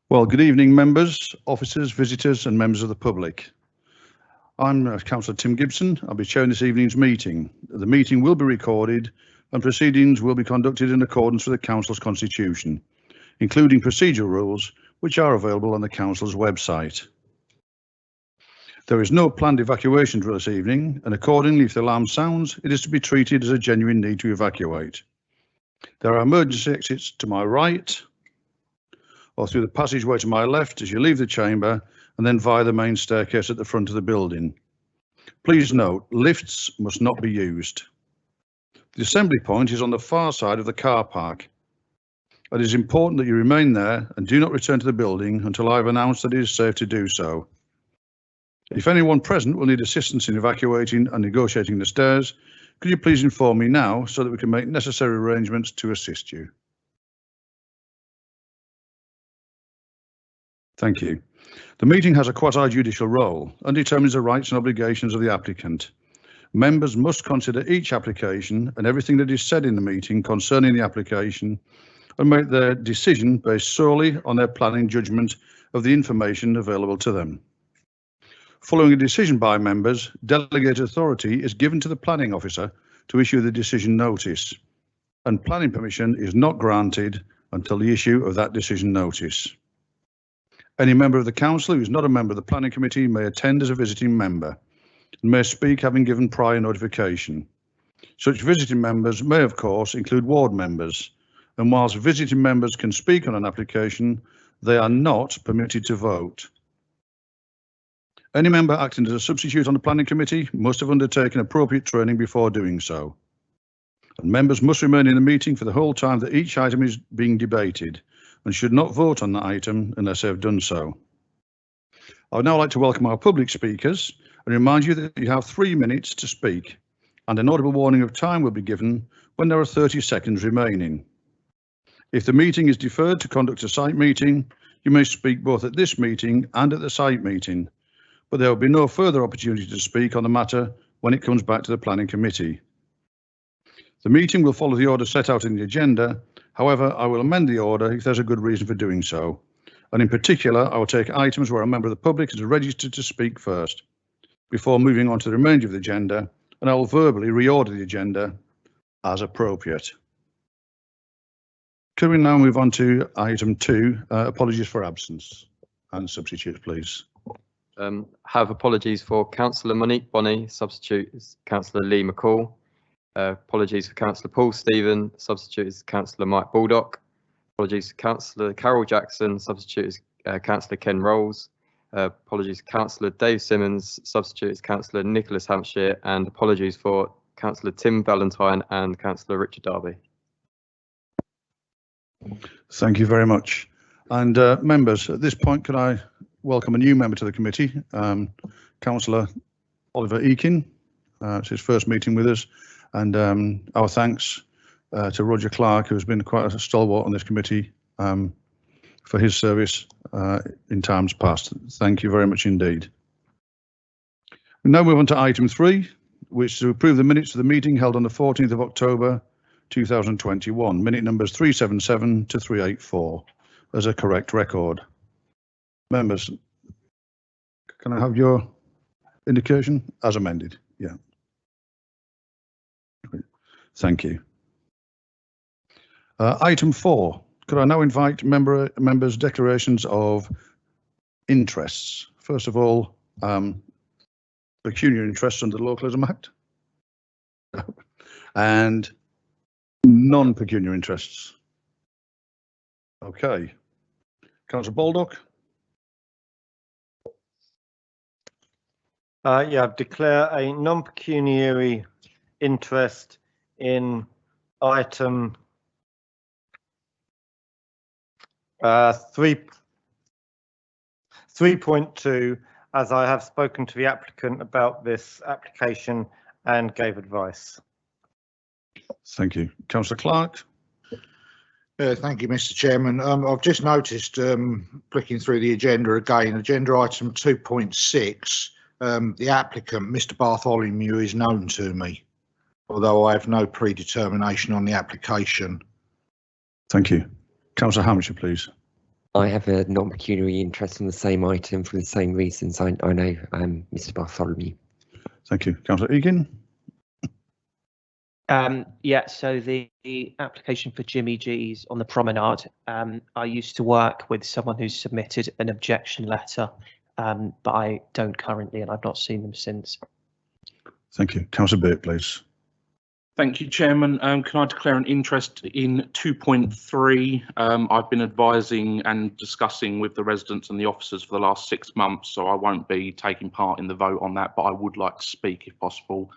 Well, good evening, members, officers, visitors and members of the public. I'm Councillor Tim Gibson. I'll be chairing this evening's meeting. The meeting will be recorded and proceedings will be conducted in accordance with the Council's constitution, including procedural rules which are available on the Council's website. There is no planned evacuation drill this evening, and accordingly, if the alarm sounds, it is to be treated as a genuine need to evacuate. There are emergency exits to my right, or through the passageway to my left as you leave the chamber, and then via the main staircase at the front of the building. Please note, lifts must not be used. The assembly point is on the far side of the car park. It is important that you remain there and do not return to the building until I have announced that it is safe to do so. If anyone present will need assistance in evacuating and negotiating the stairs, could you please inform me now so that we can make necessary arrangements to assist you? Thank you. The meeting has a quasi-judicial role and determines the rights and obligations of the applicant. Members must consider each application and everything that is said in the meeting concerning the application and make their decision based solely on their planning judgment of the information available to them. Following a decision by members, delegated authority is given to the planning officer to issue the decision notice, and planning permission is not granted until the issue of that decision notice. Any member of the council who is not a member of the planning committee may attend as a visiting member and may speak having given prior notification. Such visiting members may, of course, include ward members, and whilst visiting members can speak on an application, they are not permitted to vote. Any member acting as a substitute on the planning committee must have undertaken appropriate training before doing so. And members must remain in the meeting for the whole time that each item is being debated and should not vote on that item unless they have done so. I would now like to welcome our public speakers and remind you that you have 3 minutes to speak, and an audible warning of time will be given when there are 30 seconds remaining. If the meeting is deferred to conduct a site meeting, you may speak both at this meeting and at the site meeting, but there will be no further opportunity to speak on the matter when it comes back to the planning committee. The meeting will follow the order set out in the agenda. However, I will amend the order if there's a good reason for doing so. And in particular, I will take items where a member of the public is registered to speak first, before moving on to the remainder of the agenda, and I will verbally reorder the agenda as appropriate. Could we now move on to item 2, apologies for absence, and substitutes, please. Have apologies for Councillor Monique Bonney, substitute is Councillor Lee McCall. Apologies for Councillor Paul Stephen, substitute is Councillor Mike Baldock. Apologies to Councillor Carol Jackson, substitute is Councillor Ken Rolls. Apologies to Councillor Dave Simmons, substitute is Councillor Nicholas Hampshire, and apologies for Councillor Tim Valentine and Councillor Richard Darby. Thank you very much. And members, at this point, can I welcome a new member to the committee, Councillor Oliver Eakin. It's his first meeting with us, and our thanks to Roger Clark, who has been quite a stalwart on this committee for his service in times past. Thank you very much indeed. We now move on to item 3, which is to approve the minutes of the meeting held on the 14th of October 2021, minute numbers 377 to 384, as a correct record. Members, can I have your indication as amended? Yeah. Thank you. Item 4, could I now invite members' declarations of interests? First of all, pecuniary interests under the Localism Act and non-pecuniary interests. Okay. Councillor Baldock. Yeah, declare a non-pecuniary interest in item 3.2, as I have spoken to the applicant about this application and gave advice. Thank you. Councillor Clark. Thank you, Mr. Chairman. I've just noticed, flicking through the agenda again, agenda item 2.6, the applicant, Mr. Bartholomew, is known to me, although I have no predetermination on the application. Thank you. Councillor Hampshire, please. I have a non-pecuniary interest in the same item for the same reasons. I know Mr. Bartholomew. Thank you. Councillor Egan. Yeah, so the application for Jimmy G's on the promenade, I used to work with someone who submitted an objection letter, but I don't currently, and I've not seen them since. Thank you. Councillor Bate, please. Thank you, Chairman. Can I declare an interest in 2.3? I've been advising and discussing with the residents and the officers for the last 6 months, so I won't be taking part in the vote on that, but I would like to speak if possible.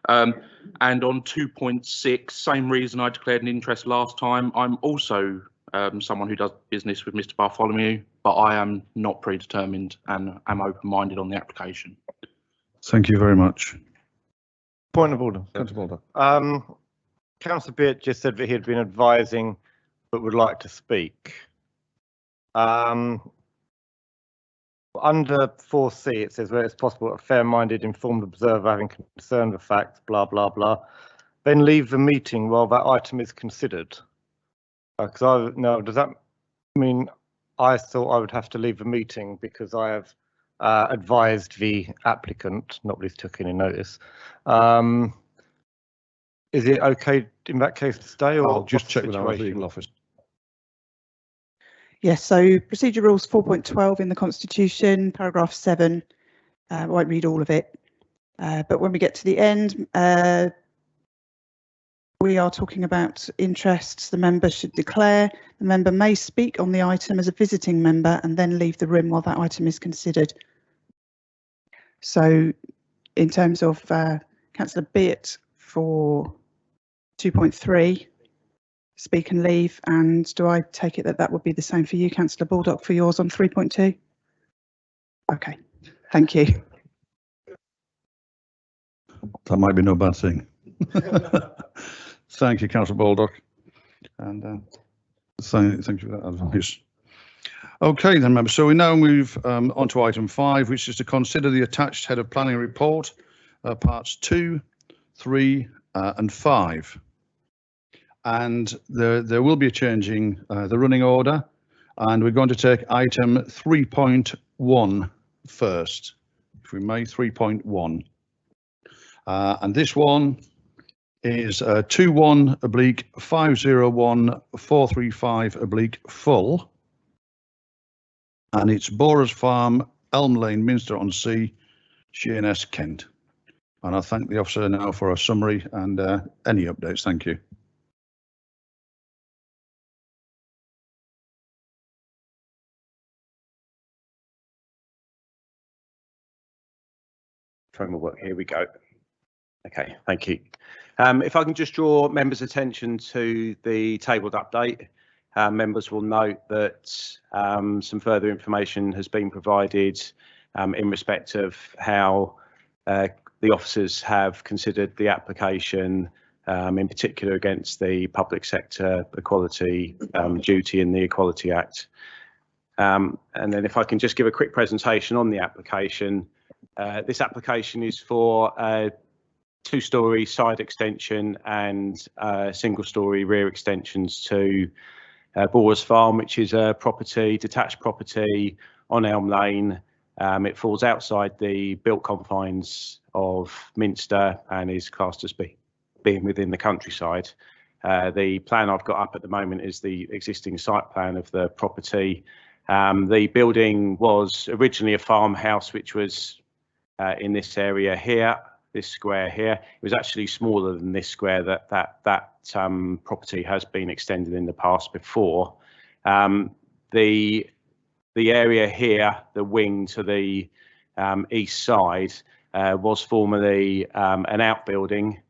And on 2.6, same reason I declared an interest last time. I'm also someone who does business with Mr. Bartholomew, but I am not predetermined and am open-minded on the application. Thank you very much. Point of order. Councillor Baldock. Councillor Beard just said that he had been advising but would like to speak. Under 4C, it says where it's possible a fair-minded, informed observer having concern with facts, blah, blah, blah, then leave the meeting while that item is considered. Does that mean I thought I would have to leave the meeting because I have advised the applicant, nobody's took any notice. Is it okay in that case to stay, or I'll just check with our situation? legal office. Yes, so Procedure Rules 4.12 in the Constitution, paragraph 7. I won't read all of it, but when we get to the end, we are talking about interests. The member should declare. The member may speak on the item as a visiting member and then leave the room while that item is considered. So in terms of Councillor Beard for 2.3, speak and leave, and do I take it that that would be the same for you, Councillor Baldock, for yours on 3.2? Okay, thank you. That might be no bad thing. Thank you, Councillor Baldock, and thank you for that advice. Okay then, members, so we now move on to item 5, which is to consider the attached head of planning report, parts 2, 3 and 5. And there will be a changing the running order, and we're going to take item 3.1 first, if we may. 3.1, and this one is 21/501/435 and it's Borers Farm, Elm Lane, Minster on Sea, Sheerness, Kent. And I thank the officer now for a summary and any updates. Thank you. Framework work. Here we go. Okay, thank you. If I can just draw members' attention to the tabled update, members will note that some further information has been provided in respect of how the officers have considered the application, in particular against the public sector equality duty in the Equality Act. And then if I can just give a quick presentation on the application. This application is for a 2-storey side extension and single-storey rear extensions to Borers Farm, which is a detached property on Elm Lane. It falls outside the built confines of Minster and is classed as being within the countryside. The plan I've got up at the moment is the existing site plan of the property. The building was originally a farmhouse, which was in this area here, this square here. It was actually smaller than this square. That property has been extended in the past before. The area here, the wing to the east side, was formerly an outbuilding,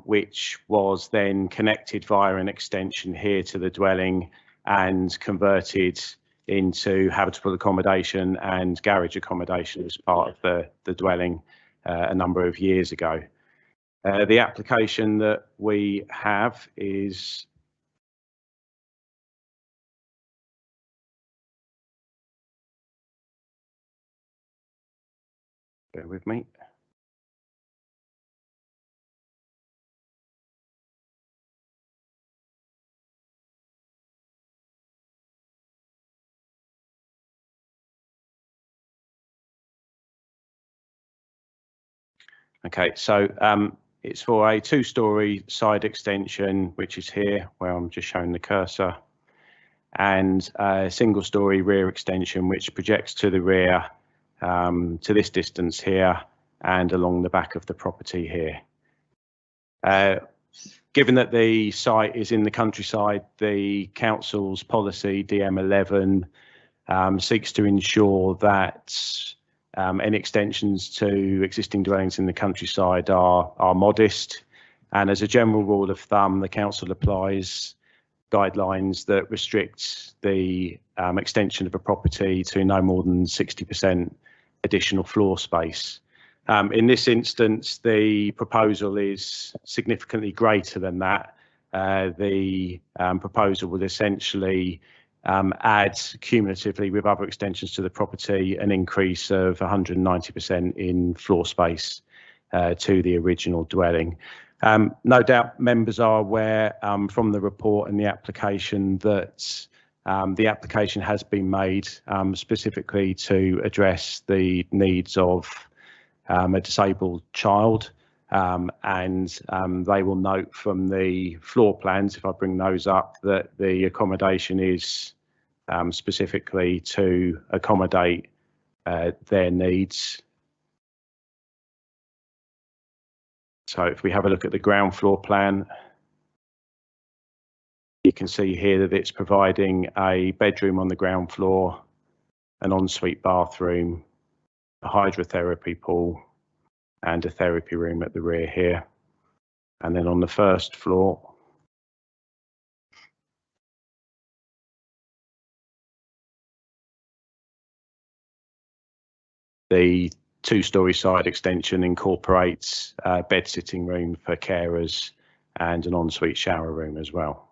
which was then connected via an extension here to the dwelling and converted into habitable accommodation and garage accommodation as part of the dwelling a number of years ago. The application that we have is bear with me. Okay, so it's for a 2-storey side extension, which is here where I'm just showing the cursor, and a 1-storey rear extension, which projects to the rear to this distance here and along the back of the property here. Given that the site is in the countryside, the council's policy DM11 seeks to ensure that any extensions to existing dwellings in the countryside are modest, and as a general rule of thumb, the council applies guidelines that restrict the extension of a property to no more than 60% additional floor space. In this instance, the proposal is significantly greater than that. The proposal would essentially add cumulatively with other extensions to the property an increase of 190% in floor space to the original dwelling. No doubt members are aware from the report and the application that the application has been made specifically to address the needs of a disabled child, and they will note from the floor plans, if I bring those up, that the accommodation is specifically to accommodate their needs. So if we have a look at the ground floor plan, you can see here that it's providing a bedroom on the ground floor, an ensuite bathroom, a hydrotherapy pool, and a therapy room at the rear here. And then on the first floor, the 2-storey side extension incorporates a bed sitting room for carers and an ensuite shower room as well.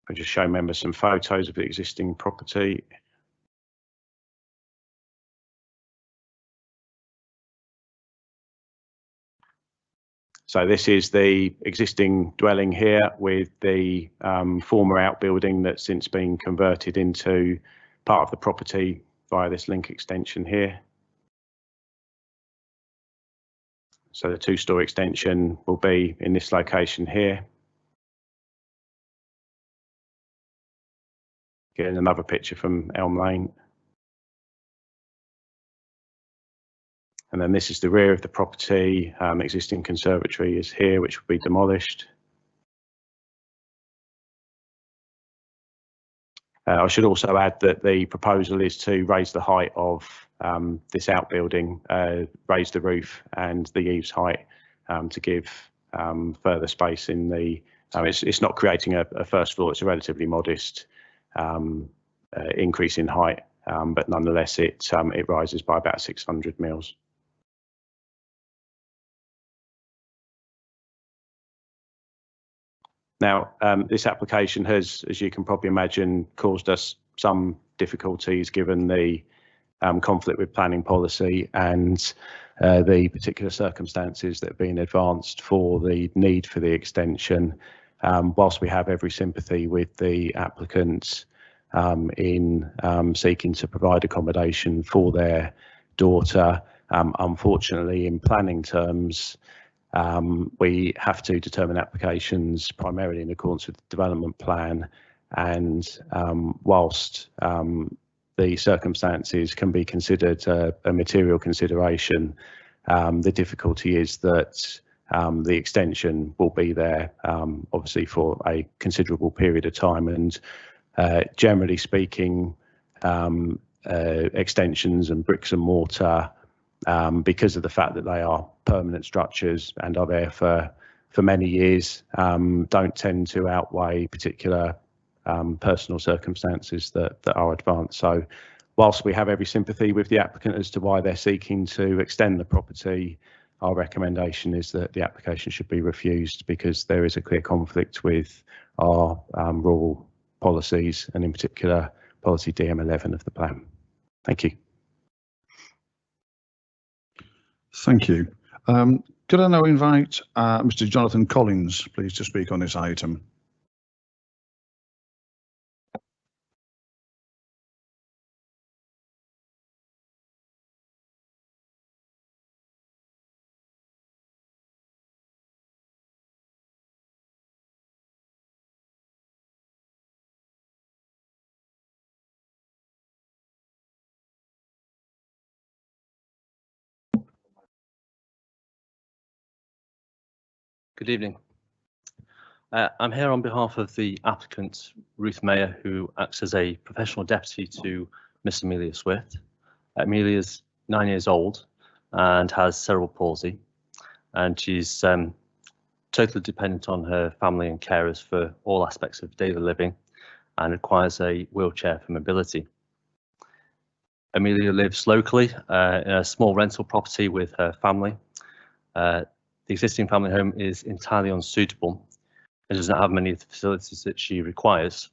I'll just show members some photos of the existing property. So this is the existing dwelling here with the former outbuilding that's since been converted into part of the property via this link extension here. So the 2-storey extension will be in this location here. Getting another picture from Elm Lane. And then this is the rear of the property. Existing conservatory is here, which will be demolished. I should also add that the proposal is to raise the height of this outbuilding, raise the roof and the eaves height to give further space in the. It's not creating a first floor, it's a relatively modest increase in height, but nonetheless it rises by about 600 mils. Now, this application has, as you can probably imagine, caused us some difficulties given the conflict with planning policy and the particular circumstances that have been advanced for the need for the extension. Whilst we have every sympathy with the applicants in seeking to provide accommodation for their daughter, unfortunately, in planning terms, we have to determine applications primarily in accordance with the development plan, and whilst the circumstances can be considered a material consideration, the difficulty is that the extension will be there obviously for a considerable period of time, and generally speaking, extensions and bricks and mortar, because of the fact that they are permanent structures and are there for many years, don't tend to outweigh particular personal circumstances that are advanced. So whilst we have every sympathy with the applicant as to why they're seeking to extend the property, our recommendation is that the application should be refused because there is a clear conflict with our rural policies, and in particular policy DM11 of the plan. Thank you. Thank you. Could I now invite Mr. Jonathan Collins, please, to speak on this item? Good evening. I'm here on behalf of the applicant, Ruth Mayer, who acts as a professional deputy to Miss Amelia Swift. Amelia's 9 years old and has cerebral palsy, and she's totally dependent on her family and carers for all aspects of daily living and requires a wheelchair for mobility. Amelia lives locally in a small rental property with her family. The existing family home is entirely unsuitable and does not have many of the facilities that she requires.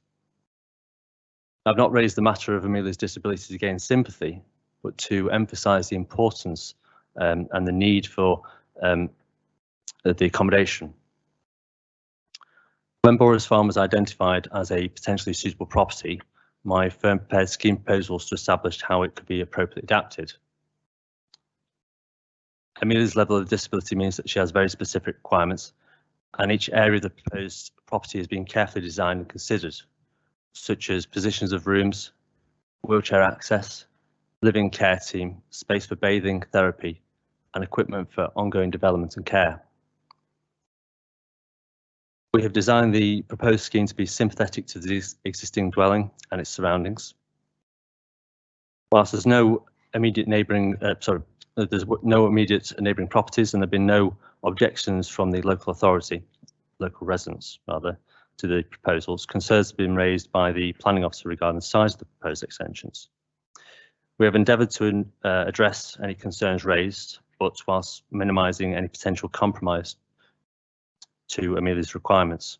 I've not raised the matter of Amelia's disability to gain sympathy, but to emphasise the importance and the need for the accommodation. When Boris Farm was identified as a potentially suitable property, my firm prepared scheme proposals to establish how it could be appropriately adapted. Amelia's level of disability means that she has very specific requirements, and each area of the proposed property has been carefully designed and considered, such as positions of rooms, wheelchair access, living care team, space for bathing, therapy, and equipment for ongoing development and care. We have designed the proposed scheme to be sympathetic to the existing dwelling and its surroundings. Whilst there's no immediate neighbouring, there's no immediate neighbouring properties, and there have been no objections from the local residents rather, to the proposals. Concerns have been raised by the planning officer regarding the size of the proposed extensions. We have endeavoured to address any concerns raised, but whilst minimising any potential compromise to Amelia's requirements.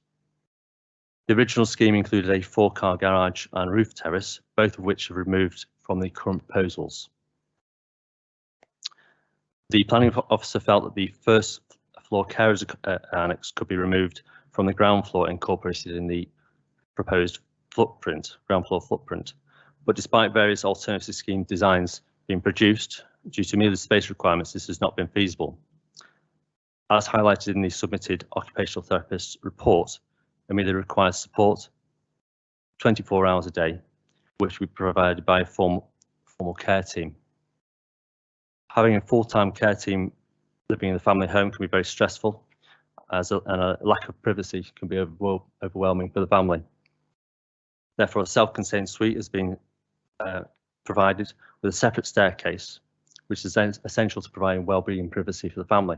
The original scheme included a 4-car garage and roof terrace, both of which are removed from the current proposals. The planning officer felt that the first floor carers annex could be removed from the ground floor incorporated in the proposed ground floor footprint. But despite various alternative scheme designs being produced, due to Amelia's space requirements, this has not been feasible. As highlighted in the submitted occupational therapist report, Amelia requires support 24 hours a day, which we provided by a formal care team. Having a full-time care team living in the family home can be very stressful, and a lack of privacy can be overwhelming for the family. Therefore, a self-contained suite has been provided with a separate staircase, which is essential to providing well-being and privacy for the family.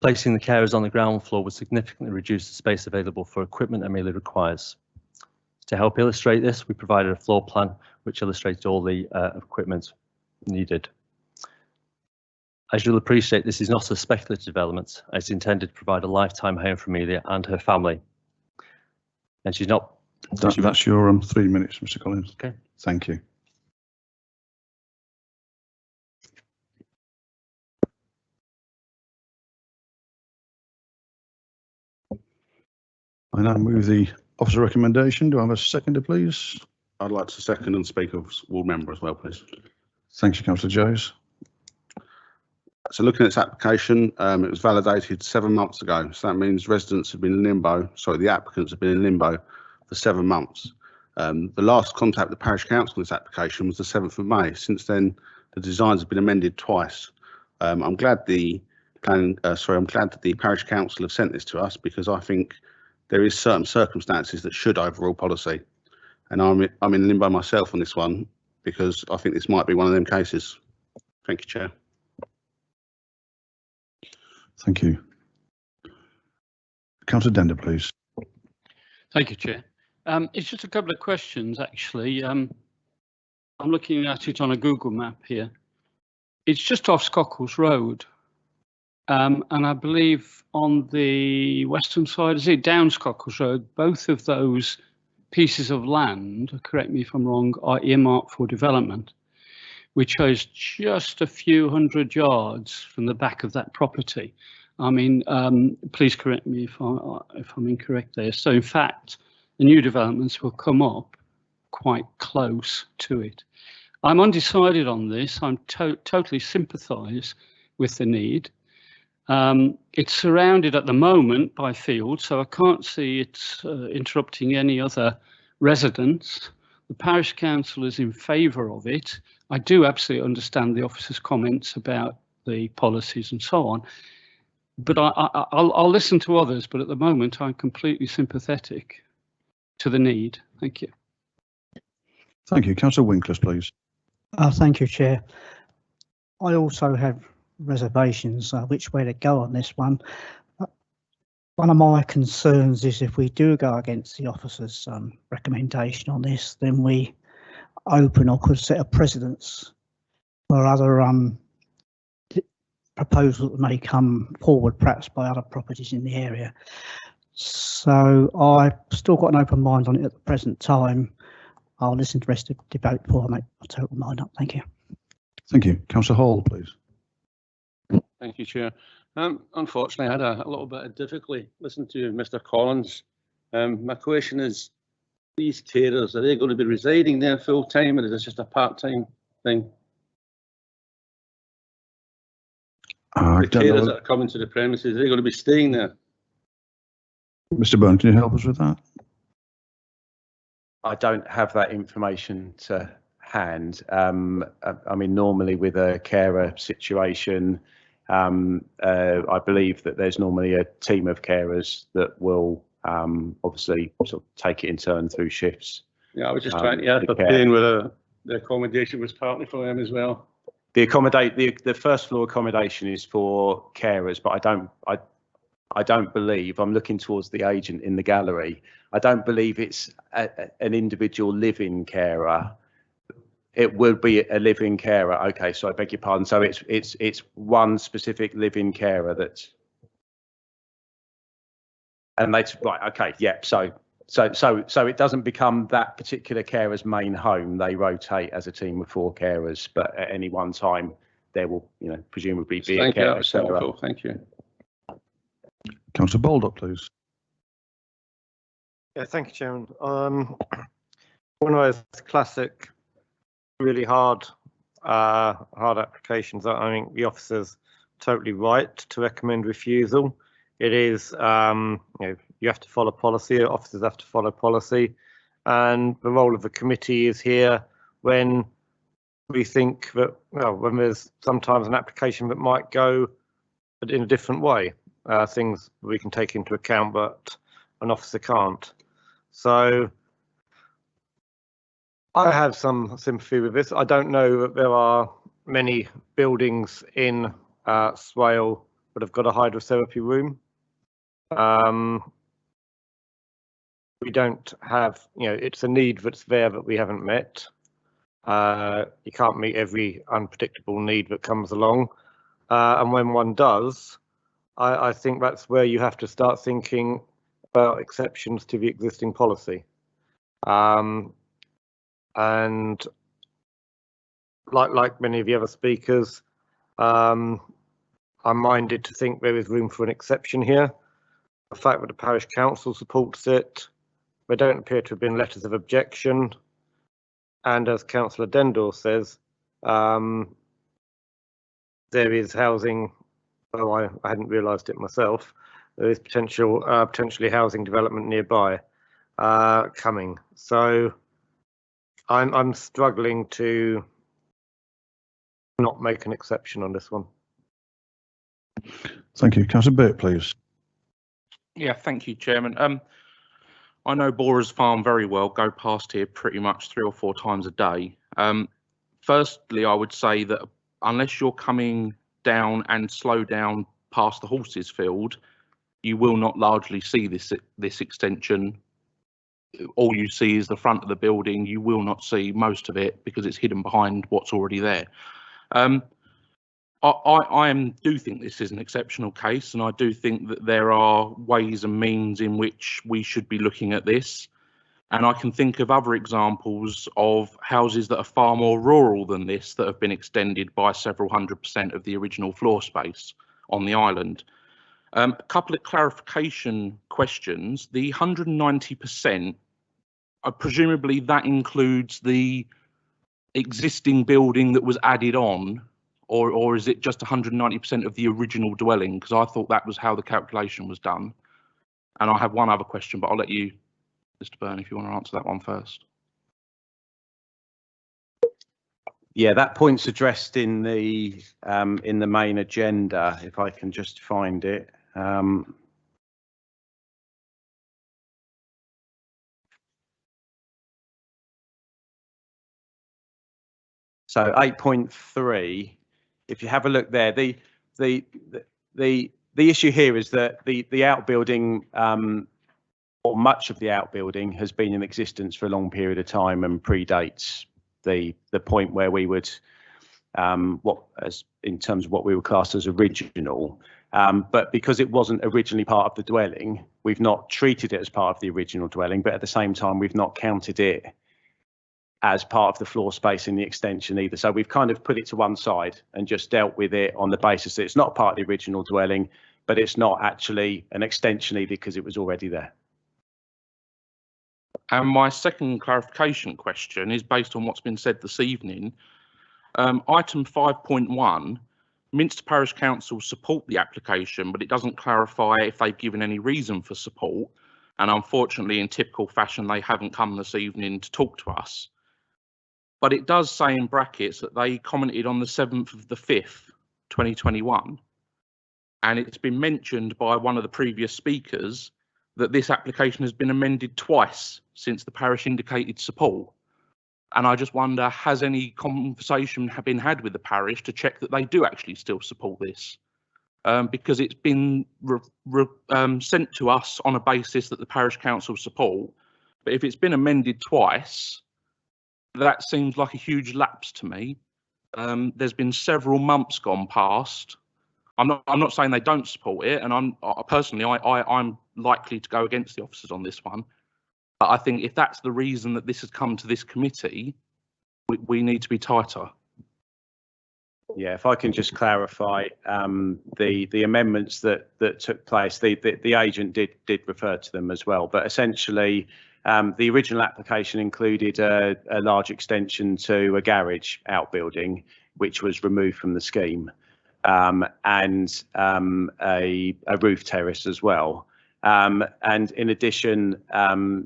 Placing the carers on the ground floor would significantly reduce the space available for equipment Amelia requires. To help illustrate this, we provided a floor plan which illustrated all the equipment needed. As you'll appreciate, this is not a speculative development. It's intended to provide a lifetime home for Amelia and her family. And she's not... That's your 3 minutes, Mr. Collins. Okay. Thank you. I now move the officer recommendation. Do I have a seconder, please? I'd like to second and speak as ward member as well, please. Thank you, Councillor Jones. So looking at this application, it was validated 7 months ago. So that means residents have been in limbo, sorry, the applicants have been in limbo for 7 months. The last contact with the parish council on this application was the 7th of May. Since then, the designs have been amended twice. I'm glad that the parish council have sent this to us, because I think there is certain circumstances that should overrule policy, and I'm in limbo myself on this one, because I think this might be one of them cases. Thank you, Chair. Thank you. Councillor Dender, please. Thank you, Chair. It's just a couple of questions, actually. I'm looking at it on a Google map here. It's just off Scockles Road. And I believe on the western side, is it down Scockles Road? Both of those pieces of land, correct me if I'm wrong, are earmarked for development, which is just a few hundred yards from the back of that property. I mean, please correct me if I'm incorrect there. So in fact, the new developments will come up quite close to it. I'm undecided on this. I'm totally sympathise with the need. It's surrounded at the moment by fields, so I can't see it's interrupting any other residents. The parish council is in favour of it. I do absolutely understand the officer's comments about the policies and so on. but I'll listen to others, but at the moment I'm completely sympathetic to the need. Thank you. Thank you. Councillor Winkless, please. Thank you, Chair. I also have reservations which way to go on this one. One of my concerns is if we do go against the officer's recommendation on this, then we open or could set a precedence for other proposals that may come forward, perhaps by other properties in the area. So I've still got an open mind on it at the present time. I'll listen to the rest of the debate before I make my total mind up. Thank you. Thank you. Councillor Hall, please. Thank you, Chair. Unfortunately, I had a little bit of difficulty listening to Mr. Collins. My question is, these carers, are they going to be residing there full time, or is this just a part-time thing? The carers that are coming to the premises, are they going to be staying there? Mr. Byrne, can you help us with that? I don't have that information to hand. I mean, normally with a carer situation, I believe that there's normally a team of carers that will obviously sort of take it in turn through shifts. Yeah, I was just trying to ascertain whether the accommodation was partly for them as well. The first floor accommodation is for carers, but I don't believe, I'm looking towards the agent in the gallery, I don't believe it's an individual live-in carer. It would be a live-in carer. Okay, so I beg your pardon. So it's one specific live-in carer that's, and that's right. Okay, yeah. So it doesn't become that particular carer's main home. They rotate as a team of 4 carers, but at any one time there will, presumably be a carer. Thank you. Councillor Baldock, please. Yeah, thank you, Chairman. One of those classic, really hard applications. I think the officer's totally right to recommend refusal. It is, you have to follow policy. Officers have to follow policy, and the role of the committee is here when we think that, well, when there's sometimes an application that might go in a different way. Things we can take into account, but an officer can't. So I have some sympathy with this. I don't know that there are many buildings in Swale that have got a hydrotherapy room. We don't have, it's a need that's there that we haven't met. You can't meet every unpredictable need that comes along. And when one does, I think that's where you have to start thinking about exceptions to the existing policy. And like many of the other speakers, I'm minded to think there is room for an exception here. The fact that the parish council supports it, there don't appear to have been letters of objection. And as Councillor Dendor says, there is housing. Oh, I hadn't realised it myself. There is potentially housing development nearby coming. So I'm struggling to not make an exception on this one. Thank you. Councillor Burt, please. Yeah, thank you, Chairman. I know Borers Farm very well, go past here pretty much 3 or 4 times a day. Firstly, I would say that unless you're coming down and slow down past the horses field, you will not largely see this extension. All you see is the front of the building. You will not see most of it because it's hidden behind what's already there. I do think this is an exceptional case, and I do think that there are ways and means in which we should be looking at this. And I can think of other examples of houses that are far more rural than this that have been extended by several 100% of the original floor space on the island. A couple of clarification questions. The 190%, presumably that includes the existing building that was added on, or is it just 190% of the original dwelling? Because I thought that was how the calculation was done. And I have one other question, but I'll let you, Mr. Byrne, if you want to answer that one first. Yeah, that point's addressed in the main agenda. If I can just find it. So 8.3, if you have a look there, the issue here is that the outbuilding, or much of the outbuilding, has been in existence for a long period of time and predates the point where we would, in terms of what we would class as original. But because it wasn't originally part of the dwelling, we've not treated it as part of the original dwelling, but at the same time, we've not counted it as part of the floor space in the extension either. So we've kind of put it to one side and just dealt with it on the basis that it's not part of the original dwelling, but it's not actually an extension either because it was already there. And my second clarification question is based on what's been said this evening. Item 5.1, Minster Parish Council support the application, but it doesn't clarify if they've given any reason for support. And unfortunately, in typical fashion, they haven't come this evening to talk to us. But it does say in brackets that they commented on the 7th of the 5th, 2021. And it's been mentioned by one of the previous speakers that this application has been amended twice since the parish indicated support. And I just wonder, has any conversation been had with the parish to check that they do actually still support this? Because it's been sent to us on a basis that the parish council support. But if it's been amended twice, that seems like a huge lapse to me. There's been several months gone past. I'm not saying they don't support it, and I'm likely to go against the officers on this one. But I think if that's the reason that this has come to this committee, we need to be tighter. Yeah, if I can just clarify, the amendments that took place, the agent did refer to them as well, but essentially the original application included a large extension to a garage outbuilding, which was removed from the scheme, and a roof terrace as well. And in addition,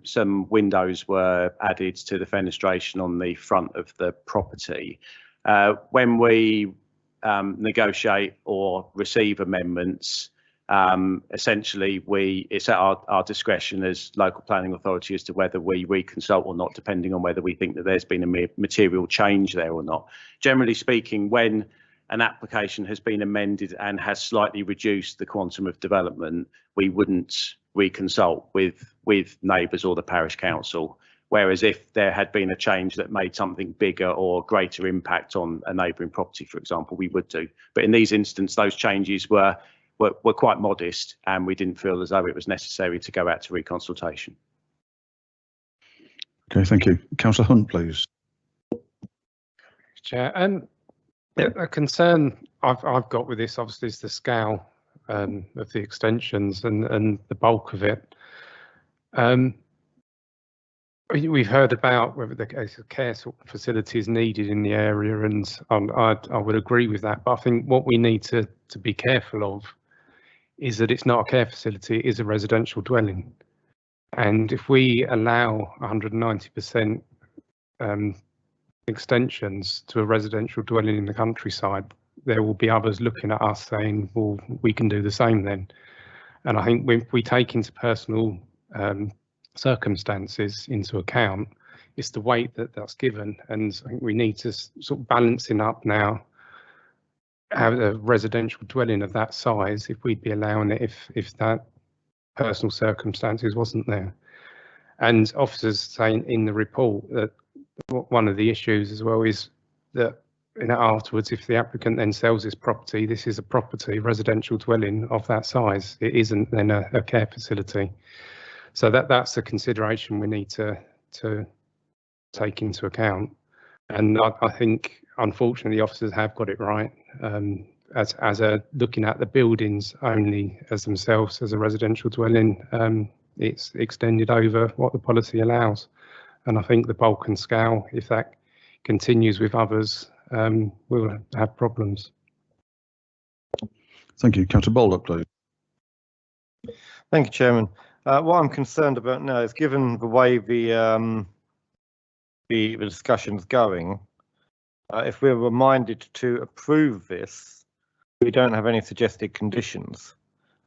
some windows were added to the fenestration on the front of the property. When we negotiate or receive amendments, essentially it's at our discretion as local planning authority as to whether we reconsult or not, depending on whether we think that there's been a material change there or not. Generally speaking, when an application has been amended and has slightly reduced the quantum of development, we wouldn't reconsult with neighbours or the parish council. Whereas if there had been a change that made something bigger or greater impact on a neighbouring property, for example, we would do. But in these instances, those changes were quite modest, and we didn't feel as though it was necessary to go out to reconsultation. Okay, thank you. Councillor Hunt, please. Chair, a concern I've got with this obviously is the scale of the extensions and the bulk of it. We've heard about whether the care facilities needed in the area, and I would agree with that. But I think what we need to be careful of is that it's not a care facility, it is a residential dwelling. And if we allow 190% extensions to a residential dwelling in the countryside, there will be others looking at us saying, well, we can do the same then. And I think if we take into personal circumstances into account, it's the weight that's given. And I think we need to sort of balancing up now have a residential dwelling of that size, if we'd be allowing it if that personal circumstances wasn't there. And officers saying in the report that one of the issues as well is that afterwards, if the applicant then sells this property, this is a property, residential dwelling of that size. It isn't then a care facility. So that's a consideration we need to take into account. And I think, unfortunately, the officers have got it right as looking at the buildings only as themselves as a residential dwelling. It's extended over what the policy allows. And I think the bulk and scale, if that continues with others, we'll have problems. Thank you. Councillor Baldock, please. Thank you, Chairman. What I'm concerned about now is, given the way the discussion's going, if we're reminded to approve this, we don't have any suggested conditions,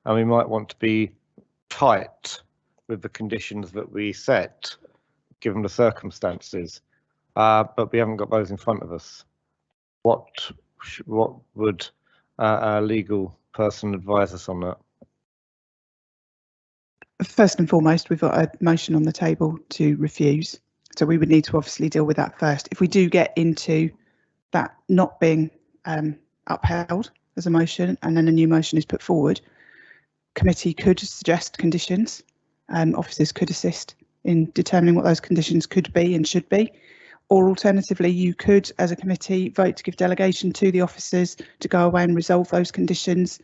and we might want to be tight with the conditions that we set, given the circumstances, but we haven't got those in front of us. What would a legal person advise us on that? First and foremost, we've got a motion on the table to refuse. So we would need to obviously deal with that first. If we do get into that not being upheld as a motion and then a new motion is put forward, committee could suggest conditions. Officers could assist in determining what those conditions could be and should be. Or alternatively, you could, as a committee, vote to give delegation to the officers to go away and resolve those conditions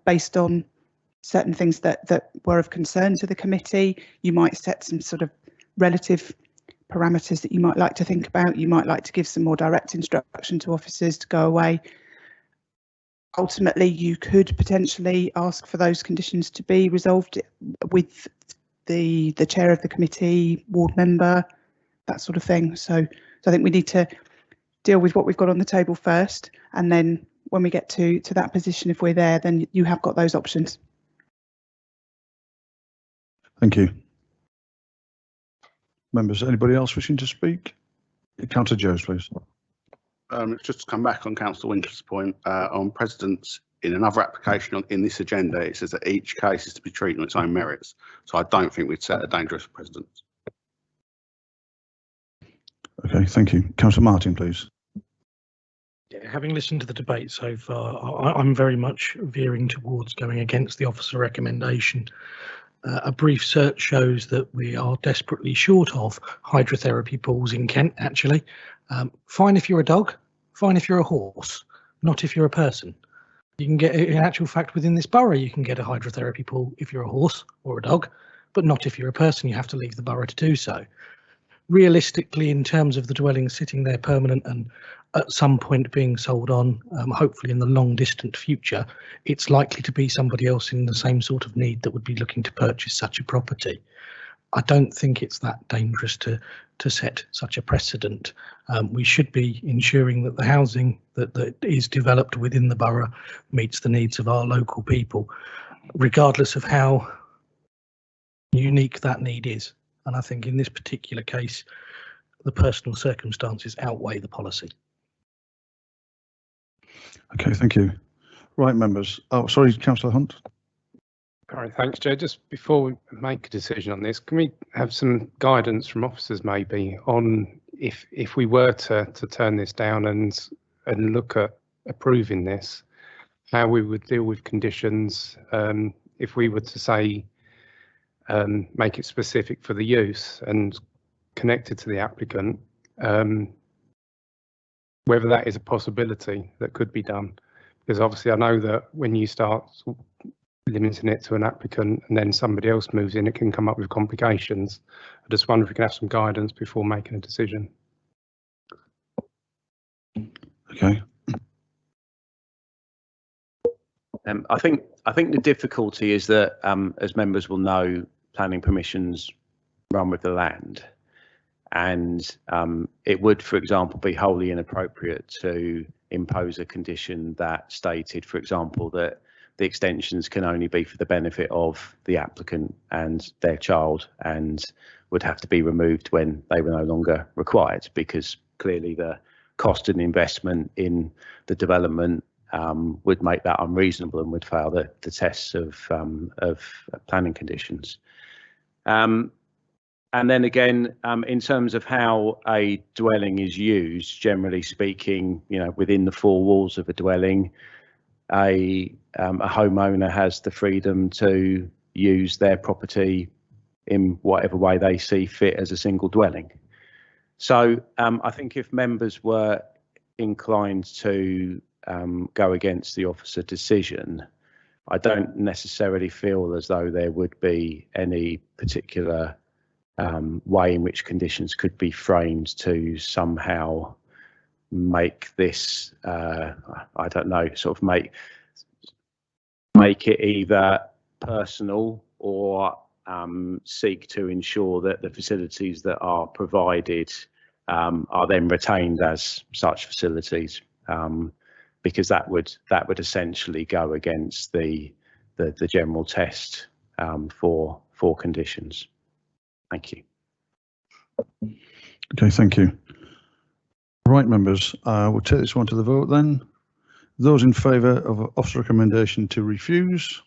based on certain things that were of concern to the committee. You might set some sort of relative parameters that you might like to think about. You might like to give some more direct instruction to officers to go away. Ultimately, you could potentially ask for those conditions to be resolved with the chair of the committee, ward member, that sort of thing. So I think we need to deal with what we've got on the table first, and then when we get to that position, if we're there, then you have got those options. Thank you. Members, anybody else wishing to speak? Councillor Jones, please. Just to come back on Councillor Winter's point on precedents in another application in this agenda, it says that each case is to be treated on its own merits. So I don't think we'd set a dangerous precedent. Okay, thank you. Councillor Martin, please. Yeah, having listened to the debate so far, I'm very much veering towards going against the officer recommendation. A brief search shows that we are desperately short of hydrotherapy pools in Kent, actually. Fine if you're a dog, fine if you're a horse, not if you're a person. You can get, in actual fact, within this borough, you can get a hydrotherapy pool if you're a horse or a dog, but not if you're a person. You have to leave the borough to do so. Realistically, in terms of the dwelling sitting there permanent and at some point being sold on, hopefully in the long distant future, it's likely to be somebody else in the same sort of need that would be looking to purchase such a property. I don't think it's that dangerous to set such a precedent. We should be ensuring that the housing that is developed within the borough meets the needs of our local people, regardless of how unique that need is. And I think in this particular case, the personal circumstances outweigh the policy. Okay, thank you. Right, members. Oh, sorry, Councillor Hunt. All right, thanks, Joe. Just before we make a decision on this, can we have some guidance from officers maybe on if we were to turn this down and look at approving this, how we would deal with conditions if we were to say make it specific for the use and connected to the applicant, whether that is a possibility that could be done. Because obviously I know that when you start limiting it to an applicant and then somebody else moves in, it can come up with complications. I just wonder if we can have some guidance before making a decision. Okay. I think the difficulty is that, as members will know, planning permissions run with the land, and it would, for example, be wholly inappropriate to impose a condition that stated, for example, that the extensions can only be for the benefit of the applicant and their child, and would have to be removed when they were no longer required, because clearly the cost and investment in the development would make that unreasonable and would fail the tests of planning conditions. And then again, in terms of how a dwelling is used, generally speaking, within the four walls of a dwelling, a homeowner has the freedom to use their property in whatever way they see fit as a single dwelling. So I think if members were inclined to go against the officer decision, I don't necessarily feel as though there would be any particular way in which conditions could be framed to somehow make this, I don't know, sort of make it either personal or seek to ensure that the facilities that are provided are then retained as such facilities, because that would essentially go against the general test for conditions. Thank you. Okay, thank you. Right, members, we'll take this one to the vote then. Those in favour of officer recommendation to refuse?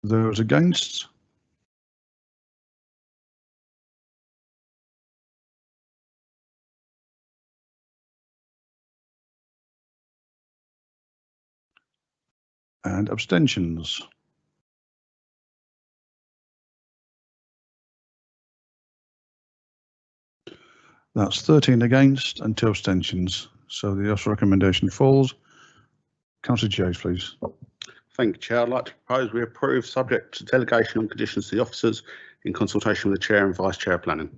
Those against? And abstentions? That's 13 against and 2 abstentions. So the officer recommendation falls. Councillor James, please. Thank you, Chair. I'd like to propose we approve subject to delegation on conditions to the officers in consultation with the Chair and Vice Chair of Planning.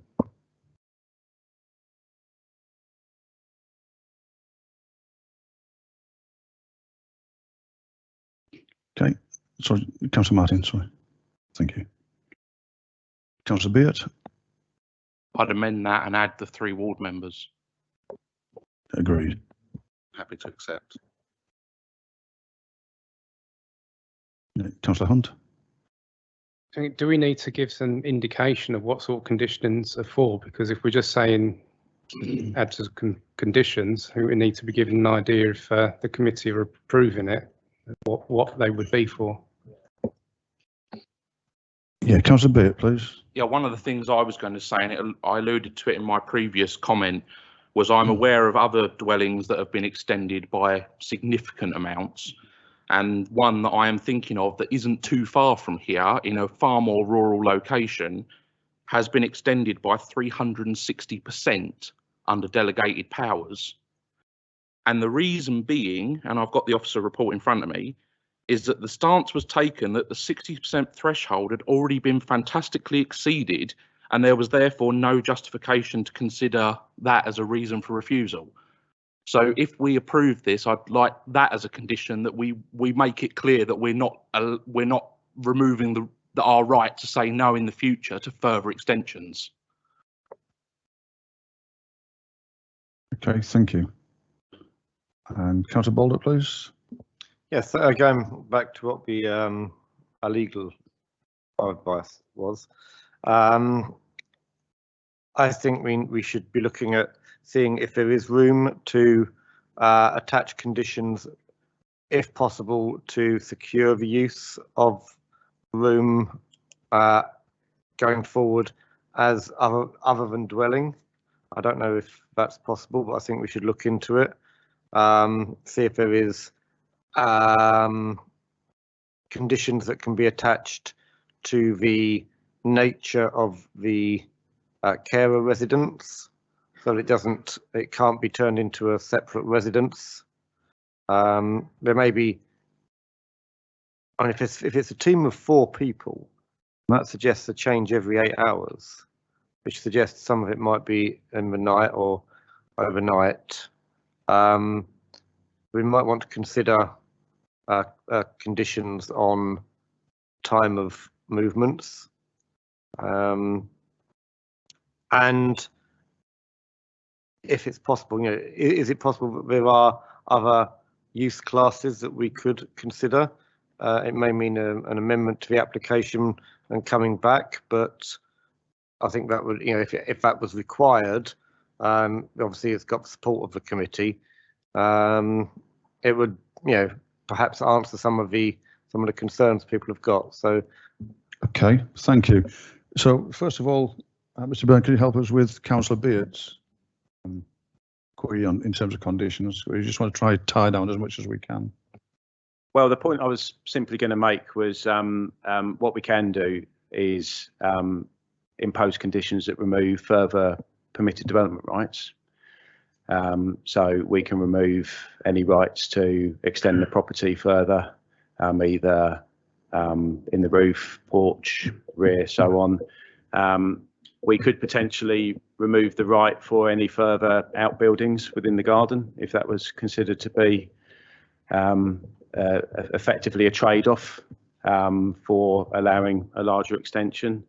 Okay, sorry, Councillor Martin, sorry. Thank you. Councillor Beard. I'd amend that and add the 3 ward members. Agreed. Happy to accept. Councillor Hunt. Do we need to give some indication of what sort of conditions are for? Because if we're just saying add to conditions, I think we need to be given an idea if the committee are approving it, what they would be for. Yeah, Councillor Beard, please. Yeah, one of the things I was going to say, and I alluded to it in my previous comment, was I'm aware of other dwellings that have been extended by significant amounts. And one that I am thinking of that isn't too far from here, in a far more rural location, has been extended by 360% under delegated powers. And the reason being, and I've got the officer report in front of me, is that the stance was taken that the 60% threshold had already been fantastically exceeded, and there was therefore no justification to consider that as a reason for refusal. So if we approve this, I'd like that as a condition, that we make it clear that we're not removing our right to say no in the future to further extensions. Okay, thank you. And Councillor Baldock, please. Yes, going back to what the legal advice was, I think we should be looking at seeing if there is room to attach conditions, if possible, to secure the use of room going forward as other than dwelling. I don't know if that's possible, but I think we should look into it, see if there is conditions that can be attached to the nature of the carer residence, so it can't be turned into a separate residence. There may be, I mean, if it's a team of 4 people, that suggests a change every 8 hours, which suggests some of it might be in the night or overnight. We might want to consider conditions on time of movements, and if it's possible, is it possible that there are other use classes that we could consider? It may mean an amendment to the application and coming back, but I think that would, if that was required, obviously it's got the support of the committee. It would, perhaps answer some of the concerns people have got. So, okay, thank you. So first of all, Mr. Byrne, can you help us with Councillor Beard's query in terms of conditions? We just want to try to tie down as much as we can. Well, the point I was simply going to make was what we can do is impose conditions that remove further permitted development rights. So we can remove any rights to extend the property further, either in the roof, porch, rear, so on. We could potentially remove the right for any further outbuildings within the garden, if that was considered to be effectively a trade-off for allowing a larger extension.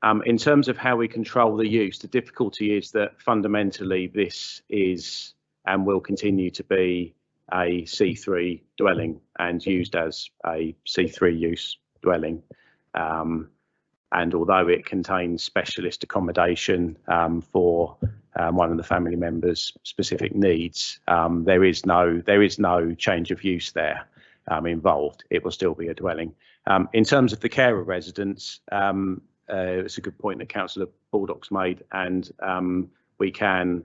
In terms of how we control the use, the difficulty is that fundamentally this is and will continue to be a C3 dwelling and used as a C3 use dwelling. And although it contains specialist accommodation for one of the family members' specific needs, there is no change of use there involved. It will still be a dwelling. In terms of the carer residence, it's a good point that Councillor Baldock's made, and we can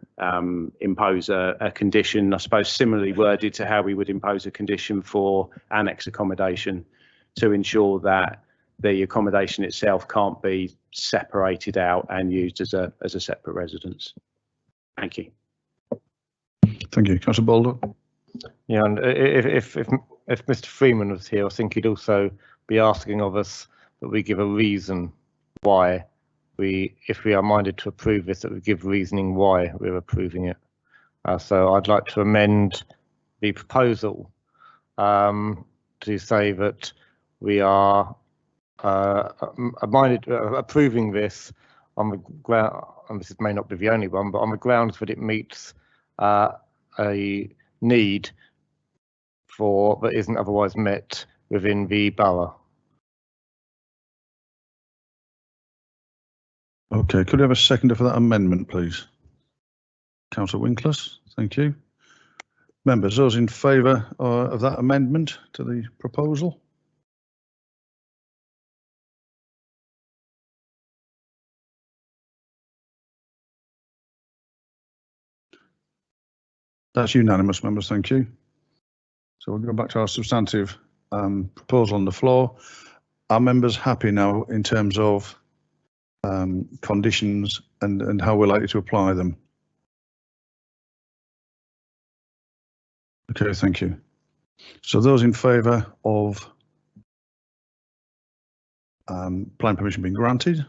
impose a condition, I suppose, similarly worded to how we would impose a condition for annex accommodation, to ensure that the accommodation itself can't be separated out and used as a separate residence. Thank you. Thank you, Councillor Baldock. Yeah, and if Mr. Freeman was here, I think he'd also be asking of us that we give a reason why if we are minded to approve this, that we give reasoning why we're approving it. So I'd like to amend the proposal to say that we are approving this on the ground, and this may not be the only one, but on the grounds that it meets a need that isn't otherwise met within the borough. Okay, could we have a seconder for that amendment, please? Councillor Winkles, thank you. Members, those in favour of that amendment to the proposal? That's unanimous, members, thank you. So we'll go back to our substantive proposal on the floor. Are members happy now in terms of conditions and how we're likely to apply them? Okay, thank you. So those in favour of planning permission being granted?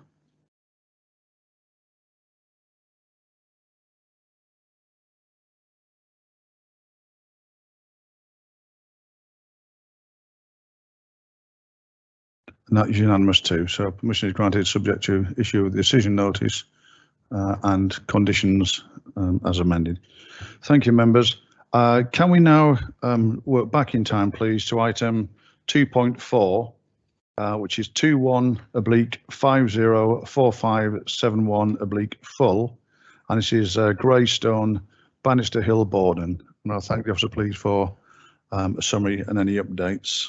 And that is unanimous too. So permission is granted subject to issue of the decision notice and conditions as amended. Thank you, members. Can we now work back in time, please, to item 2.4, which is 21/504571/full, and this is Greystone, Bannister Hill, Borden. And I'll thank the officer, please, for a summary and any updates.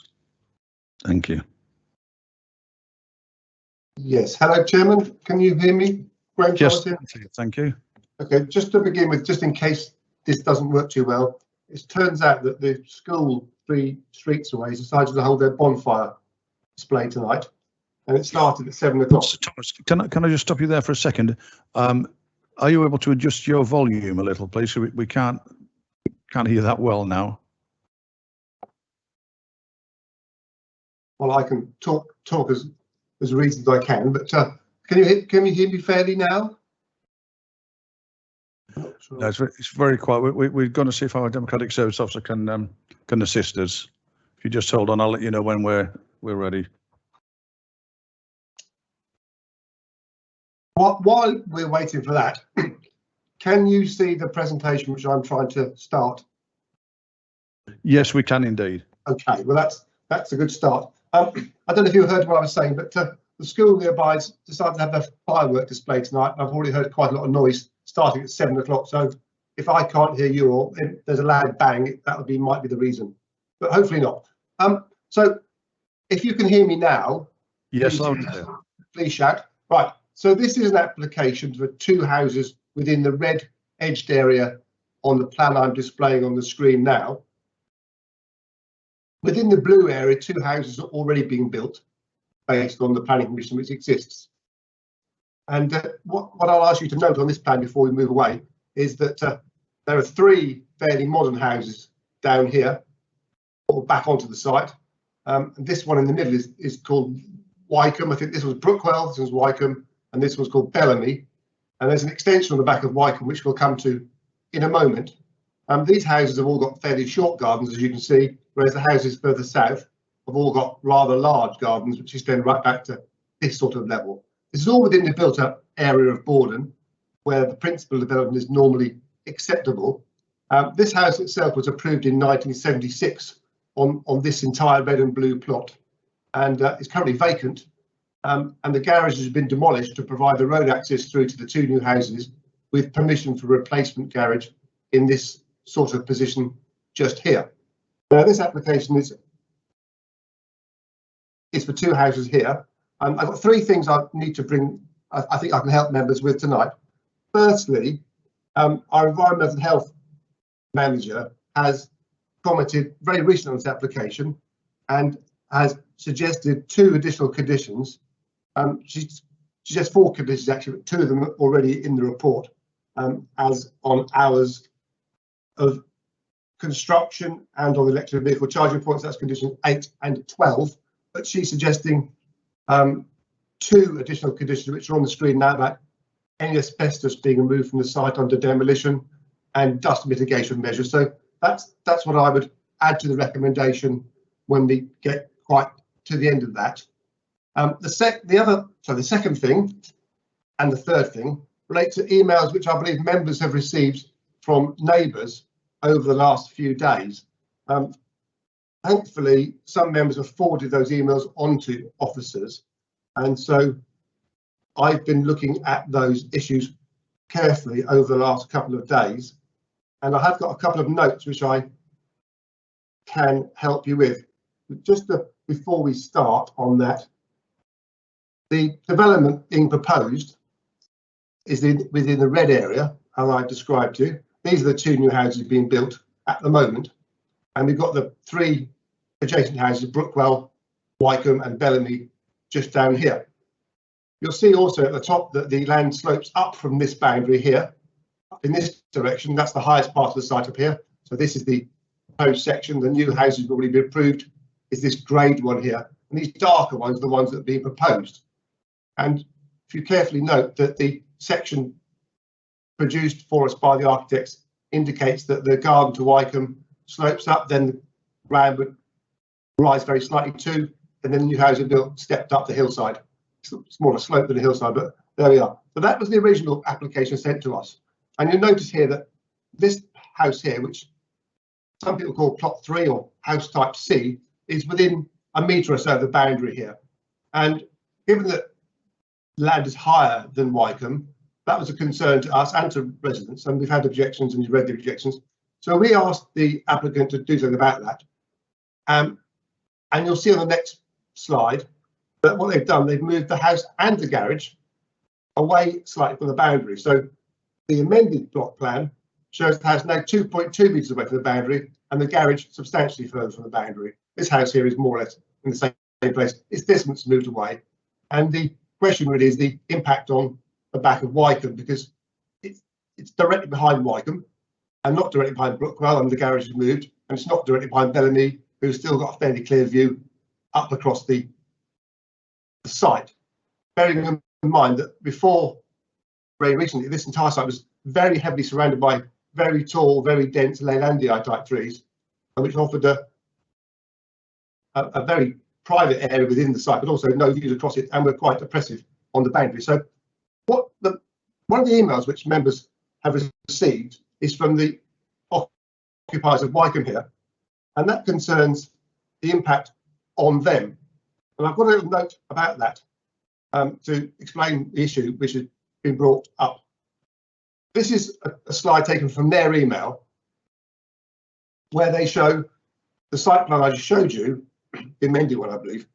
Thank you. Yes, hello, Chairman. Can you hear me? Graham Yes, Charlton? thank you. Okay, just to begin with, just in case this doesn't work too well, it turns out that the school 3 streets away has decided to hold their bonfire display tonight, and it started at 7 o'clock. Thomas, can I just stop you there for a second? Are you able to adjust your volume a little, please? So we can't hear that well now. Well, I can talk as reasons I can, but can you hear me fairly now? Sure. No, it's very quiet. We're going to see if our Democratic Service Officer can assist us. If you just hold on, I'll let you know when we're ready. While we're waiting for that, can you see the presentation which I'm trying to start? Yes, we can indeed. Okay, well that's a good start. I don't know if you heard what I was saying, but the school nearby decided to have their firework display tonight. And I've already heard quite a lot of noise starting at 7 o'clock. So if I can't hear you or if there's a loud bang, might be the reason, but hopefully not. So if you can hear me now, yes, please shout. Right. So this is an application for 2 houses within the red edged area on the plan I'm displaying on the screen now. Within the blue area, 2 houses are already being built based on the planning permission which exists. And what I'll ask you to note on this plan before we move away is that there are 3 fairly modern houses down here or back onto the site. And this one in the middle is called Wycombe. I think this was Brookwell, this was Wycombe, and this was called Bellamy. And there's an extension on the back of Wycombe, which we'll come to in a moment. These houses have all got fairly short gardens, as you can see, whereas the houses further south have all got rather large gardens, which extend right back to this sort of level. This is all within the built-up area of Borden, where the principal development is normally acceptable. This house itself was approved in 1976 on this entire red and blue plot, and is currently vacant. And the garage has been demolished to provide the road access through to the two new houses, with permission for replacement garage in this sort of position just here. Now, this application is for two houses here. I've got three things I need to bring, I think I can help members with tonight. Firstly, our environmental health manager has commented very recently on this application and has suggested 2 additional conditions. She suggests 4 conditions actually, but 2 of them are already in the report, as on hours of construction and on electric vehicle charging points. That's condition 8 and 12. But she's suggesting 2 additional conditions which are on the screen now, about any asbestos being removed from the site under demolition and dust mitigation measures. So that's what I would add to the recommendation when we get quite to the end of that. The second thing and the third thing relate to emails which I believe members have received from neighbours over the last few days. Thankfully, some members have forwarded those emails onto officers, and so I've been looking at those issues carefully over the last couple of days, and I have got a couple of notes which I can help you with. Just before we start on that, the development being proposed is within the red area, as I described to you. These are the 2 new houses being built at the moment, and we've got the 3 adjacent houses, Brookwell, Wycombe and Bellamy, just down here. You'll see also at the top that the land slopes up from this boundary here, up in this direction. That's the highest part of the site up here. So this is the proposed section. The new houses will already be approved is this grade one here, and these darker ones are the ones that are being proposed. And if you carefully note that the section produced for us by the architects indicates that the garden to Wycombe slopes up, then the ground would rise very slightly too, and then the new house is built stepped up the hillside. It's more of a slope than a hillside, but there we are. So that was the original application sent to us. And you'll notice here that this house here, which some people call plot 3 or house type C, is within a metre or so of the boundary here. And given that land is higher than Wycombe, that was a concern to us and to residents, and we've had objections, and you've read the objections. So we asked the applicant to do something about that. And you'll see on the next slide that what they've done, they've moved the house and the garage away slightly from the boundary. So the amended block plan shows the house now 2.2 metres away from the boundary and the garage substantially further from the boundary. This house here is more or less in the same place. Its distance moved away. And the question really is the impact on the back of Wycombe, because it's directly behind Wycombe and not directly behind Brookwell, and the garage is moved, and it's not directly behind Bellamy, who's still got a fairly clear view up across the site. Bearing in mind that before very recently, this entire site was very heavily surrounded by very tall, very dense Leylandii type trees, which offered a very private area within the site, but also no views across it, and were quite oppressive on the boundary. So one of the emails which members have received is from the occupiers of Wycombe here, and that concerns the impact on them. And I've got a little note about that to explain the issue which has been brought up. This is a slide taken from their email where they show the site plan I just showed you, the amended one, I believe,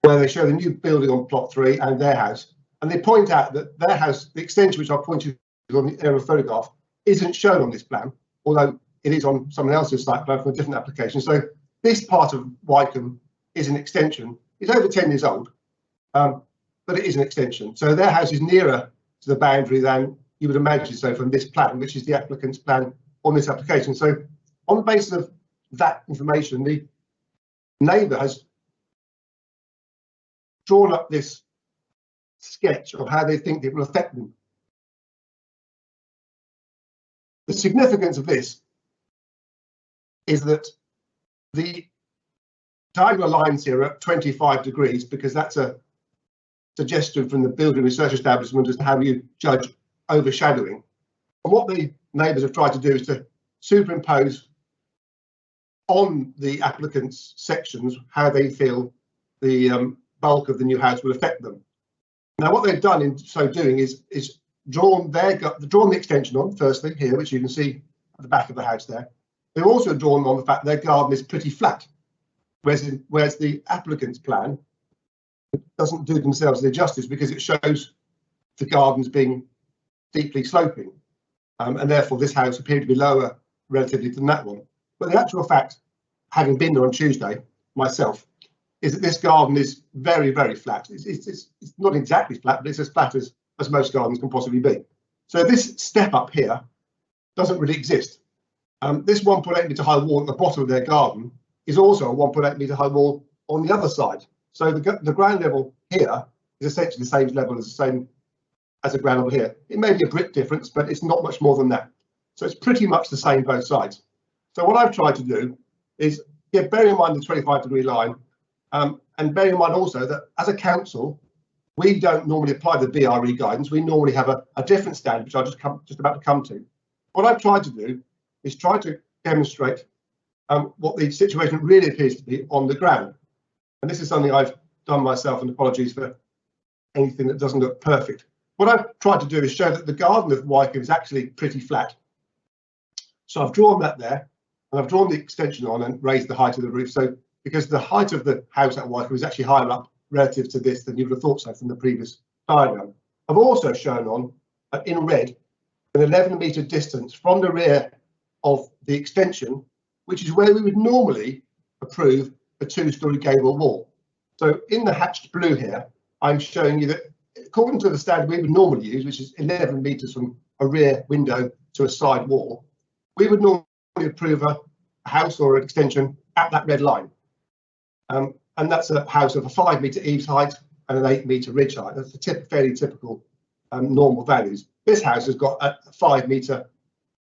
where they show the new building on plot 3 and their house. And they point out that their house, the extension which I pointed to on the aerial photograph, isn't shown on this plan, although it is on someone else's site plan for a different application. So this part of Wycombe is an extension. It's over 10 years old, but it is an extension. So their house is nearer to the boundary than you would imagine so from this plan, which is the applicant's plan on this application. So on the basis of that information, the neighbour has drawn up this sketch of how they think it will affect them. The significance of this is that the diagonal lines here are at 25 degrees because that's a suggestion from the building research establishment as to how you judge overshadowing. And what the neighbours have tried to do is to superimpose on the applicant's sections how they feel the bulk of the new house will affect them. Now, what they've done in so doing is drawn the extension on, firstly, here, which you can see at the back of the house there. They've also drawn on the fact their garden is pretty flat, whereas the applicant's plan doesn't do themselves the justice because it shows the gardens being deeply sloping, and therefore this house appeared to be lower relatively than that one. But the actual fact, having been there on Tuesday myself, is that this garden is very, very flat. It's not exactly flat, but it's as flat as most gardens can possibly be. So this step up here doesn't really exist. This 1.8 metre high wall at the bottom of their garden is also a 1.8 metre high wall on the other side. So the ground level here is essentially the same level as the ground level here. It may be a brick difference, but it's not much more than that. So it's pretty much the same both sides. So what I've tried to do is, bear in mind the 25-degree line, and bear in mind also that as a council, we don't normally apply the BRE guidance. We normally have a different standard, which I'll just about to come to. What I've tried to do is try to demonstrate what the situation really appears to be on the ground. And this is something I've done myself, and apologies for anything that doesn't look perfect. What I've tried to do is show that the garden of Wycombe is actually pretty flat. So I've drawn that there, and I've drawn the extension on and raised the height of the roof. So because the height of the house at Wycombe is actually higher up relative to this than you would have thought so from the previous diagram. I've also shown on, in red, an 11-metre distance from the rear of the extension, which is where we would normally approve a 2-storey gable wall. So in the hatched blue here, I'm showing you that according to the standard we would normally use, which is 11 metres from a rear window to a side wall, we would normally approve a house or an extension at that red line. And that's a house of a 5-metre eaves height and an 8-metre ridge height. That's the fairly typical normal values. This house has got a 5-metre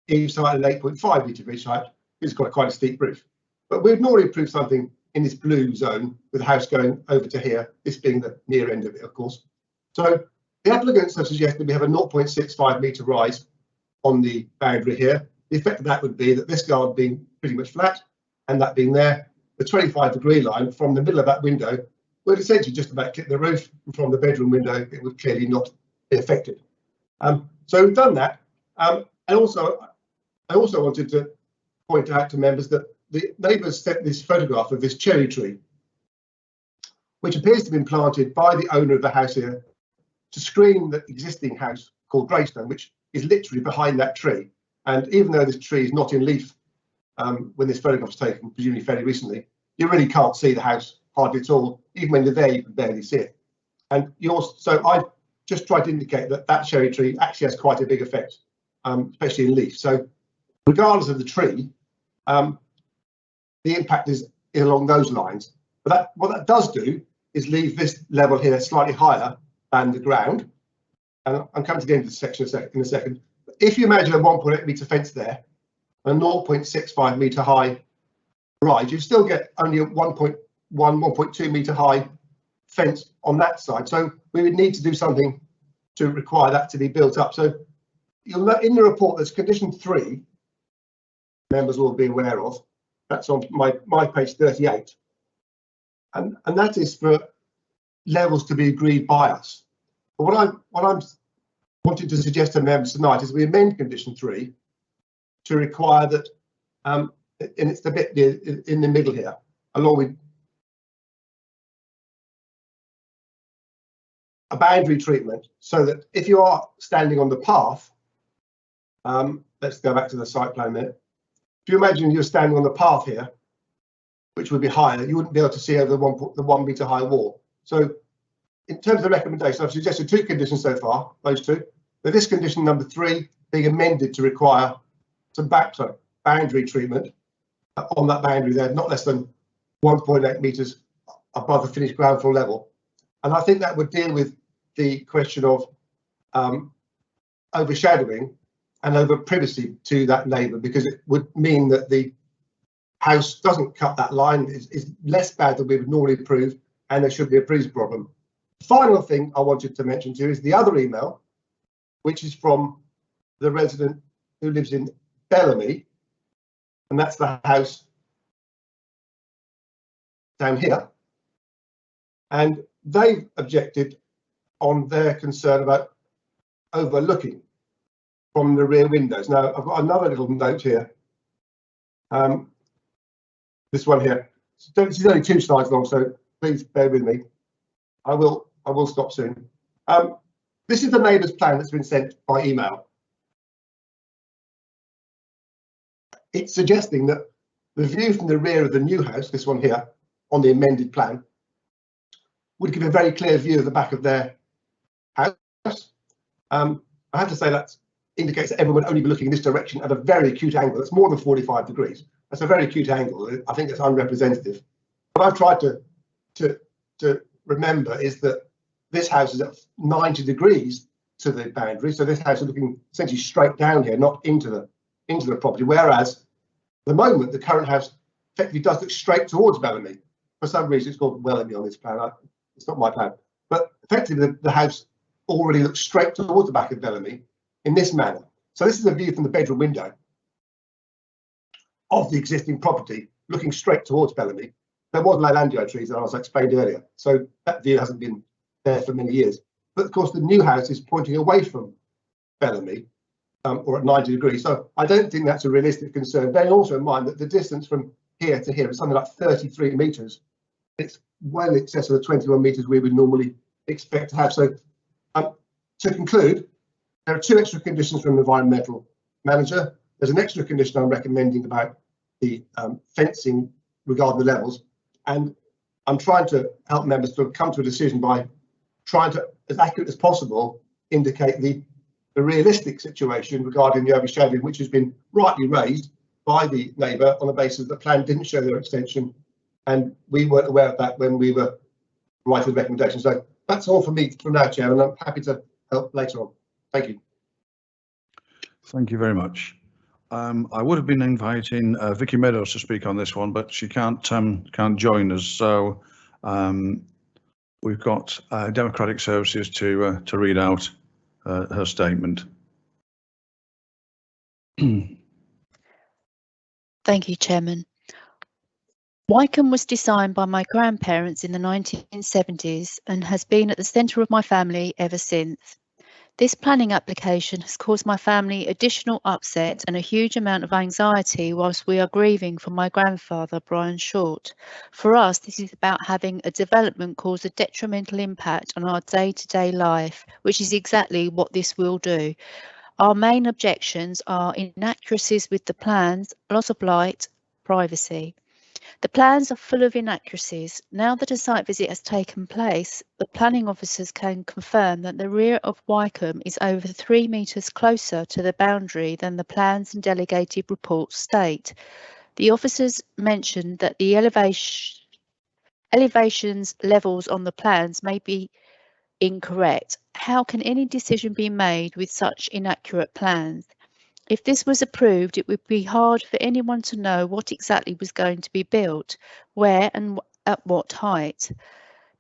eaves height and 8.5-metre ridge height. It's got quite a steep roof. But we'd normally approve something in this blue zone with the house going over to here, this being the near end of it, of course. So the applicants have suggested we have a 0.65 metre rise on the boundary here. The effect of that would be that this garden being pretty much flat and that being there, the 25-degree line from the middle of that window would essentially just about clip the roof, and from the bedroom window it would clearly not be affected. So we've done that. And I also wanted to point out to members that the neighbours sent this photograph of this cherry tree, which appears to have been planted by the owner of the house here to screen the existing house called Greystone, which is literally behind that tree. And even though this tree is not in leaf when this photograph was taken, presumably fairly recently, you really can't see the house hardly at all. Even when you're there, you can barely see it. And so I've just tried to indicate that that cherry tree actually has quite a big effect, especially in leaf. So regardless of the tree, the impact is along those lines. But what that does do is leave this level here slightly higher than the ground. And I'm coming to the end of the section in a second. If you imagine a 1.8 metre fence there, a 0.65 metre high rise, you still get only a 1.2 metre high fence on that side. So we would need to do something to require that to be built up. So you'll note in the report there's condition 3, members will be aware of. That's on my page 38. And that is for levels to be agreed by us. But what I'm wanting to suggest to members tonight is we amend condition 3 to require that, and it's the bit in the middle here, along with a boundary treatment, so that if you are standing on the path, let's go back to the site plan there. If you imagine you're standing on the path here, which would be higher, you wouldn't be able to see over the 1 metre high wall. So in terms of the recommendation, I've suggested 2 conditions so far, those 2. But this condition number 3 being amended to require some boundary treatment on that boundary there, not less than 1.8 metres above the finished ground floor level. And I think that would deal with the question of overshadowing and over privacy to that neighbour, because it would mean that the house doesn't cut that line, is less bad than we would normally approve, and there should be a breeze problem. Final thing I wanted to mention to you is the other email, which is from the resident who lives in Bellamy, and that's the house down here. And they've objected on their concern about overlooking from the rear windows. Now, I've got another little note here. This one here. This is only 2 slides long, so please bear with me. I will stop soon. This is the neighbour's plan that's been sent by email. It's suggesting that the view from the rear of the new house, this one here, on the amended plan, would give a very clear view of the back of their house. I have to say that indicates that everyone would only be looking in this direction at a very acute angle. That's more than 45 degrees. That's a very acute angle. I think it's unrepresentative. What I've tried to remember is that this house is at 90 degrees to the boundary. So this house is looking essentially straight down here, not into the property. Whereas the moment the current house effectively does look straight towards Bellamy. For some reason, it's called Wellamy on this plan. It's not my plan. But effectively, the house already looks straight towards the back of Bellamy in this manner. So this is a view from the bedroom window of the existing property, looking straight towards Bellamy. There was Leylandio trees, as I explained earlier. So that view hasn't been there for many years. But of course, the new house is pointing away from Bellamy, or at 90 degrees. So I don't think that's a realistic concern. Bearing also in mind that the distance from here to here is something like 33 metres. It's well in excess of the 21 metres we would normally expect to have. So to conclude, there are 2 extra conditions from the environmental manager. There's an extra condition I'm recommending about the fencing regarding the levels. And I'm trying to help members to come to a decision by trying to, as accurate as possible, indicate the realistic situation regarding the overshadowing, which has been rightly raised by the neighbour on the basis that the plan didn't show their extension, and we weren't aware of that when we were writing the recommendation. So that's all for me from now, Chair, and I'm happy to help later on. Thank you. Thank you very much. I would have been inviting Vicky Meadows to speak on this one, but she can't join us. So we've got Democratic Services to read out her statement. Thank you, Chairman. Wycombe was designed by my grandparents in the 1970s and has been at the centre of my family ever since. This planning application has caused my family additional upset and a huge amount of anxiety whilst we are grieving for my grandfather, Brian Short. For us, this is about having a development cause a detrimental impact on our day-to-day life, which is exactly what this will do. Our main objections are inaccuracies with the plans, loss of light, privacy. The plans are full of inaccuracies. Now that a site visit has taken place, the planning officers can confirm that the rear of Wycombe is over 3 metres closer to the boundary than the plans and delegated reports state. The officers mentioned that the elevations levels on the plans may be incorrect. How can any decision be made with such inaccurate plans? If this was approved, it would be hard for anyone to know what exactly was going to be built, where and at what height.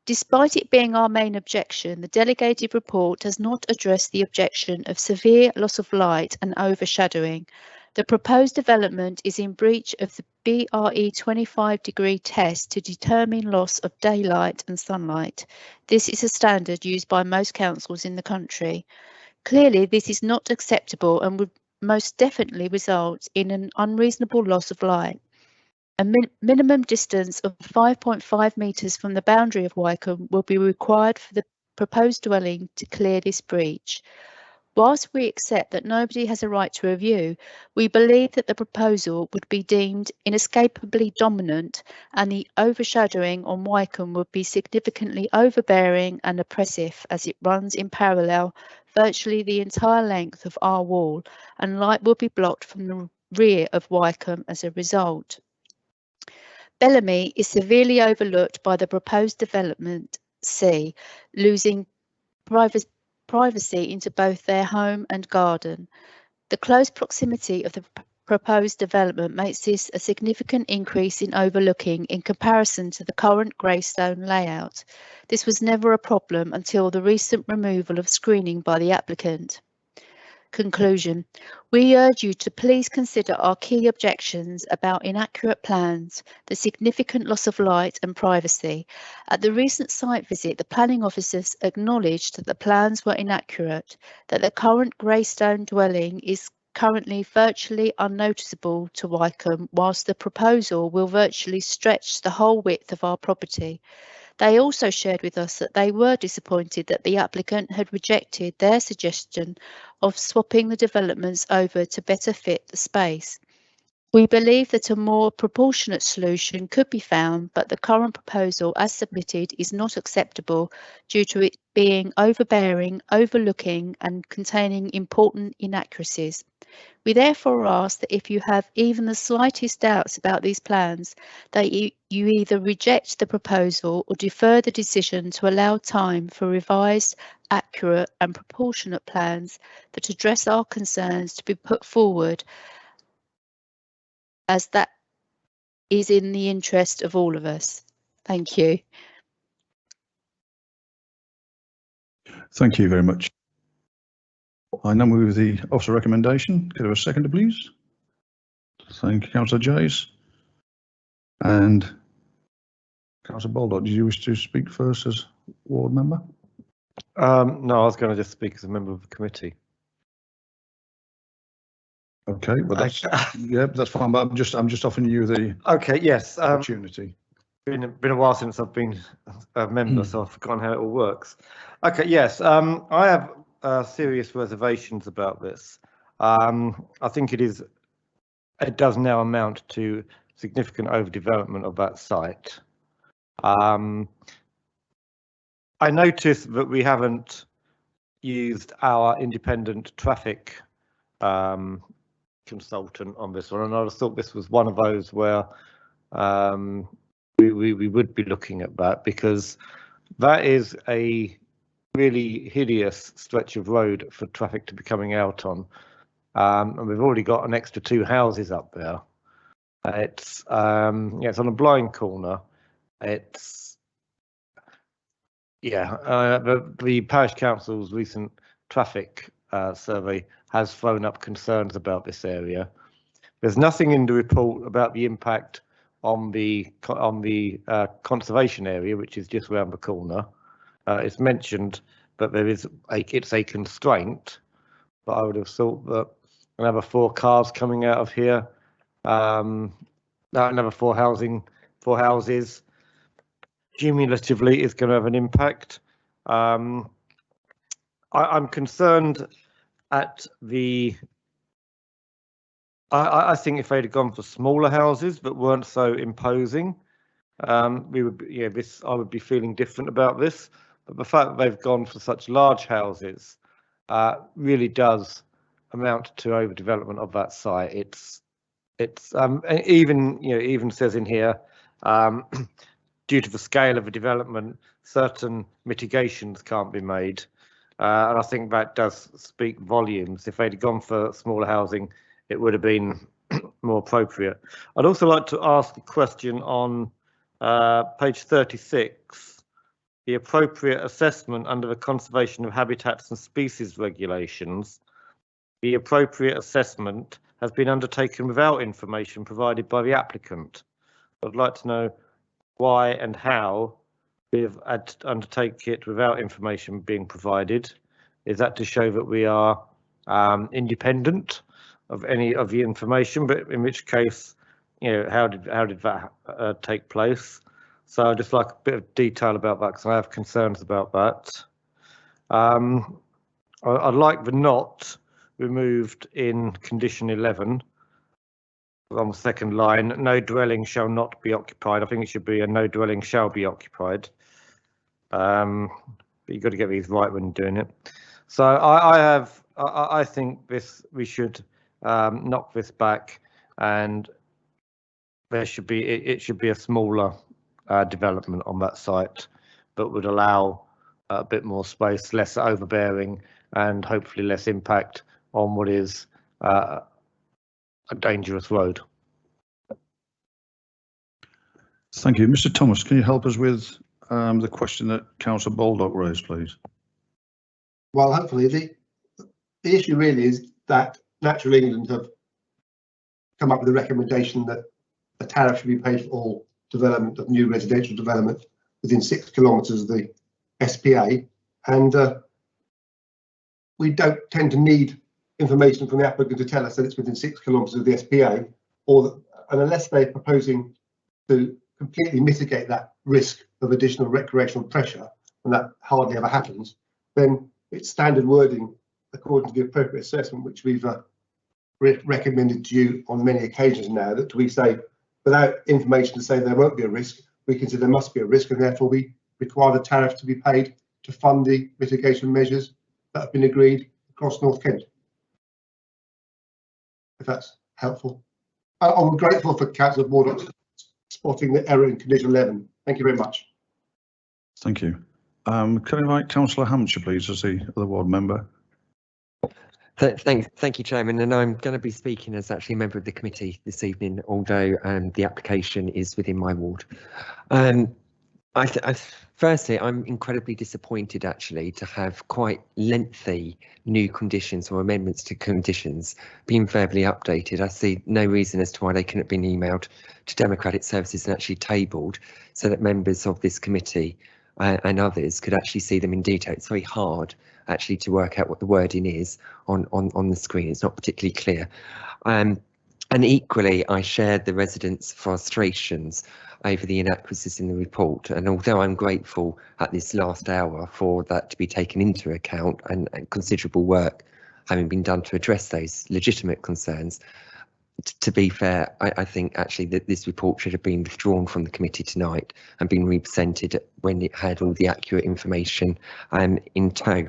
Despite it being our main objection, the delegated report does not address the objection of severe loss of light and overshadowing. The proposed development is in breach of the BRE 25-degree test to determine loss of daylight and sunlight. This is a standard used by most councils in the country. Clearly, this is not acceptable and would most definitely result in an unreasonable loss of light. A minimum distance of 5.5 metres from the boundary of Wycombe will be required for the proposed dwelling to clear this breach. Whilst we accept that nobody has a right to a view, we believe that the proposal would be deemed inescapably dominant and the overshadowing on Wycombe would be significantly overbearing and oppressive as it runs in parallel virtually the entire length of our wall, and light will be blocked from the rear of Wycombe as a result. Bellamy is severely overlooked by the proposed development C, losing privacy into both their home and garden. The close proximity of the proposed development makes this a significant increase in overlooking in comparison to the current Greystone layout. This was never a problem until the recent removal of screening by the applicant. Conclusion. We urge you to please consider our key objections about inaccurate plans, the significant loss of light and privacy. At the recent site visit, the planning officers acknowledged that the plans were inaccurate, that the current Greystone dwelling is currently virtually unnoticeable to Wycombe, whilst the proposal will virtually stretch the whole width of our property. They also shared with us that they were disappointed that the applicant had rejected their suggestion of swapping the developments over to better fit the space. We believe that a more proportionate solution could be found, but the current proposal as submitted is not acceptable due to it being overbearing, overlooking and containing important inaccuracies. We therefore ask that if you have even the slightest doubts about these plans, that you either reject the proposal or defer the decision to allow time for revised, accurate and proportionate plans that address our concerns to be put forward, as that is in the interest of all of us. Thank you. Thank you very much. I now move the officer recommendation. Could I have a seconder, please? Thank you, Councillor Jays. And Councillor Baldock, did you wish to speak first as ward member? No, I was going to just speak as a member of the committee. Okay, well that's yeah, that's fine. But I'm just offering you the opportunity. Been a while since I've been a member, so I've forgotten how it all works. Okay, yes, I have serious reservations about this. I think it does now amount to significant overdevelopment of that site. I noticed that we haven't used our independent traffic consultant on this one, and I thought this was one of those where we would be looking at that, because that is a really hideous stretch of road for traffic to be coming out on, and we've already got an extra 2 houses up there. It's it's on a blind corner. It's the parish council's recent traffic survey has thrown up concerns about this area. There's nothing in the report about the impact on the conservation area, which is just around the corner. It's mentioned that it's a constraint, but I would have thought that another 4 cars coming out of here, another 4 houses, cumulatively is going to have an impact. I'm concerned at the. I think if they'd have gone for smaller houses but weren't so imposing, we would, I would be feeling different about this. But the fact that they've gone for such large houses really does amount to overdevelopment of that site. It's even says in here, due to the scale of the development, certain mitigations can't be made, and I think that does speak volumes. If they'd gone for smaller housing, it would have been more appropriate. I'd also like to ask a question on page 36. The appropriate assessment under the Conservation of Habitats and Species regulations. The appropriate assessment has been undertaken without information provided by the applicant. I'd like to know why and how we've had to undertake it without information being provided. Is that to show that we are independent of any of the information? But in which case, how did that take place? So I'd just like a bit of detail about that, because I have concerns about that. I'd like the not removed in condition 11 on the second line. No dwelling shall not be occupied. I think it should be a no dwelling shall be occupied. But you've got to get these right when doing it. So I think we should knock this back, and it should be a smaller development on that site, but would allow a bit more space, less overbearing, and hopefully less impact on what is a dangerous road. Thank you. Mr. Thomas, can you help us with the question that Councillor Baldock raised, please? Well, hopefully the issue really is that Natural England have come up with a recommendation that a tariff should be paid for all development of new residential development within 6 kilometres of the SPA, and we don't tend to need information from the applicant to tell us that it's within 6 kilometres of the SPA, and unless they're proposing to completely mitigate that risk of additional recreational pressure, and that hardly ever happens, then it's standard wording according to the appropriate assessment, which we've recommended to you on many occasions now, that we say, without information to say there won't be a risk, we consider there must be a risk, and therefore we require the tariff to be paid to fund the mitigation measures that have been agreed across North Kent. If that's helpful. I'm grateful for Councillor Baldock spotting the error in condition 11. Thank you very much. Thank you. Can I invite Councillor Hampshire, please, as the other ward member? Thank you, Chairman. And I'm going to be speaking as actually a member of the committee this evening, although the application is within my ward. Firstly, I'm incredibly disappointed actually to have quite lengthy new conditions or amendments to conditions being verbally updated. I see no reason as to why they couldn't have been emailed to Democratic Services and actually tabled so that members of this committee and others could actually see them in detail. It's very hard actually to work out what the wording is on the screen. It's not particularly clear. And equally, I shared the residents' frustrations over the inadequacies in the report. And although I'm grateful at this last hour for that to be taken into account and considerable work having been done to address those legitimate concerns, to be fair, I think actually that this report should have been withdrawn from the committee tonight and been represented when it had all the accurate information in tow.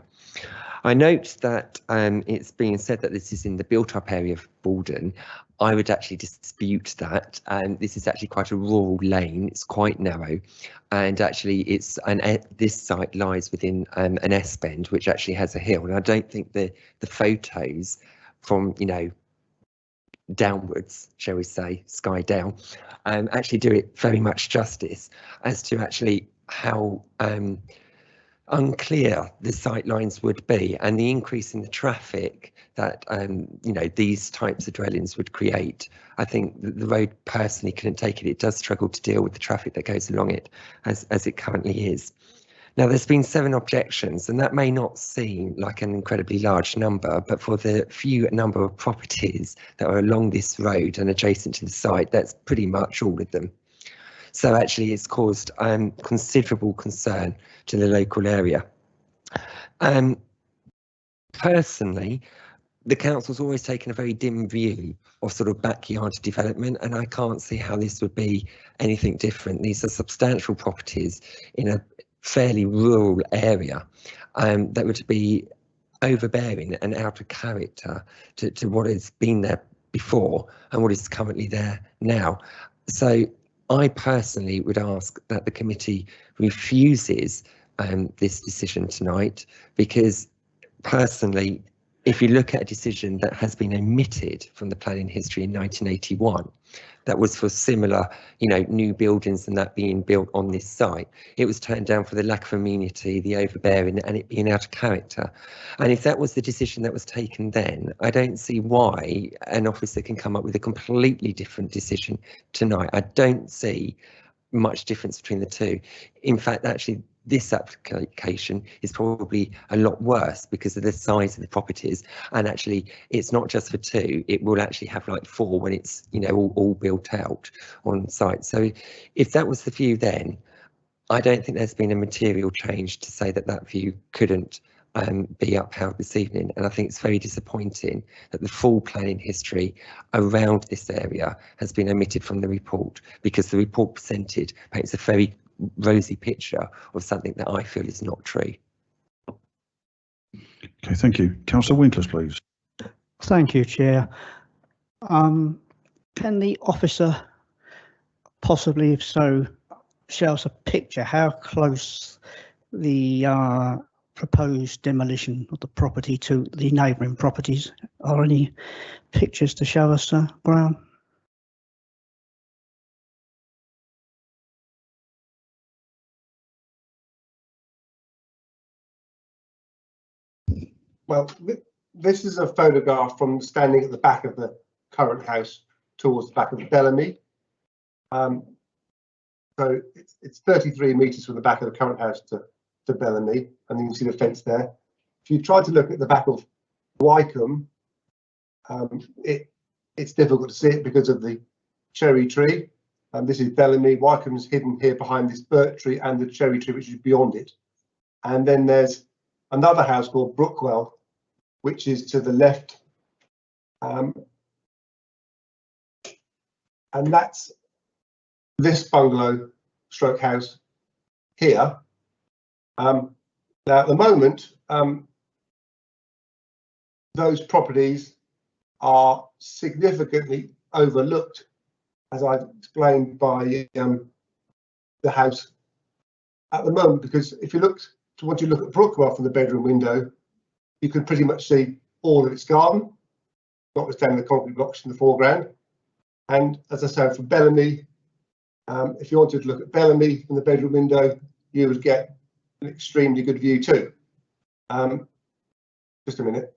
I note that it's being said that this is in the built-up area of Baldon. I would actually dispute that. This is actually quite a rural lane. It's quite narrow, and actually, this site lies within an S-bend, which actually has a hill. And I don't think the photos from downwards, shall we say, sky down, actually do it very much justice as to actually how unclear the sight lines would be, and the increase in the traffic that these types of dwellings would create. I think the road personally couldn't take it. It does struggle to deal with the traffic that goes along it as it currently is. Now, there's been 7 objections, and that may not seem like an incredibly large number, but for the few number of properties that are along this road and adjacent to the site, that's pretty much all of them. So actually, it's caused considerable concern to the local area. Personally, the council's always taken a very dim view of sort of backyard development, and I can't see how this would be anything different. These are substantial properties in a fairly rural area that would be overbearing and out of character to what has been there before and what is currently there now. So I personally would ask that the committee refuses this decision tonight, because personally, if you look at a decision that has been omitted from the planning history in 1981, that was for similar, new buildings and that being built on this site, it was turned down for the lack of amenity, the overbearing, and it being out of character. And if that was the decision that was taken then, I don't see why an officer can come up with a completely different decision tonight. I don't see much difference between the two. In fact, actually, this application is probably a lot worse because of the size of the properties, and actually it's not just for 2, it will actually have like 4 when it's all built out on site. So if that was the view then, I don't think there's been a material change to say that view couldn't be upheld this evening, and I think it's very disappointing that the full planning history around this area has been omitted from the report, because the report presented paints a very rosy picture of something that I feel is not true. Okay, thank you. Councillor Winkles, please. Thank you, Chair. Can the officer possibly, if so, show us a picture how close the proposed demolition of the property to the neighbouring properties Are any pictures to show us, Graham? Well, this is a photograph from standing at the back of the current house towards the back of the Bellamy. So it's 33 metres from the back of the current house to Bellamy, and you can see the fence there. If you try to look at the back of Wycombe, it's difficult to see it because of the cherry tree. This is Bellamy. Wycombe's hidden here behind this birch tree and the cherry tree, which is beyond it. And then there's another house called Brookwell, which is to the left. And that's this bungalow stroke house here. Now, at the moment, those properties are significantly overlooked, as I've explained, by the house at the moment, because if you look, once you look at Brookwell from the bedroom window, you can pretty much see all of its garden, notwithstanding the concrete blocks in the foreground. And as I said, for Bellamy, if you wanted to look at Bellamy from the bedroom window, you would get an extremely good view too. Just a minute.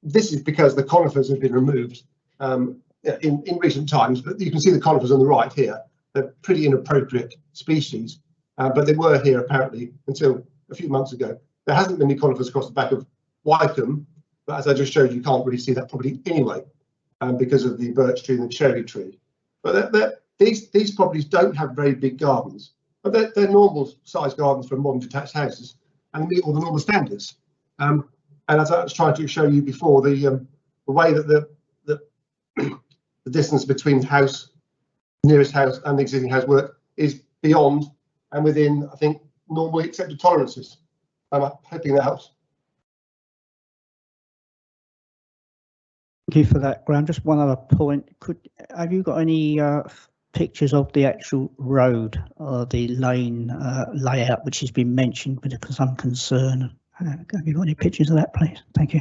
This is because the conifers have been removed in recent times, but you can see the conifers on the right here. They're pretty inappropriate species, but they were here apparently until a few months ago. There hasn't been any conifers across the back of Wycombe, but as I just showed you can't really see that property anyway, because of the birch tree and the cherry tree. But these properties don't have very big gardens, but they're normal sized gardens for modern detached houses, and they meet all the normal standards. And as I was trying to show you before, the way that the distance between the nearest house and the existing house work is beyond and within, I think, normally accepted tolerances. I'm hoping that helps. Thank you for that, Graham. Just one other point. Have you got any pictures of the actual road or the lane layout, which has been mentioned with some concern? Have you got any pictures of that, please? Thank you.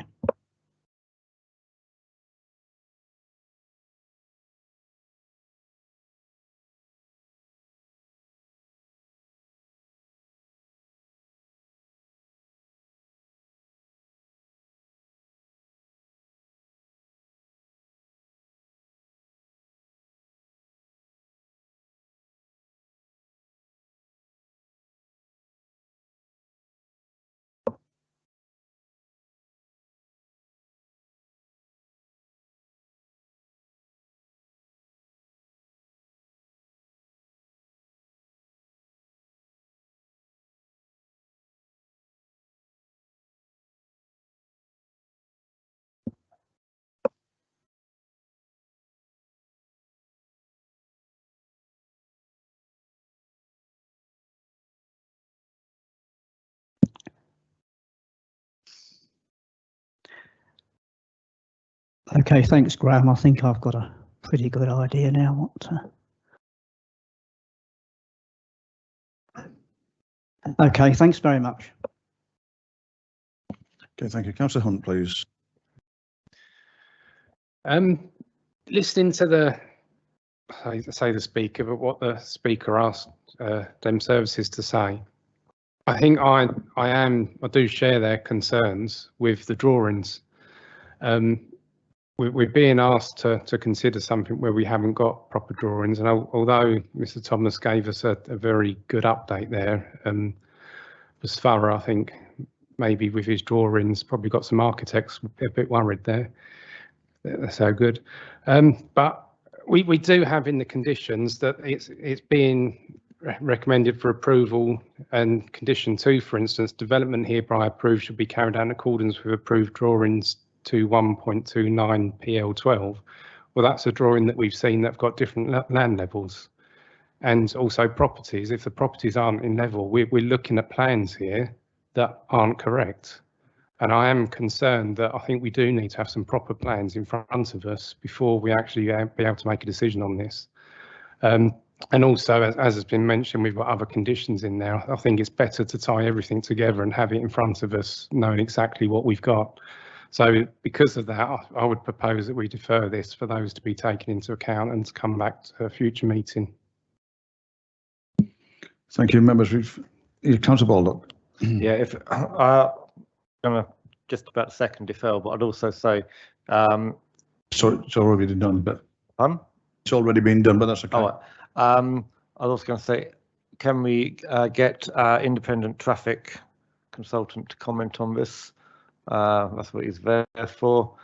Okay, thanks, Graham. I think I've got a pretty good idea now Okay, thanks very much. Okay, thank you. Councillor Hunt, please. Listening to the speaker, but what the speaker asked them services to say, I think I do share their concerns with the drawings. We're being asked to consider something where we haven't got proper drawings, and although Mr. Thomas gave us a very good update there, was thorough, I think maybe with his drawings probably got some architects a bit worried there. That's so good, but we do have in the conditions that it's being recommended for approval, and condition 2, for instance, development hereby approved should be carried out in accordance with approved drawings to 1.29 PL12. Well, that's a drawing that we've seen that've got different land levels, and also properties. If the properties aren't in level, we're looking at plans here that aren't correct. And I am concerned that I think we do need to have some proper plans in front of us before we actually be able to make a decision on this. And also, as has been mentioned, we've got other conditions in there. I think it's better to tie everything together and have it in front of us, knowing exactly what we've got. So because of that, I would propose that we defer this for those to be taken into account and to come back to a future meeting. Thank you, members. Councillor Baldock. Yeah, if I'm gonna just about second deferral, but I'd also say, sorry, it's already been done, but it's already been done, but that's okay. Oh, I was also going to say, can we get independent traffic consultant to comment on this? That's what he's there for,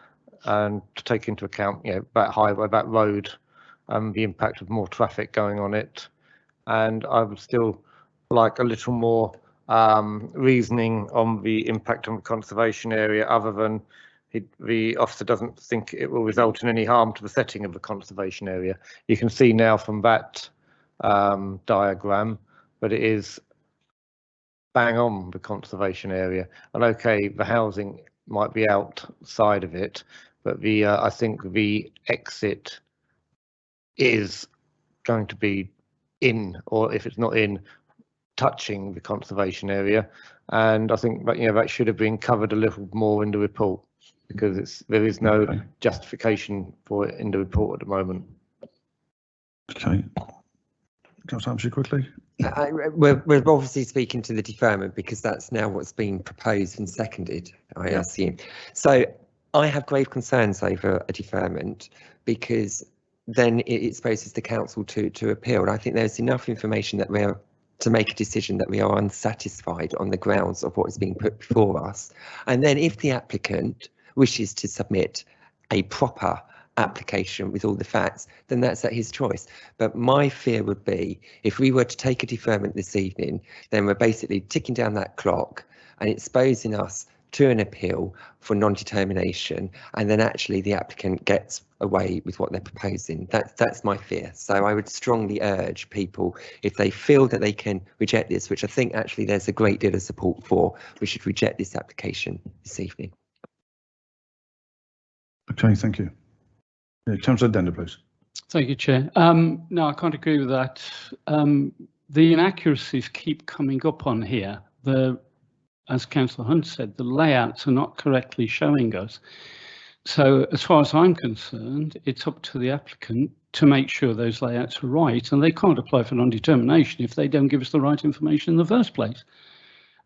and to take into account, that highway, that road, the impact of more traffic going on it. And I would still like a little more reasoning on the impact on the conservation area, other than the officer doesn't think it will result in any harm to the setting of the conservation area. You can see now from that diagram that it is bang on the conservation area. And okay, the housing might be outside of it, but I think the exit is going to be in, or if it's not in, touching the conservation area. And I think that that should have been covered a little more in the report, because there is no justification for it in the report at the moment. Okay. Councillor Hampshire, quickly. We're obviously speaking to the deferment because that's now what's been proposed and seconded, I assume. So I have grave concerns over a deferment, because then it exposes the council to appeal. And I think there's enough information that we're to make a decision that we are unsatisfied on the grounds of what is being put before us. And then if the applicant wishes to submit a proper application with all the facts, then that's at his choice. But my fear would be, if we were to take a deferment this evening, then we're basically ticking down that clock and exposing us to an appeal for non-determination, and then actually the applicant gets away with what they're proposing. That's my fear. So I would strongly urge people, if they feel that they can reject this, which I think actually there's a great deal of support for, we should reject this application this evening. Okay, thank you. Councillor Dender, please. Thank you, Chair. No, I can't agree with that. The inaccuracies keep coming up on here. As Councillor Hunt said, the layouts are not correctly showing us. So as far as I'm concerned, it's up to the applicant to make sure those layouts are right, and they can't apply for non-determination if they don't give us the right information in the first place.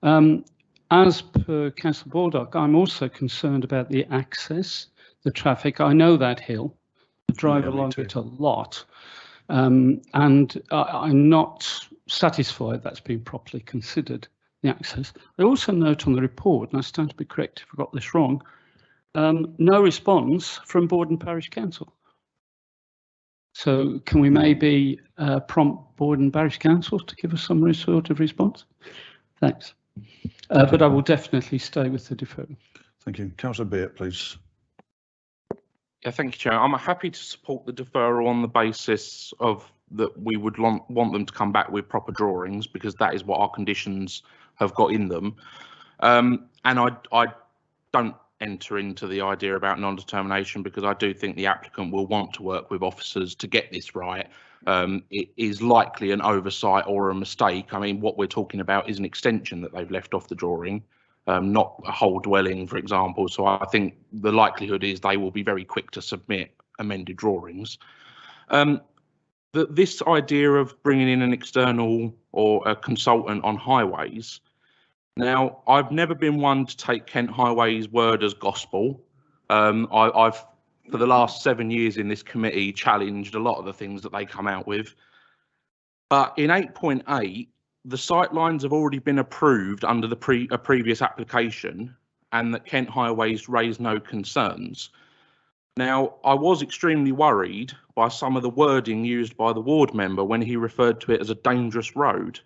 As per Councillor Baldock, I'm also concerned about the access, the traffic. I know that hill. I drive along it a lot, and I'm not satisfied that's been properly considered, the access. I also note on the report, and I stand to be corrected if I got this wrong, no response from Borden Parish Council. So can we maybe prompt Borden Parish Council to give us some sort of response? Thanks. But I will definitely stay with the deferral. Thank you. Councillor Beard, please. Yeah, thank you, Chair. I'm happy to support the deferral on the basis of that we would want them to come back with proper drawings, because that is what our conditions have got in them. And I don't enter into the idea about non-determination, because I do think the applicant will want to work with officers to get this right. It is likely an oversight or a mistake. I mean, what we're talking about is an extension that they've left off the drawing, not a whole dwelling, for example. So I think the likelihood is they will be very quick to submit amended drawings. This idea of bringing in an external or a consultant on highways. Now, I've never been one to take Kent Highways' word as gospel. I've, for the last 7 years in this committee, challenged a lot of the things that they come out with. But in 8.8, the sightlines have already been approved under a previous application, and that Kent Highways raised no concerns. Now, I was extremely worried by some of the wording used by the ward member when he referred to it as a dangerous road.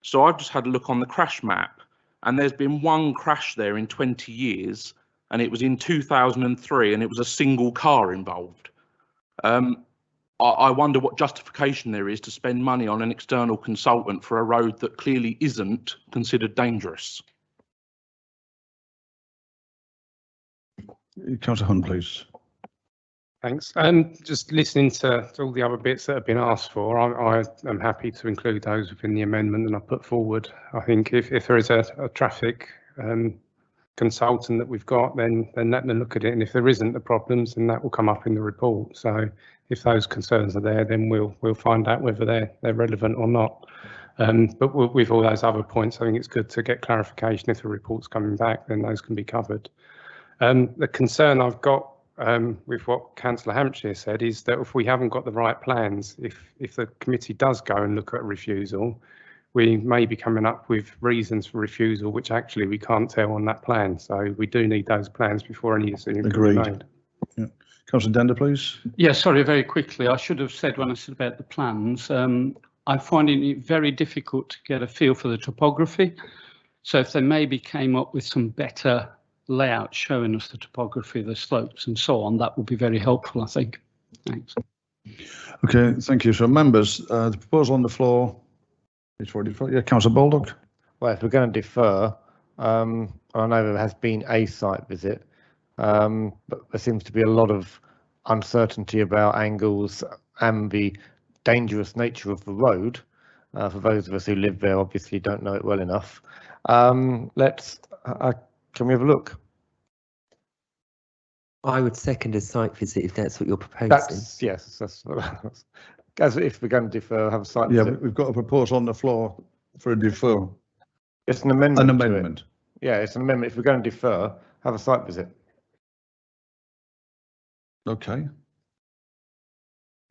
So I've just had a look on the crash map, and there's been one crash there in 20 years, and it was in 2003, and it was a single car involved. I wonder what justification there is to spend money on an external consultant for a road that clearly isn't considered dangerous. Councillor Hunt, please. Thanks. Just listening to all the other bits that have been asked for, I am happy to include those within the amendment that I put forward. I think if there is a traffic consultant that we've got, then let them look at it, and if there isn't the problems, then that will come up in the report. So if those concerns are there, then we'll find out whether they're relevant or not. But with all those other points, I think it's good to get clarification. If the report's coming back, then those can be covered. The concern I've got with what Councillor Hampshire said is that if we haven't got the right plans, if the committee does go and look at a refusal, we may be coming up with reasons for refusal which actually we can't tell on that plan. So we do need those plans before any decision can be made. Yeah. Councillor Dender, please. Yeah, sorry, very quickly. I should have said when I said about the plans, I'm finding it very difficult to get a feel for the topography. So if they maybe came up with some better layout showing us the topography, the slopes and so on, that would be very helpful, I think. Thanks. Okay, thank you. So members, the proposal on the floor is for defer. Yeah, Councillor Baldock. Well, if we're going to defer, I know there has been a site visit, but there seems to be a lot of uncertainty about angles and the dangerous nature of the road. For those of us who live there, obviously don't know it well enough. Can we have a look? I would second a site visit if that's what you're proposing. Yes, as if we're going to defer, have a site visit. Yeah, we've got a proposal on the floor for a defer. It's an amendment. An amendment. Yeah, it's an amendment. If we're going to defer, have a site visit. Okay.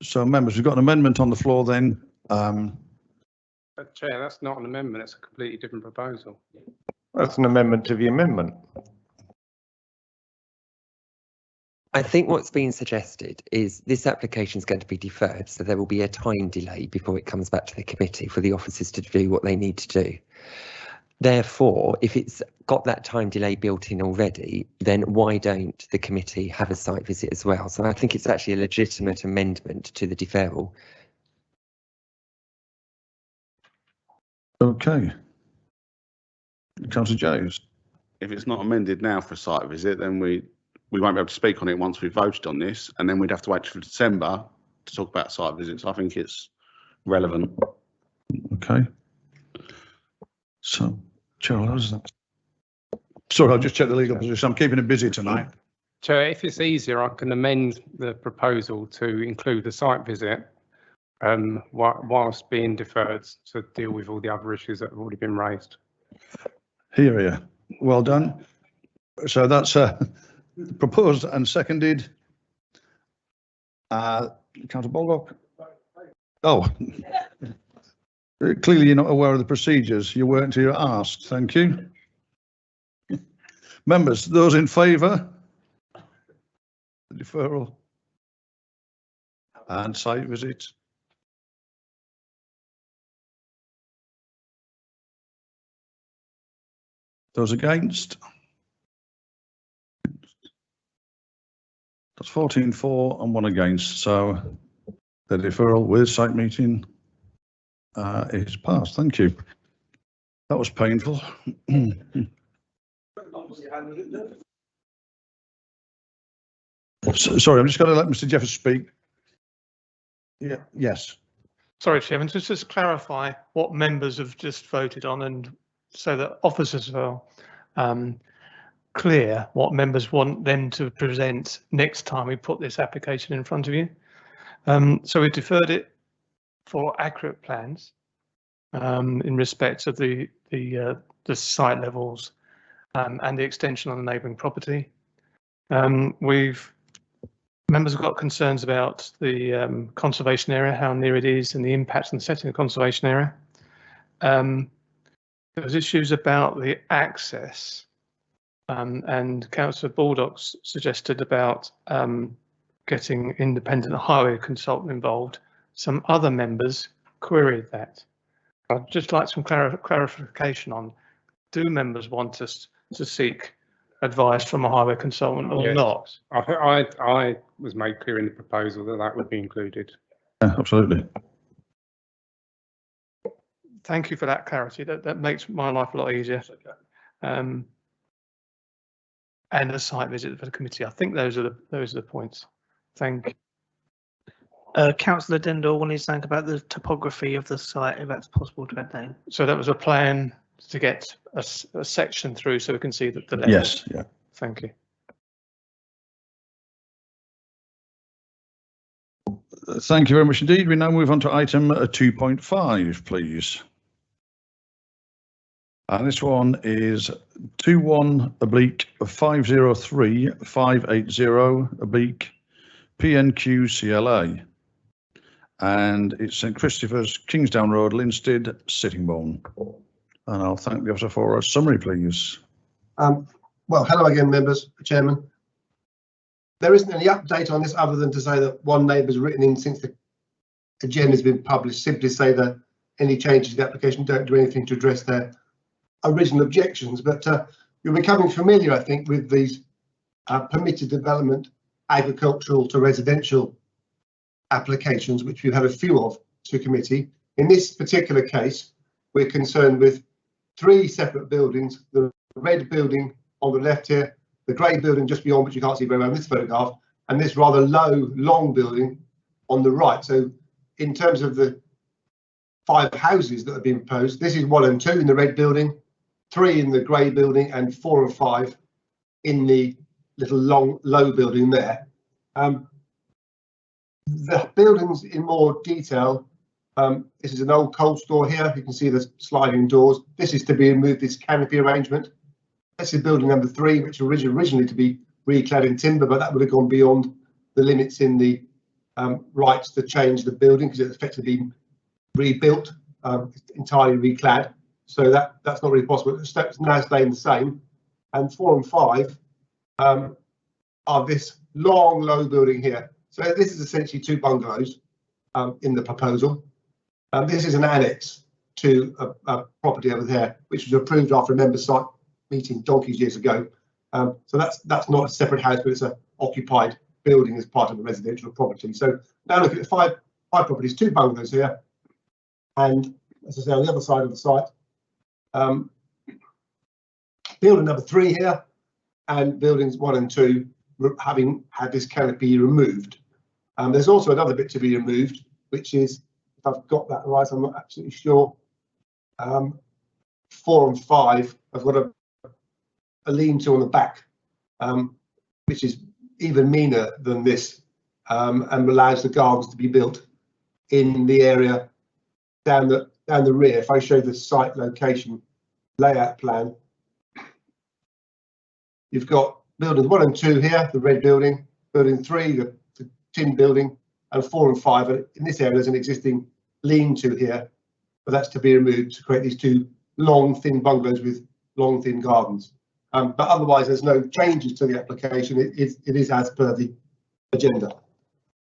So members, we've got an amendment on the floor then. Chair, that's not an amendment, it's a completely different proposal. That's an amendment to the amendment. I think what's being suggested is this application is going to be deferred, so there will be a time delay before it comes back to the committee for the officers to do what they need to do. Therefore, if it's got that time delay built in already, then why don't the committee have a site visit as well? So I think it's actually a legitimate amendment to the deferral. Okay. Councillor Jones. If it's not amended now for a site visit, then we won't be able to speak on it once we've voted on this, and then we'd have to wait till December to talk about site visits. I think it's relevant. Okay. So, Charles, sorry, I'll just check the legal position. I'm keeping it busy tonight. Chair, if it's easier, I can amend the proposal to include a site visit whilst being deferred to deal with all the other issues that have already been raised. Here. Well done. So that's proposed and seconded. Councillor Baldock. Oh, clearly you're not aware of the procedures. You weren't until you asked. Thank you. Members, those in favour? Deferral and site visits. Those against? That's 14 for and 1 against. So the deferral with site meeting is passed. Thank you. That was painful. Sorry, I'm just going to let Mr. Jeffers speak. Yeah. Yes. Sorry, Chairman, just clarify what members have just voted on, and so that officers are clear what members want them to present next time we put this application in front of you. So we deferred it for accurate plans in respect of the site levels and the extension on the neighbouring property. Members have got concerns about the conservation area, how near it is, and the impact on the setting of the conservation area. There's issues about the access, and Councillor Baldock suggested about getting independent highway consultant involved. Some other members queried that. I'd just like some clarification on, do members want us to seek advice from a highway consultant or not? I was made clear in the proposal that that would be included. Yeah, absolutely. Thank you for that clarity. That makes my life a lot easier. And a site visit for the committee. I think those are the points. Thank you. Councillor Dindal wanted to think about the topography of the site, if that's possible to add that. So that was a plan to get a section through so we can see the level. Yes, yeah. Thank you. Thank you very much indeed. We now move on to item 2.5, please. And this one is 21/503/580/PNQ-CLA. And it's St Christopher's, Kingsdown Road, Linstead, Sittingbourne. And I'll thank the officer for a summary, please. Well, hello again, members, Chairman. There isn't any update on this other than to say that one neighbour's written in since the agenda has been published, simply say that any changes to the application don't do anything to address their original objections. But you're becoming familiar, I think, with these permitted development agricultural to residential applications, which we've had a few of to committee. In this particular case, we're concerned with 3 separate buildings: the red building on the left here, the grey building just beyond, which you can't see very well in this photograph, and this rather low, long building on the right. So in terms of the 5 houses that have been proposed, this is 1 and 2 in the red building, 3 in the grey building, and 4 and 5 in the little long, low building there. The buildings in more detail, this is an old coal store here. You can see the sliding doors. This is to be removed, this canopy arrangement. This is building number 3, which was originally to be reclad in timber, but that would have gone beyond the limits in the rights to change the building because it's effectively been rebuilt, entirely reclad. So that's not really possible. It's now staying the same. And 4 and 5 are this long, low building here. So this is essentially 2 bungalows in the proposal. This is an annex to a property over there, which was approved after a member site meeting donkeys years ago. So that's not a separate house, but it's an occupied building as part of a residential property. So now look at 5 properties, 2 bungalows here, and as I say, on the other side of the site, building number 3 here, and buildings 1 and 2 having had this canopy removed. There's also another bit to be removed, which is, if I've got that right, I'm not absolutely sure. 4 and 5 have got a lean-to on the back, which is even meaner than this, and allows the gardens to be built in the area down the rear. If I show the site location layout plan, you've got buildings 1 and 2 here, the red building, building 3, the tin building, and 4 and 5. And in this area, there's an existing lean-to here, but that's to be removed to create these 2 long, thin bungalows with long, thin gardens. But otherwise, there's no changes to the application. It is as per the agenda.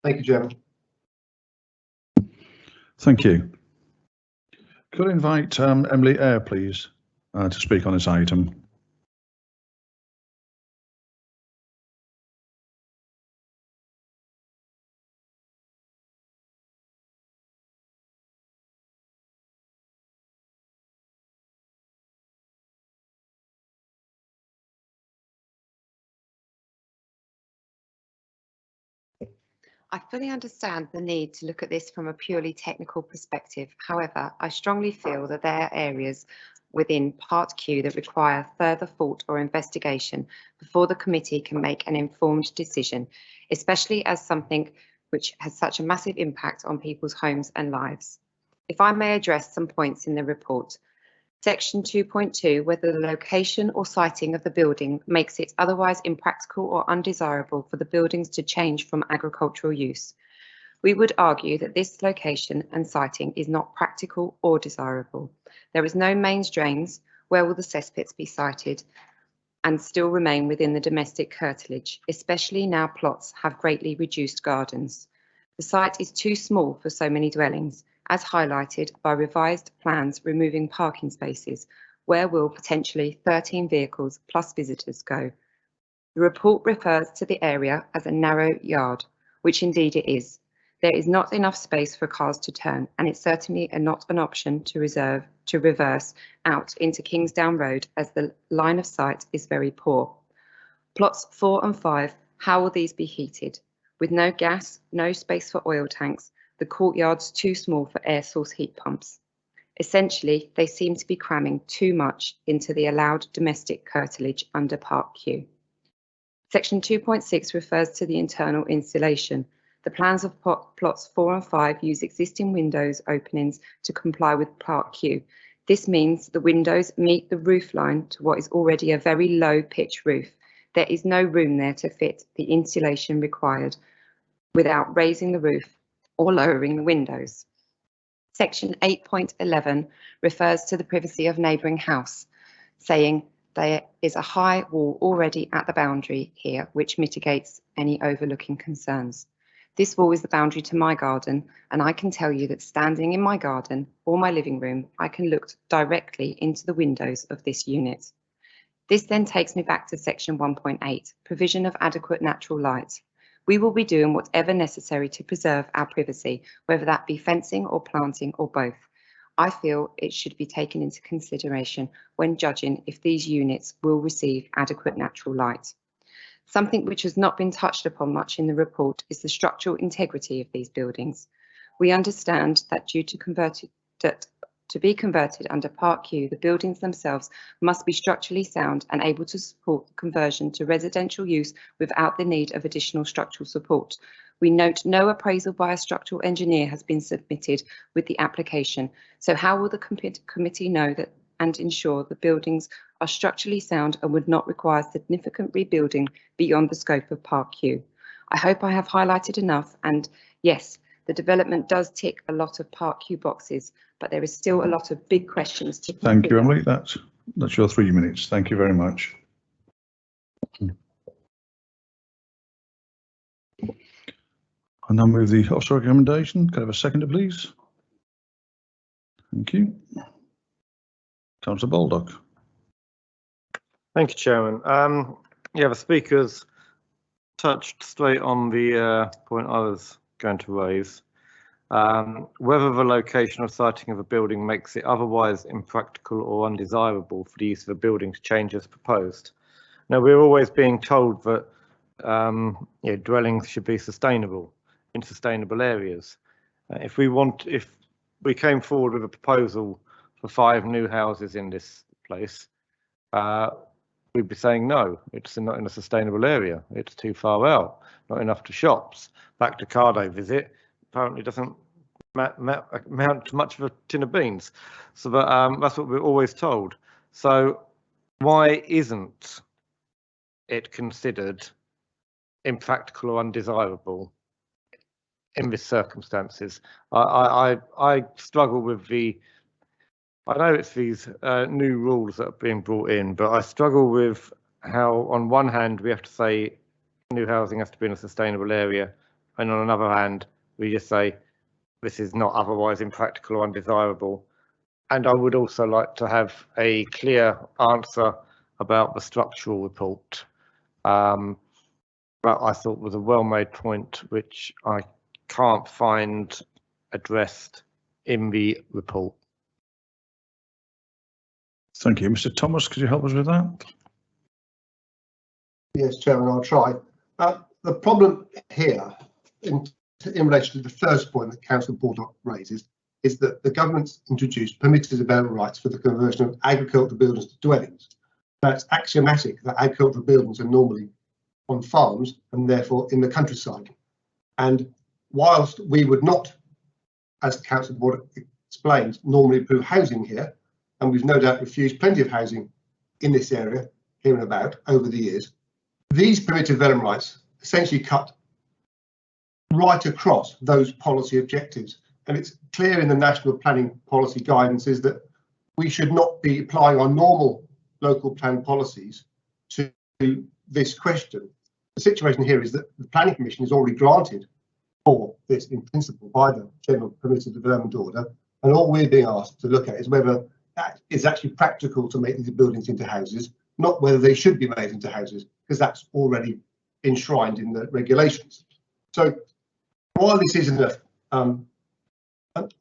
Thank you, Chairman. Thank you. Could I invite Emily Eyre, please, to speak on this item? I fully understand the need to look at this from a purely technical perspective. However, I strongly feel that there are areas within Part Q that require further thought or investigation before the committee can make an informed decision, especially as something which has such a massive impact on people's homes and lives. If I may address some points in the report. Section 2.2, whether the location or siting of the building makes it otherwise impractical or undesirable for the buildings to change from agricultural use. We would argue that this location and siting is not practical or desirable. There is no mains drains. Where will the cesspits be sited and still remain within the domestic curtilage, especially now plots have greatly reduced gardens? The site is too small for so many dwellings, as highlighted by revised plans removing parking spaces. Where will potentially 13 vehicles plus visitors go? The report refers to the area as a narrow yard, which indeed it is. There is not enough space for cars to turn, and it's certainly not an option to reverse out into Kingsdown Road, as the line of sight is very poor. Plots 4 and 5, how will these be heated? With no gas, no space for oil tanks, the courtyard's too small for air source heat pumps. Essentially, they seem to be cramming too much into the allowed domestic curtilage under Park Q. Section 2.6 refers to the internal insulation. The plans of plots 4 and 5 use existing windows openings to comply with Park Q. This means the windows meet the roof line to what is already a very low pitch roof. There is no room there to fit the insulation required without raising the roof or lowering the windows. Section 8.11 refers to the privacy of neighbouring house, saying there is a high wall already at the boundary here, which mitigates any overlooking concerns. This wall is the boundary to my garden, and I can tell you that standing in my garden or my living room, I can look directly into the windows of this unit. This then takes me back to section 1.8, provision of adequate natural light. We will be doing whatever necessary to preserve our privacy, whether that be fencing or planting or both. I feel it should be taken into consideration when judging if these units will receive adequate natural light. Something which has not been touched upon much in the report is the structural integrity of these buildings. We understand that due to be converted under Part Q, the buildings themselves must be structurally sound and able to support the conversion to residential use without the need of additional structural support. We note no appraisal by a structural engineer has been submitted with the application. So how will the committee know that and ensure the buildings are structurally sound and would not require significant rebuilding beyond the scope of Park Q? I hope I have highlighted enough, and yes, the development does tick a lot of Park Q boxes, but there is still a lot of big questions to consider. Thank you, Emily. That's your 3 minutes. Thank you very much. I now move the officer recommendation. Can I have a seconder, please? Thank you. Councillor Baldock. Thank you, Chairman. Yeah, the speakers touched straight on the point I was going to raise. Whether the location or siting of a building makes it otherwise impractical or undesirable for the use of a building to change as proposed. Now, we're always being told that dwellings should be sustainable in sustainable areas. If we came forward with a proposal for 5 new houses in this place, we'd be saying no, it's not in a sustainable area, it's too far out, not enough to shops. Back to Cardo visit, apparently doesn't amount to much of a tin of beans. So that's what we're always told. So why isn't it considered impractical or undesirable in these circumstances? I struggle with I know it's these new rules that are being brought in, but I struggle with how on one hand we have to say new housing has to be in a sustainable area, and on another hand we just say this is not otherwise impractical or undesirable. And I would also like to have a clear answer about the structural report. That I thought was a well-made point, which I can't find addressed in the report. Thank you. Mr. Thomas, could you help us with that? Yes, Chairman, I'll try. The problem here, in relation to the first point that Councillor Baldock raises, is that the government's introduced permitted development rights for the conversion of agricultural buildings to dwellings. Now, it's axiomatic that agricultural buildings are normally on farms and therefore in the countryside. And whilst we would not, as Councillor Baldock explained, normally approve housing here, and we've no doubt refused plenty of housing in this area here and about over the years, these permitted development rights essentially cut right across those policy objectives. And it's clear in the National Planning Policy guidances that we should not be applying our normal local plan policies to this question. The situation here is that the Planning Commission is already granted for this in principle by the General Permitted Development Order, and all we're being asked to look at is whether that is actually practical to make these buildings into houses, not whether they should be made into houses, because that's already enshrined in the regulations. So while this isn't an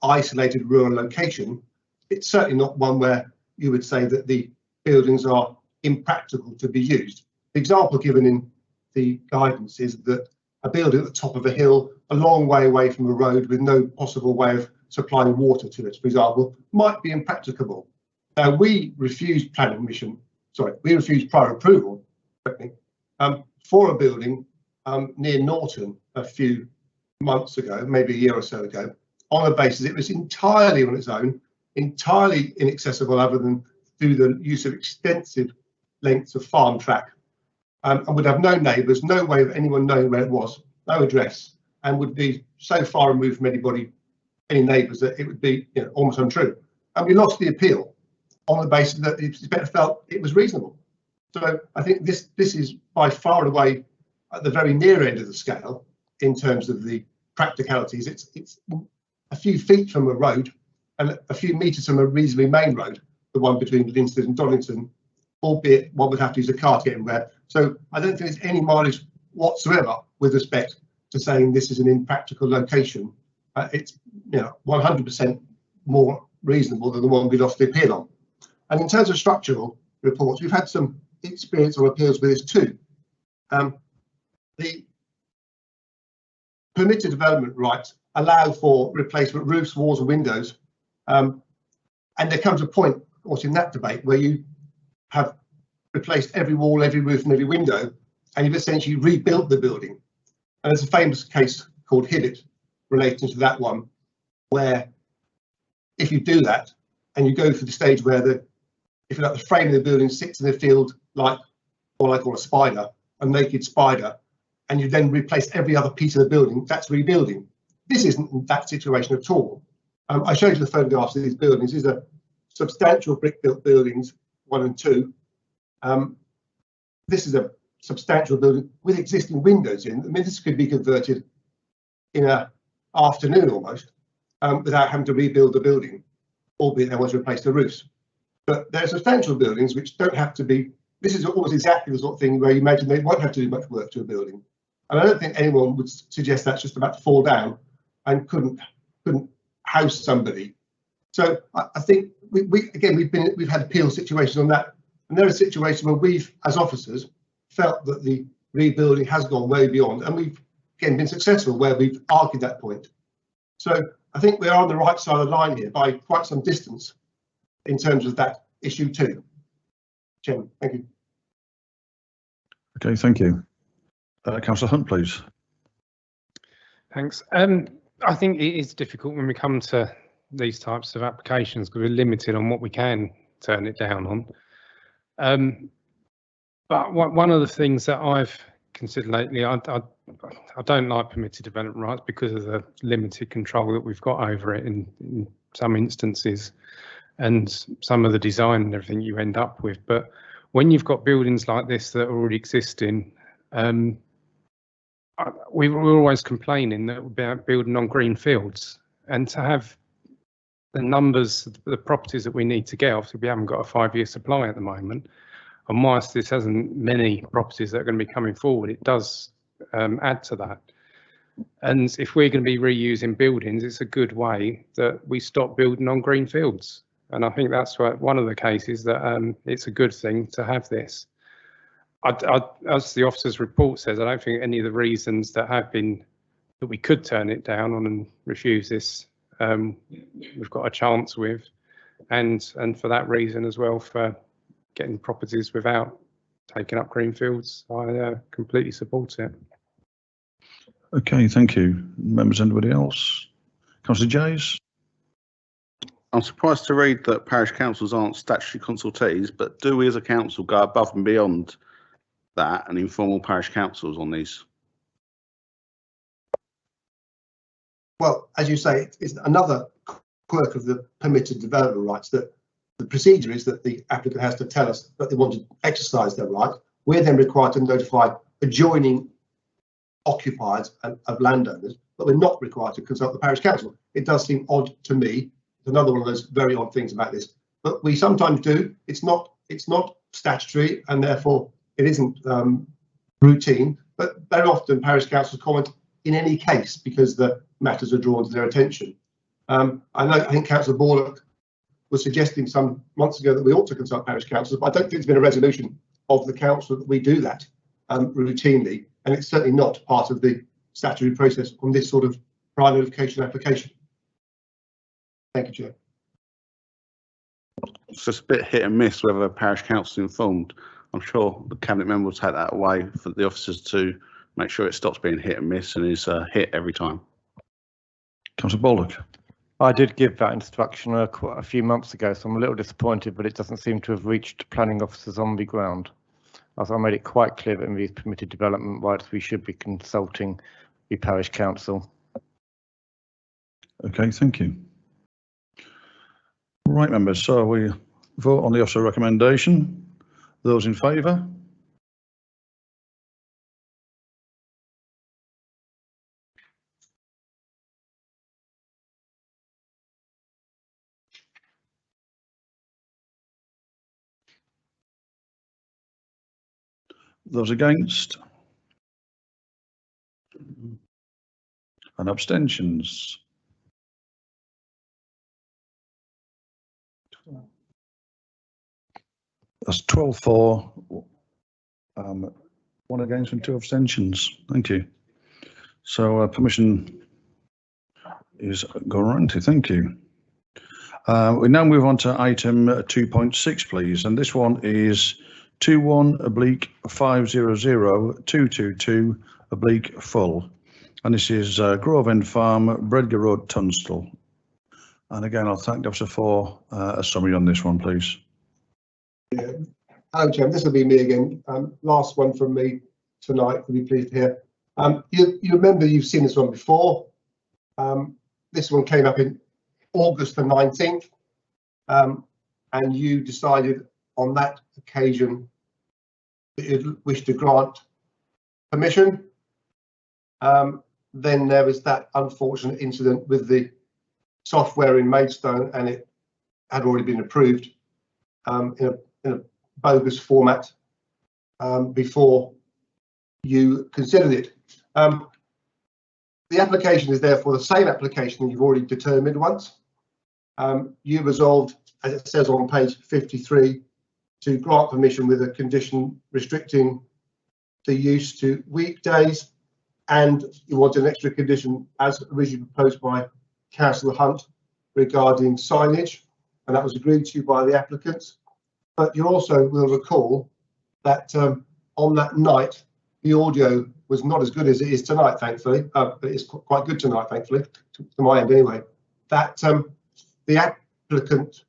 isolated rural location, it's certainly not one where you would say that the buildings are impractical to be used. The example given in the guidance is that a building at the top of a hill, a long way away from a road with no possible way of supplying water to it, for example, might be impracticable. Now, we refused we refused prior approval for a building near Norton a few months ago, maybe a year or so ago, on the basis it was entirely on its own, entirely inaccessible other than through the use of extensive lengths of farm track, and would have no neighbours, no way of anyone knowing where it was, no address, and would be so far removed from any neighbours that it would be almost untrue. And we lost the appeal on the basis that the inspector felt it was reasonable. So I think this is by far and away at the very near end of the scale in terms of the practicalities. It's a few feet from a road and a few metres from a reasonably main road, the one between Linstead and Donington, albeit one would have to use a car to get in there. So I don't think there's any mileage whatsoever with respect to saying this is an impractical location. It's 100% more reasonable than the one we lost the appeal on. And in terms of structural reports, we've had some experience on appeals with this too. The permitted development rights allow for replacement roofs, walls and windows. And there comes a point, of course, in that debate where you have replaced every wall, every roof and every window, and you've essentially rebuilt the building. And there's a famous case called Hibbett relating to that one, where if you do that and you go through the stage where if the frame of the building sits in the field like what I call a spider, a naked spider, and you then replace every other piece of the building, that's rebuilding. This isn't that situation at all. I showed you the photographs of these buildings. These are substantial brick-built buildings, 1 and 2. This is a substantial building with existing windows in. I mean, this could be converted in an afternoon almost, without having to rebuild the building, albeit there was to replace the roofs. But there are substantial buildings which don't have to be. This is almost exactly the sort of thing where you imagine they won't have to do much work to a building. And I don't think anyone would suggest that's just about to fall down and couldn't house somebody. So I think we've had appeal situations on that, and there are situations where we've, as officers, felt that the rebuilding has gone way beyond, and we've again been successful where we've argued that point. So I think we are on the right side of the line here by quite some distance in terms of that issue too. Chairman, thank you. Okay, thank you. Councillor Hunt, please. Thanks. I think it is difficult when we come to these types of applications because we're limited on what we can turn it down on. But one of the things that I've considered lately, I don't like permitted development rights because of the limited control that we've got over it in some instances, and some of the design and everything you end up with. But when you've got buildings like this that are already existing, we were always complaining that we're building on green fields, and to have the numbers, the properties that we need to get, obviously we haven't got a 5-year supply at the moment, and whilst this hasn't many properties that are going to be coming forward, it does add to that. And if we're going to be reusing buildings, it's a good way that we stop building on green fields. And I think that's one of the cases that it's a good thing to have this. As the officer's report says, I don't think any of the reasons that we could turn it down on and refuse this, we've got a chance with, and for that reason as well, for getting properties without taking up green fields, I completely support it. Okay, thank you. Members, anybody else? Councillor Jays? I'm surprised to read that parish councils aren't statutory consultees, but do we as a council go above and beyond that and informal parish councils on these? Well, as you say, it's another quirk of the permitted development rights that the procedure is that the applicant has to tell us that they want to exercise their right. We're then required to notify adjoining occupiers of landowners, but we're not required to consult the parish council. It does seem odd to me. It's another one of those very odd things about this, but we sometimes do. It's not statutory, and therefore it isn't routine, but very often parish councils comment in any case because the matters are drawn to their attention. I think Councillor Borlock was suggesting some months ago that we ought to consult parish councils, but I don't think there's been a resolution of the council that we do that routinely, and it's certainly not part of the statutory process on this sort of prior notification application. Thank you, Chair. It's just a bit hit and miss whether the parish council is informed. I'm sure the cabinet member will take that away for the officers to make sure it stops being hit and miss and is hit every time. Councillor Baldock. I did give that instruction quite a few months ago, so I'm a little disappointed, but it doesn't seem to have reached planning officers on the ground. As I made it quite clear that in these permitted development rights, we should be consulting the parish council. Okay, thank you. Right, members, so we vote on the officer recommendation. Those in favour? Those against? And abstentions? That's 12 for, 1 against and 2 abstentions. Thank you. So permission is granted. Thank you. We now move on to item 2.6, please, and this one is 21/500-222/full, and this is Grove End Farm, Bredgar Road, Tunstall. And again, I'll thank the officer for a summary on this one, please. Yeah. Hello, Chair. This will be me again. Last one from me tonight. You'll be pleased to hear. You remember you've seen this one before. This one came up in August the 19th, and you decided on that occasion that you'd wish to grant permission. Then there was that unfortunate incident with the software in Maidstone, and it had already been approved in a bogus format before you considered it. The application is therefore the same application that you've already determined once. You resolved, as it says on page 53, to grant permission with a condition restricting the use to weekdays, and you want an extra condition as originally proposed by Councillor Hunt regarding signage, and that was agreed to by the applicants. But you also will recall that on that night, the audio was not as good as it is tonight, thankfully, but it's quite good tonight, thankfully, to my end anyway. That the applicant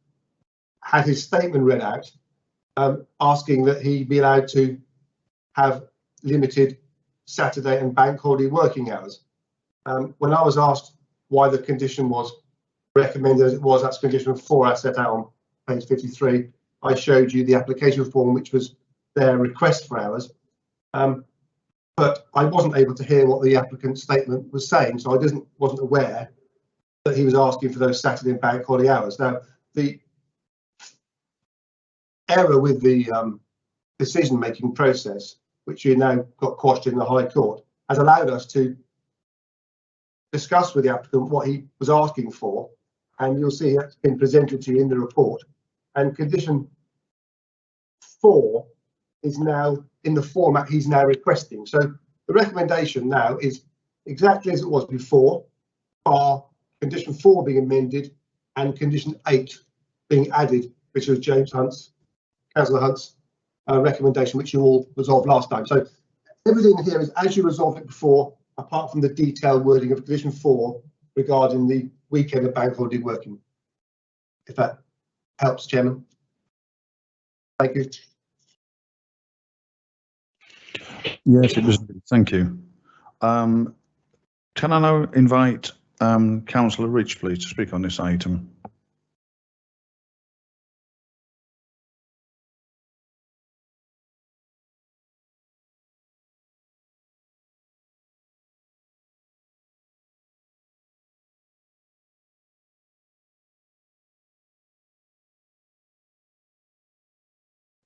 had his statement read out, asking that he be allowed to have limited Saturday and bank holiday working hours. When I was asked why the condition was recommended as it was, that's condition 4 I set out on page 53. I showed you the application form, which was their request for hours. But I wasn't able to hear what the applicant's statement was saying, so I wasn't aware that he was asking for those Saturday and bank holiday hours. Now, the error with the decision-making process, which you now got quashed in the High Court, has allowed us to discuss with the applicant what he was asking for, and you'll see that's been presented to you in the report. And condition 4 is now in the format he's now requesting. So the recommendation now is exactly as it was before, bar condition 4 being amended and condition 8 being added, which was James Hunt's, Councillor Hunt's recommendation, which you all resolved last time. So everything here is as you resolved it before, apart from the detailed wording of condition 4 regarding the weekend and bank holiday working. If that helps, Chairman. Thank you. Yes, it does. Thank you. Can I now invite Councillor Rich, please, to speak on this item?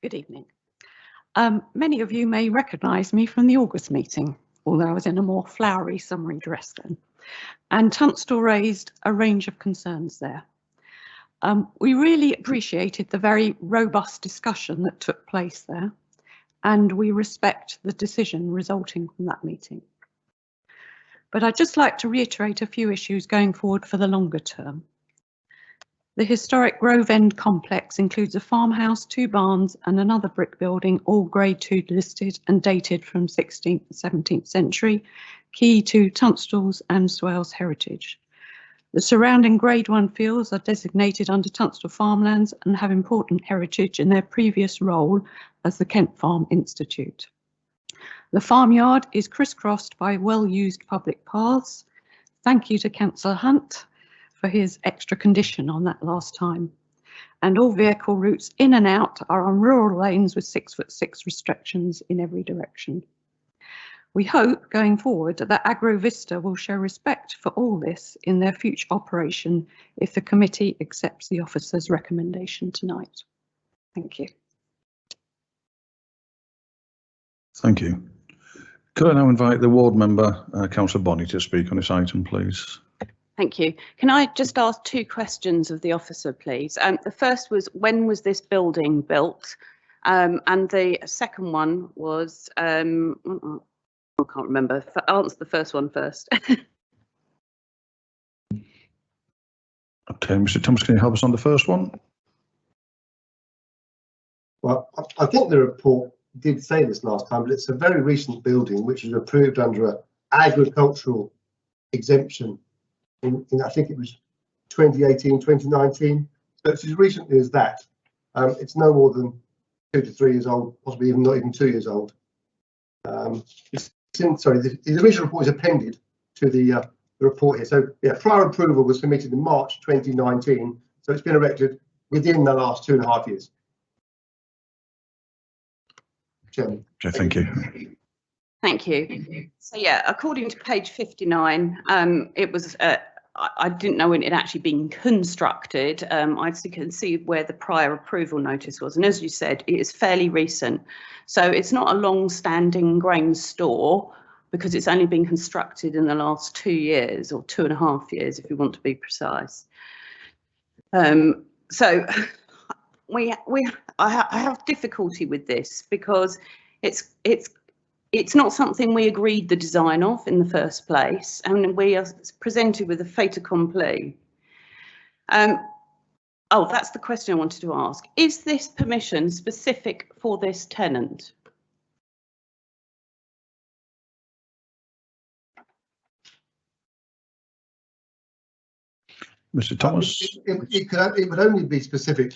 Good evening. Many of you may recognise me from the August meeting, although I was in a more flowery summary dress then. And Tunstall raised a range of concerns there. We really appreciated the very robust discussion that took place there, and we respect the decision resulting from that meeting. but I'd just like to reiterate a few issues going forward for the longer term. The historic Grove End complex includes a farmhouse, 2 barns and another brick building, all Grade 2 listed and dated from 16th and 17th century, key to Tunstall's and Swales heritage. The surrounding Grade 1 fields are designated under Tunstall farmlands and have important heritage in their previous role as the Kent Farm Institute. The farmyard is crisscrossed by well-used public paths. Thank you to Councillor Hunt for his extra condition on that last time. And all vehicle routes in and out are on rural lanes with 6'6" restrictions in every direction. We hope going forward that AgroVista will show respect for all this in their future operation if the committee accepts the officer's recommendation tonight. Thank you. Thank you. Could I now invite the ward member, Councillor Bonney, to speak on this item, please? Thank you. Can I just ask 2 questions of the officer, please? The first was, when was this building built? And the second one was, I can't remember. Answer the first one first. Okay, Mr. Thomas, can you help us on the first one? Well, I think the report did say this last time, but it's a very recent building which was approved under an agricultural exemption in I think it was 2018, 2019. So it's as recently as that. It's no more than 2 to 3 years old, possibly even not even 2 years old. The original report is appended to the report here. So yeah, prior approval was submitted in March 2019. So it's been erected within the last 2.5 years. Chairman. Okay, thank you. Thank you. So yeah, according to page 59, it was, I didn't know when it had actually been constructed. I can see where the prior approval notice was. And as you said, it is fairly recent. So it's not a long-standing grain store because it's only been constructed in the last 2 years or 2.5 years, if you want to be precise. So I have difficulty with this because it's not something we agreed the design of in the first place, and we are presented with a fait accompli. Oh, that's the question I wanted to ask. Is this permission specific for this tenant? Mr. Thomas? It would only be specific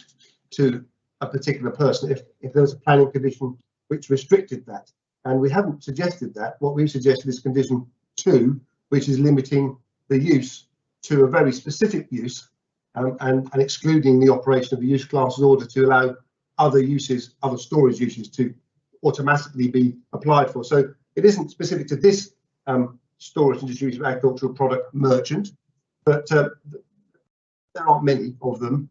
to a particular person if there was a planning condition which restricted that. And we haven't suggested that. What we've suggested is condition 2, which is limiting the use to a very specific use and excluding the operation of the use class in order to allow other uses, other storage uses to automatically be applied for. So it isn't specific to this storage and distribution of agricultural product merchant, but there aren't many of them.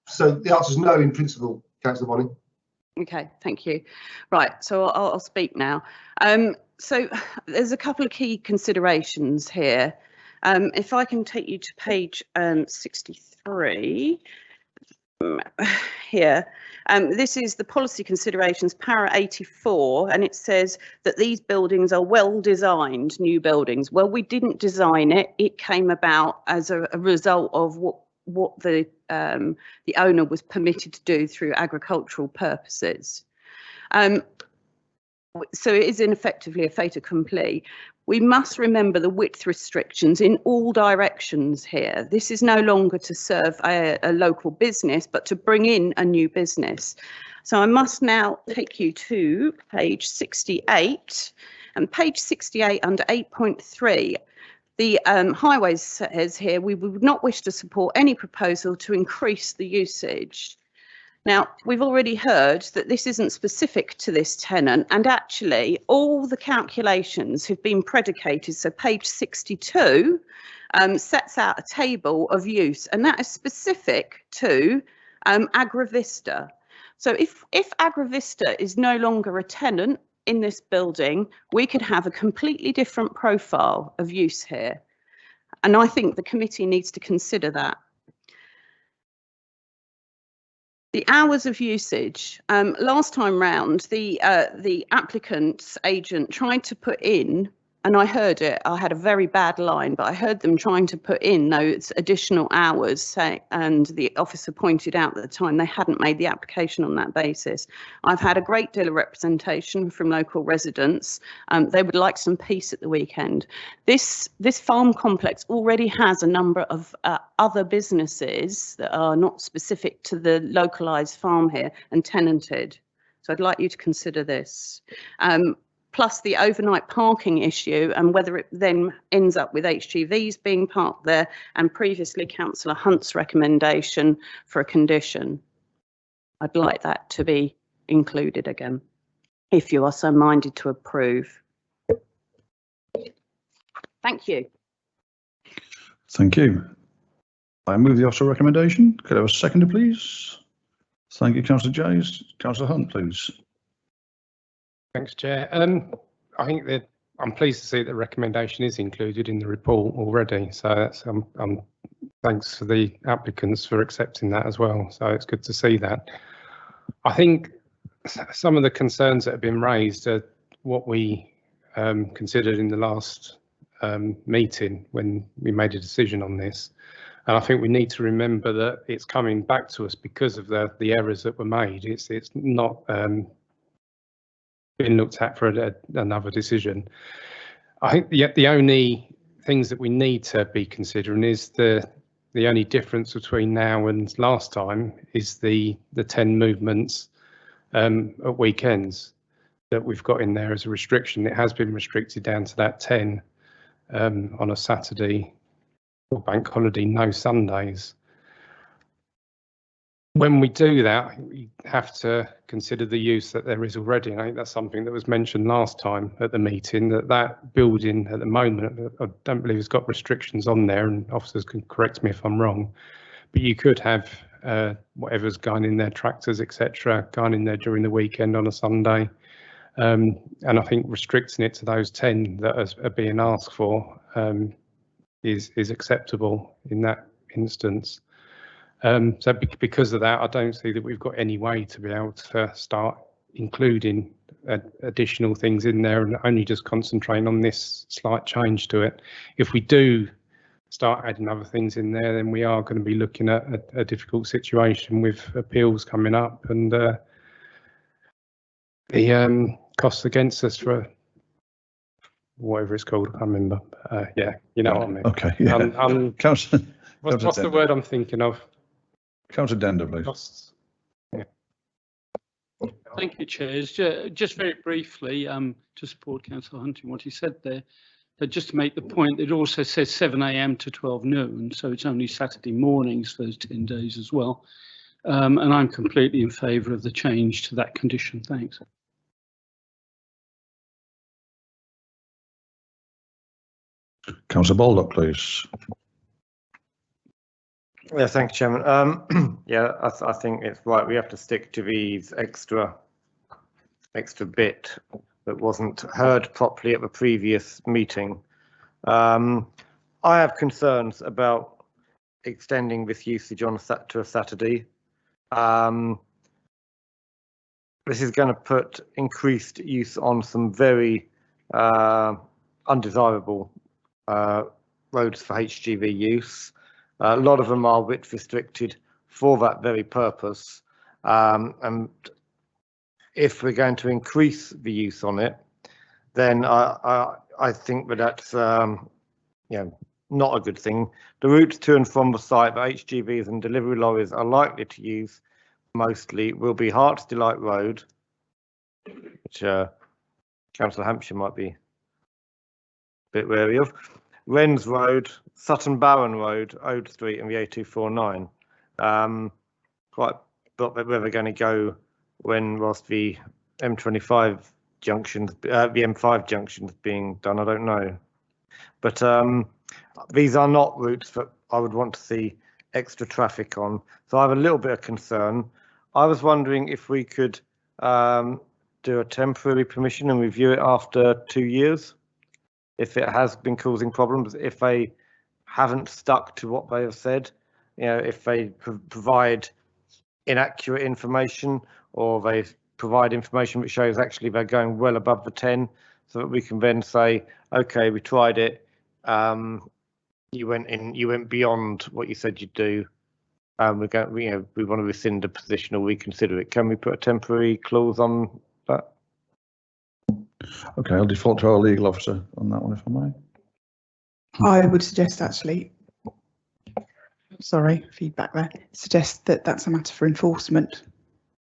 So the answer is no in principle, Councillor Bonney. Okay, thank you. Right, so I'll speak now. So there's a couple of key considerations here. If I can take you to page 63 here. This is the policy considerations, para 84, and it says that these buildings are well designed, new buildings. Well, we didn't design it. It came about as a result of what the owner was permitted to do through agricultural purposes. So it is effectively a fait accompli. We must remember the width restrictions in all directions here. This is no longer to serve a local business, but to bring in a new business. So I must now take you to page 68, and page 68 under 8.3. The highways says here, we would not wish to support any proposal to increase the usage. Now, we've already heard that this isn't specific to this tenant, and actually all the calculations have been predicated. So page 62 sets out a table of use, and that is specific to AgroVista. So if AgroVista is no longer a tenant in this building, we could have a completely different profile of use here. And I think the committee needs to consider that. The hours of usage. Last time round, the applicant's agent tried to put in and I heard it. I had a very bad line, but I heard them trying to put in those additional hours, and the officer pointed out at the time they hadn't made the application on that basis. I've had a great deal of representation from local residents. They would like some peace at the weekend. This farm complex already has a number of other businesses that are not specific to the localised farm here and tenanted. So I'd like you to consider this. Plus the overnight parking issue and whether it then ends up with HGVs being parked there, and previously Councillor Hunt's recommendation for a condition. I'd like that to be included again, if you are so minded to approve. Thank you. Thank you. I move the officer recommendation. Could I have a seconder, please? Thank you, Councillor Jays. Councillor Hunt, please. Thanks, Chair. I think that I'm pleased to see that the recommendation is included in the report already. So that's thanks for the applicants for accepting that as well. So it's good to see that. I think some of the concerns that have been raised are what we considered in the last meeting when we made a decision on this. And I think we need to remember that it's coming back to us because of the errors that were made. It's not been looked at for another decision. I think the only things that we need to be considering is the only difference between now and last time is the 10 movements at weekends that we've got in there as a restriction. It has been restricted down to that 10 on a Saturday or bank holiday, no Sundays. When we do that, we have to consider the use that there is already. And I think that's something that was mentioned last time at the meeting, that building at the moment, I don't believe it's got restrictions on there, and officers can correct me if I'm wrong, but you could have whatever's going in there, tractors, etc., going in there during the weekend on a Sunday. And I think restricting it to those 10 that are being asked for is acceptable in that instance. So because of that, I don't see that we've got any way to be able to start including additional things in there and only just concentrating on this slight change to it. If we do start adding other things in there, then we are going to be looking at a difficult situation with appeals coming up and the costs against us for whatever it's called, I can't remember. Yeah, you know what I mean. Okay, yeah. What's the word I'm thinking of? Councillor Dender, please. Yeah. Thank you, Chair. Just very briefly, to support Councillor Hunt in what he said there, but just to make the point, it also says 7 AM to 12 noon, so it's only Saturday mornings for those 10 days as well. And I'm completely in favour of the change to that condition. Thanks. Councillor Baldock, please. Yeah, thank you, Chairman. Yeah, I think it's right. We have to stick to these extra bit that wasn't heard properly at the previous meeting. I have concerns about extending this usage on to a Saturday. This is going to put increased use on some very undesirable roads for HGV use. A lot of them are width restricted for that very purpose, and if we're going to increase the use on it, then I think that's not a good thing. The routes to and from the site that HGVs and delivery lorries are likely to use mostly will be Hearts Delight Road, which Councillor Hampshire might be a bit wary of, Wrens Road, Sutton Barron Road, Ode Street and the A249. Quite thought that where they're going to go whilst the M25 junctions, the M5 junctions being done, I don't know. But these are not routes that I would want to see extra traffic on. So I have a little bit of concern. I was wondering if we could do a temporary permission and review it after 2 years. If it has been causing problems, if they haven't stuck to what they have said, if they provide inaccurate information or they provide information which shows actually they're going well above the 10, so that we can then say, okay, we tried it. You went beyond what you said you'd do. We want to rescind the position or reconsider it. Can we put a temporary clause on that? Okay, I'll default to our legal officer on that one, if I may. I would suggest actually, sorry, feedback there, suggest that that's a matter for enforcement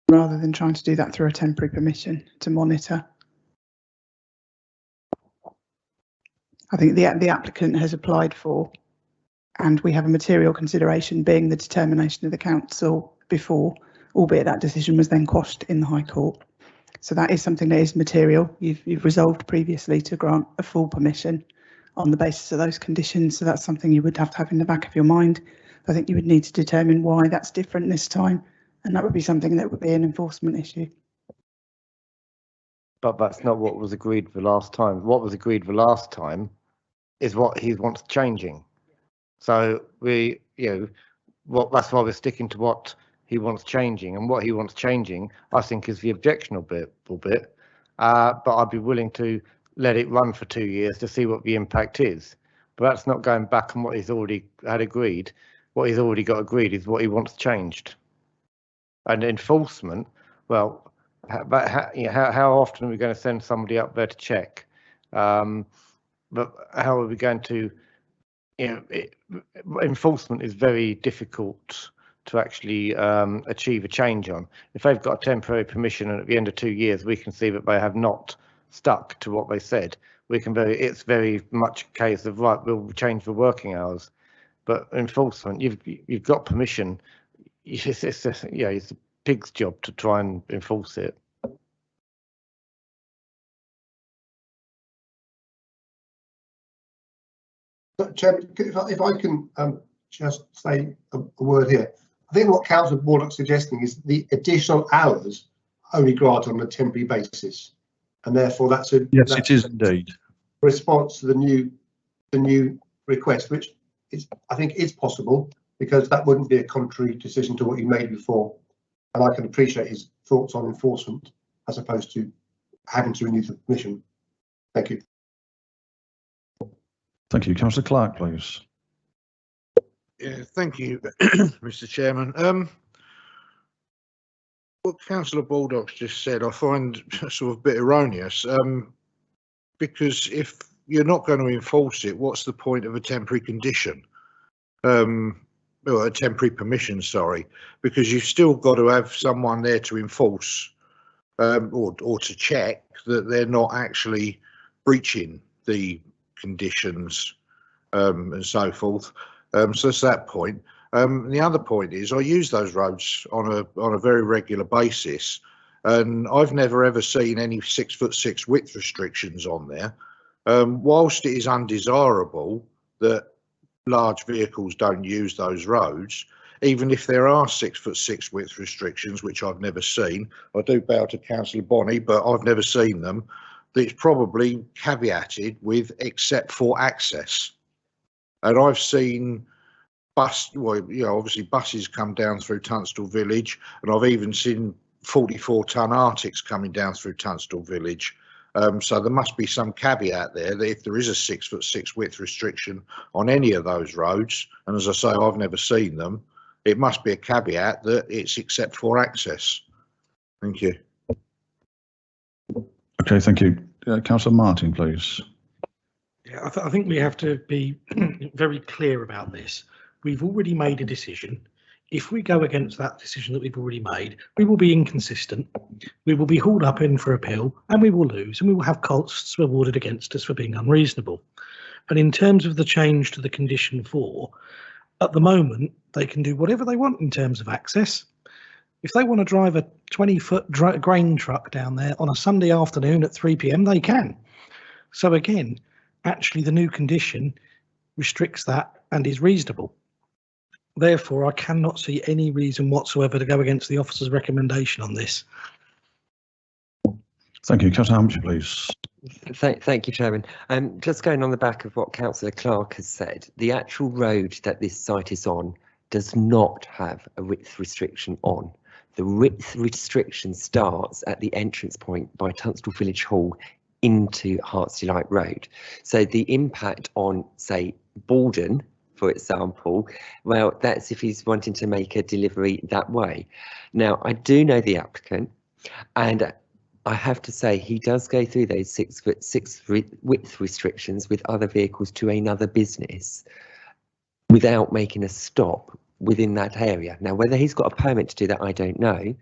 rather than trying to do that through a temporary permission to monitor. I think the applicant has applied for, and we have a material consideration being the determination of the council before, albeit that decision was then quashed in the High Court. So that is something that is material. You've resolved previously to grant a full permission on the basis of those conditions. So that's something you would have to have in the back of your mind. I think you would need to determine why that's different this time, and that would be something that would be an enforcement issue. But that's not what was agreed the last time. What was agreed the last time is what he wants changing. So that's why we're sticking to what he wants changing, and what he wants changing, I think, is the objectionable bit. But I'd be willing to let it run for 2 years to see what the impact is. But that's not going back on what he's already had agreed. What he's already got agreed is what he wants changed. And enforcement, well, how often are we going to send somebody up there to check? But how are we going to, enforcement is very difficult to actually achieve a change on. If they've got a temporary permission and at the end of 2 years we can see that they have not stuck to what they said, it's very much a case of, right, we'll change the working hours. But enforcement, you've got permission. It's a pig's job to try and enforce it. Chairman, if I can just say a word here. I think what Councillor Baldock's suggesting is the additional hours only granted on a temporary basis, and therefore that's a it is indeed response to the new request, which I think is possible, because that wouldn't be a contrary decision to what you made before, and I can appreciate his thoughts on enforcement as opposed to having to renew the permission. Thank you. Thank you. Councillor Clark, please. Yeah, thank you, Mr. Chairman. What Councillor Baldock's just said, I find sort of a bit erroneous, because if you're not going to enforce it, what's the point of a temporary condition? Well, a temporary permission, sorry, because you've still got to have someone there to enforce or to check that they're not actually breaching the conditions and so forth. So that's that point. The other point is I use those roads on a very regular basis, and I've never ever seen any 6'6" width restrictions on there. Whilst it is undesirable that large vehicles don't use those roads, even if there are 6'6" width restrictions, which I've never seen, I do bow to Councillor Bonney, but I've never seen them. It's probably caveated with except for access. And I've seen obviously buses come down through Tunstall Village, and I've even seen 44-ton Arctics coming down through Tunstall Village. So there must be some caveat there that if there is a 6'6" width restriction on any of those roads, and as I say, I've never seen them, it must be a caveat that it's except for access. Thank you. Okay, thank you. Councillor Martin, please. Yeah, I think we have to be very clear about this. We've already made a decision. If we go against that decision that we've already made, we will be inconsistent. We will be hauled up in for appeal, and we will lose, and we will have costs rewarded against us for being unreasonable. And in terms of the change to the condition 4, at the moment, they can do whatever they want in terms of access. If they want to drive a 20-foot grain truck down there on a Sunday afternoon at 3 p.m, they can. So again, actually the new condition restricts that and is reasonable. Therefore, I cannot see any reason whatsoever to go against the officer's recommendation on this. Thank you. Councillor Hampshire, please. Thank you, Chairman. Just going on the back of what Councillor Clark has said, the actual road that this site is on does not have a width restriction on. The width restriction starts at the entrance point by Tunstall Village Hall into Hearts Delight Road. So the impact on, say, Baldon, for example, well, that's if he's wanting to make a delivery that way. Now, I do know the applicant, and I have to say he does go through those 6 foot 6 width restrictions with other vehicles to another business without making a stop within that area. Now, whether he's got a permit to do that, I don't know,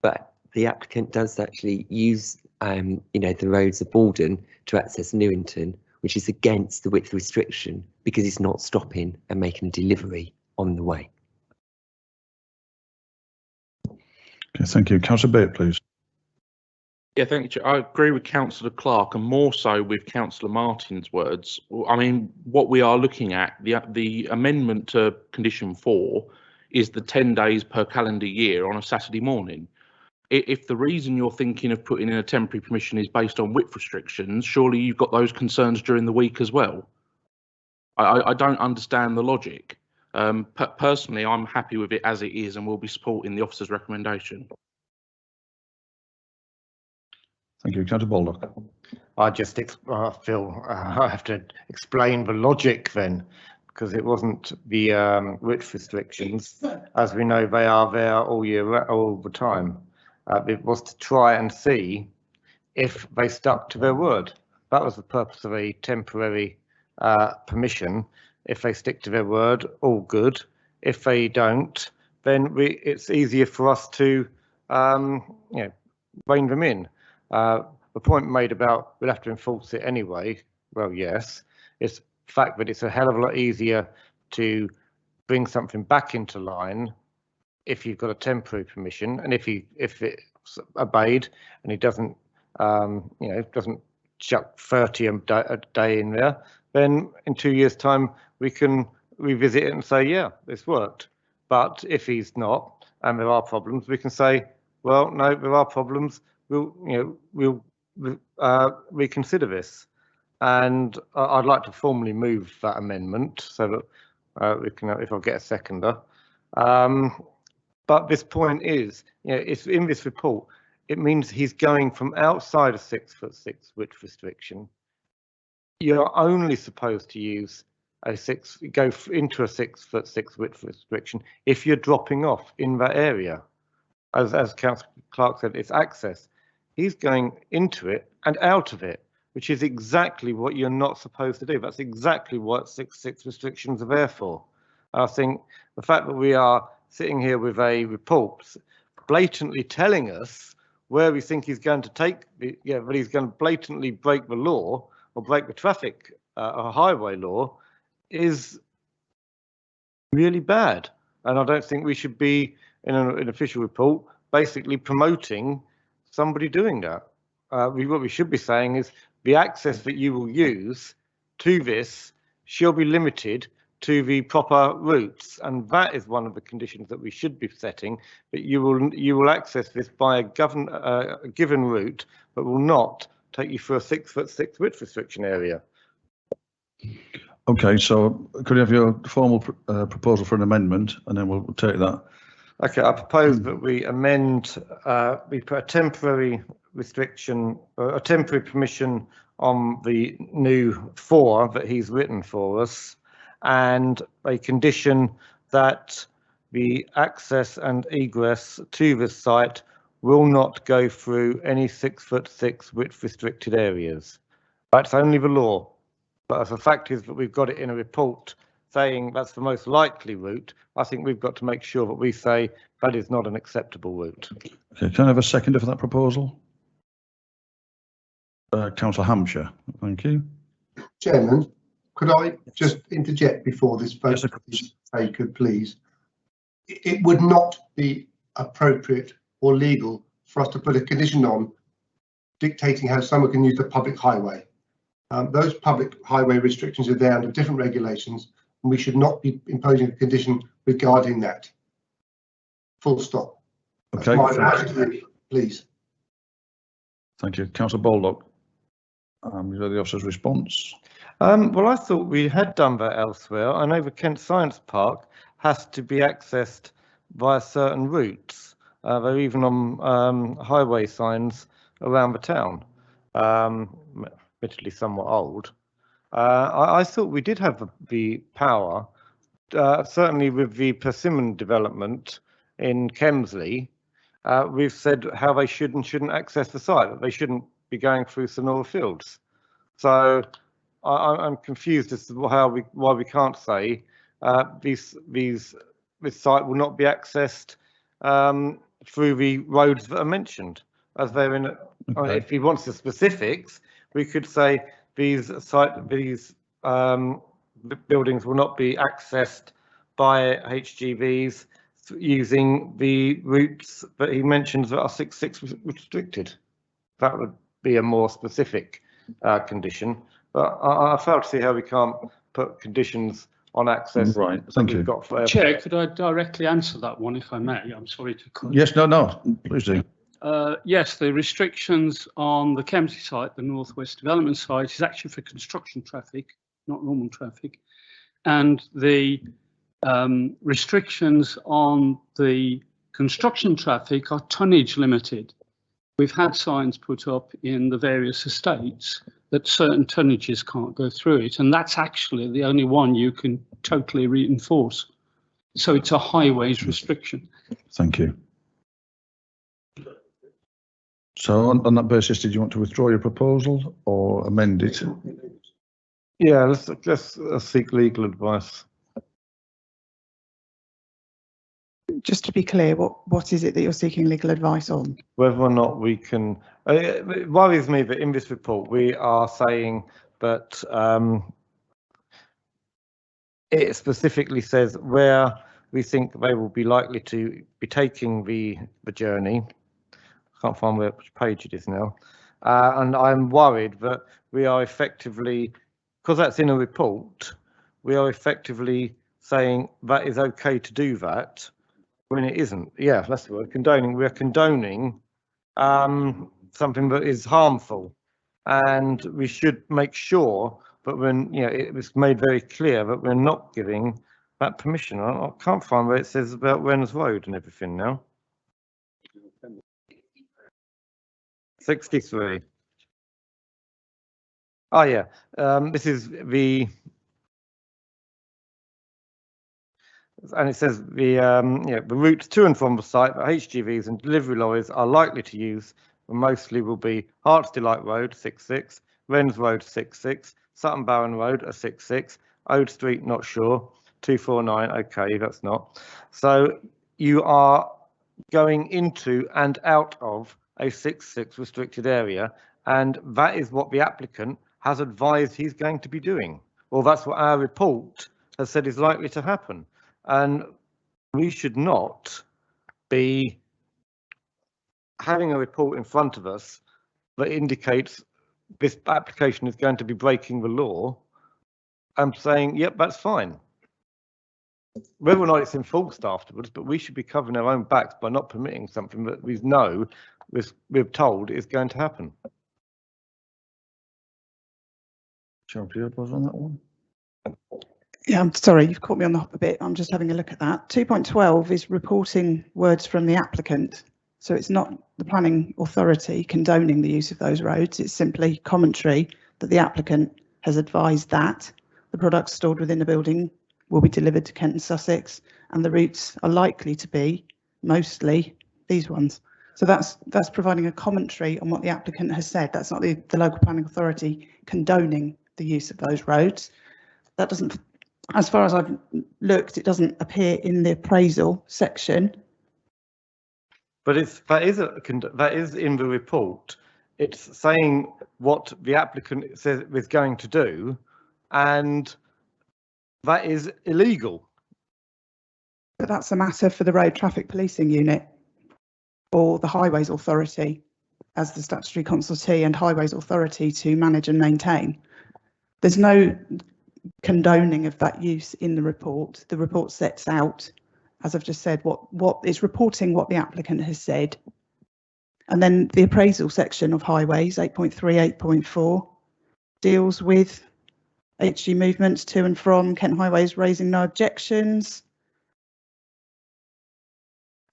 but the applicant does actually use, you know, the roads of Baldon to access Newington, which is against the width restriction because he's not stopping and making a delivery on the way. Okay, thank you. Councillor Bate, please. Yeah, thank you. I agree with Councillor Clark and more so with Councillor Martin's words. I mean, what we are looking at, the amendment to condition 4 is the 10 days per calendar year on a Saturday morning. If the reason you're thinking of putting in a temporary permission is based on width restrictions, surely you've got those concerns during the week as well. I don't understand the logic. Personally, I'm happy with it as it is and will be supporting the officer's recommendation. Thank you. Councillor Baldock. I just feel I have to explain the logic then, because it wasn't the width restrictions. As we know, they are there all year, all the time. It was to try and see if they stuck to their word. That was the purpose of a temporary permission. If they stick to their word, all good. If they don't, then it's easier for us to, you know, rein them in. The point made about we'll have to enforce it anyway, well, yes, it's the fact that it's a hell of a lot easier to bring something back into line if you've got a temporary permission, and if it's obeyed and he doesn't, you know, doesn't chuck 30 a day in there, then in 2 years' time we can revisit it and say, yeah, this worked. But if he's not, and there are problems, we can say, well, no, there are problems. We'll reconsider this, and I'd like to formally move that amendment so that we can, if I get a seconder. But this point is, you know, it's in this report. It means he's going from outside a 6 foot 6 width restriction. You're only supposed to use go into a 6 foot 6 width restriction if you're dropping off in that area. As Councillor Clark said, it's access. He's going into it and out of it, which is exactly what you're not supposed to do. That's exactly what 6 restrictions are there for. I think the fact that we are sitting here with a report blatantly telling us where we think he's going to take, but he's going to blatantly break the law or break the traffic or highway law is really bad. And I don't think we should be in an official report basically promoting somebody doing that. What we should be saying is the access that you will use to this shall be limited to the proper routes, and that is one of the conditions that we should be setting, that you will access this by a given route, but will not take you through a 6 foot 6 width restriction area. Okay, so could you have your formal proposal for an amendment, and then we'll take that. Okay, I propose that we amend, we put a temporary restriction, a temporary permission on the new 4 that he's written for us, and a condition that the access and egress to this site will not go through any 6 foot 6 width restricted areas. That's only the law, but the fact is that we've got it in a report saying that's the most likely route. I think we've got to make sure that we say that is not an acceptable route. Okay, can I have a seconder for that proposal? Councillor Hampshire, thank you. Chairman, could I just interject before this vote is taken, please? It would not be appropriate or legal for us to put a condition on dictating how someone can use the public highway. Those public highway restrictions are there under different regulations, and we should not be imposing a condition regarding that. Full stop. Okay. Please. Thank you. Councillor Baldock. Is that the officer's response? Well, I thought we had done that elsewhere. I know the Kent Science Park has to be accessed via certain routes. They're even on highway signs around the town. admittedly somewhat old. I thought we did have the power, certainly with the Persimmon development in Kemsley. We've said how they should and shouldn't access the site, that they shouldn't be going through Sonora Fields. So I'm confused as to why we can't say this site will not be accessed through the roads that are mentioned, as they're in. Okay. If he wants the specifics, we could say these buildings will not be accessed by HGVs using the routes that he mentions that are 6.6 restricted. That would be a more specific condition. But I fail to see how we can't put conditions on access. Right, thank you. Chair, could I directly answer that one, if I may? I'm sorry to cut. Yes, no, please do. Yes, the restrictions on the Kemsley site, the Northwest Development site, is actually for construction traffic, not normal traffic. And the restrictions on the construction traffic are tonnage limited. We've had signs put up in the various estates that certain tonnages can't go through it, and that's actually the only one you can totally reinforce. So it's a highways restriction. Thank you. So on that basis, did you want to withdraw your proposal or amend it? Yeah, let's seek legal advice. Just to be clear, what is it that you're seeking legal advice on? Whether or not we can, it worries me that in this report we are saying that it specifically says where we think they will be likely to be taking the journey. I can't find which page it is now. And I'm worried that we are effectively, because that's in a report, we are effectively saying that is okay to do that when it isn't. Yeah, that's the word, condoning. We're condoning something that is harmful, and we should make sure that when it was made very clear that we're not giving that permission. I can't find where it says about Wrens Road and everything now. 63. Oh yeah, this is the. And it says the routes to and from the site that HGVs and delivery lorries are likely to use mostly will be Hearts Delight Road 6.6, Wrens Road 6.6, Sutton Baron Road a 6.6, Ode Street not sure 249. Okay, that's not. So you are going into and out of a 6.6 restricted area, and that is what the applicant has advised he's going to be doing. Well, that's what our report has said is likely to happen. And we should not be having a report in front of us that indicates this application is going to be breaking the law and saying, yep, that's fine. Whether or not it's enforced afterwards, but we should be covering our own backs by not permitting something that we know we're told is going to happen. Shall we pause on that one? Yeah, I'm sorry, you've caught me on the hop a bit. I'm just having a look at that. 2.12 is reporting words from the applicant. So it's not the planning authority condoning the use of those roads. It's simply commentary that the applicant has advised that the products stored within the building will be delivered to Kent and Sussex, and the routes are likely to be mostly these ones. So that's providing a commentary on what the applicant has said. That's not the local planning authority condoning the use of those roads. That doesn't, as far as I've looked, it doesn't appear in the appraisal section. But that is in the report. It's saying what the applicant says is going to do, and that is illegal. But that's a matter for the Road Traffic Policing Unit or the Highways Authority as the statutory consultee and Highways Authority to manage and maintain. There's no condoning of that use in the report. The report sets out, as I've just said, what is reporting what the applicant has said. And then the appraisal section of Highways 8.3, 8.4 deals with HG movements to and from Kent Highways raising no objections.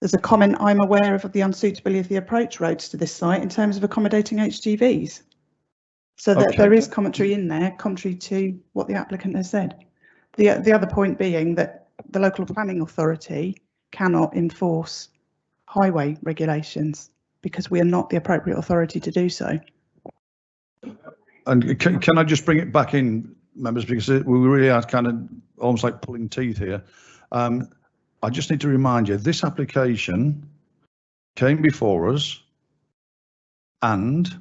There's a comment, I'm aware of the unsuitability of the approach roads to this site in terms of accommodating HGVs. So that Okay. there is commentary in there, contrary to what the applicant has said. The other point being that the local planning authority cannot enforce highway regulations because we are not the appropriate authority to do so. And can I just bring it back in, members, because we really are kind of almost like pulling teeth here. I just need to remind you, this application came before us and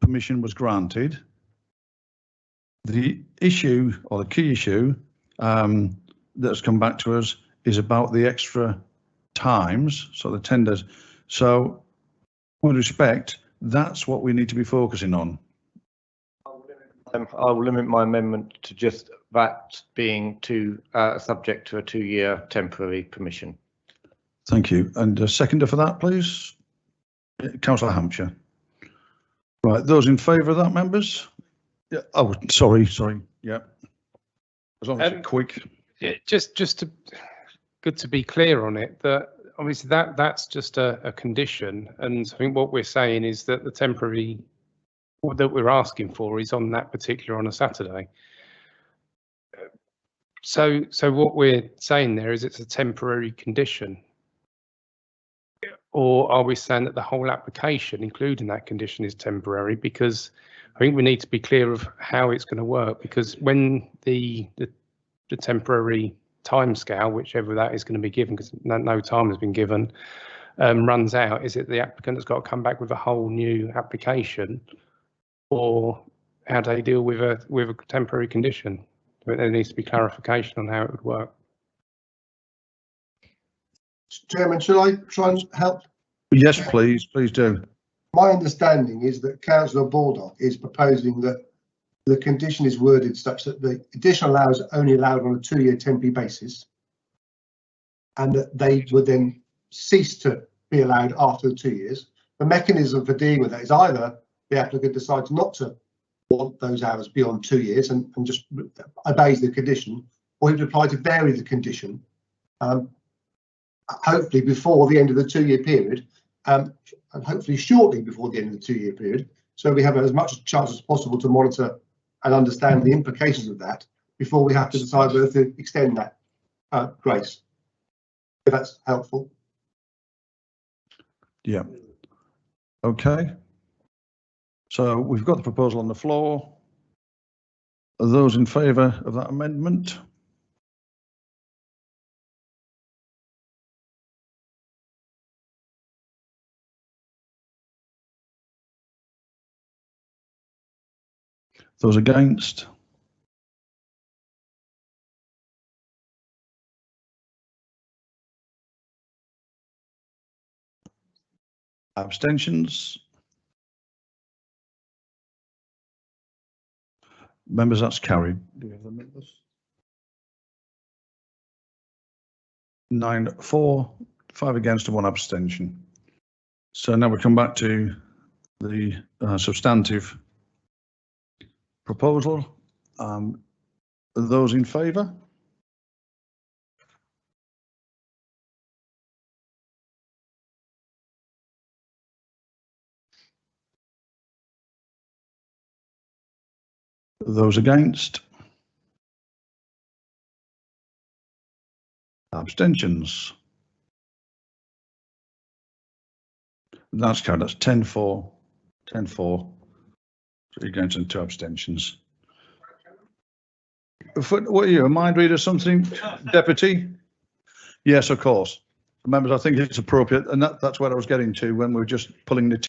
permission was granted. The issue, or the key issue, that's come back to us is about the extra times, so the tenders. So with respect, that's what we need to be focusing on. I will limit my amendment to just that being subject to a 2-year temporary permission. Thank you. And a seconder for that, please. Councillor Hampshire. Right, those in favour of that, members? Yeah. Oh, sorry. Yeah. As long as it's quick. Yeah, just to good to be clear on it, that obviously that's just a condition, and I think what we're saying is that the temporary that we're asking for is on that particular on a Saturday. So what we're saying there is it's a temporary condition, or are we saying that the whole application, including that condition, is temporary? Because I think we need to be clear of how it's going to work, because when the temporary timescale, whichever that is going to be given, because no time has been given, runs out, is it the applicant has got to come back with a whole new application, or how do they deal with a temporary condition? There needs to be clarification on how it would work. Chairman, shall I try and help? Yes, please do. My understanding is that Councillor Baldock is proposing that the condition is worded such that the additional hours are only allowed on a 2-year temporary basis, and that they would then cease to be allowed after the 2 years. The mechanism for dealing with that is either the applicant decides not to want those hours beyond 2 years and just obeys the condition, or he would apply to vary the condition, hopefully before the end of the 2-year period, and hopefully shortly before the end of the 2-year period, so we have as much chance as possible to monitor and understand the implications of that before we have to decide whether to extend that grace. If that's helpful. Yeah. Okay. So we've got the proposal on the floor. Are those in favour of that amendment? Those against? Abstentions? Members, that's carried. Do we have the members? 9 for, 5 against and 1 abstention. So now we come back to the substantive proposal. Those in favour? Those against? Abstentions? That's carried. That's 10 for, 10 for, 3 against and 2 abstentions. What are you, a mind reader or something, Deputy? Yes, of course. Members, I think it's appropriate, and that's where I was getting to when we were just pulling the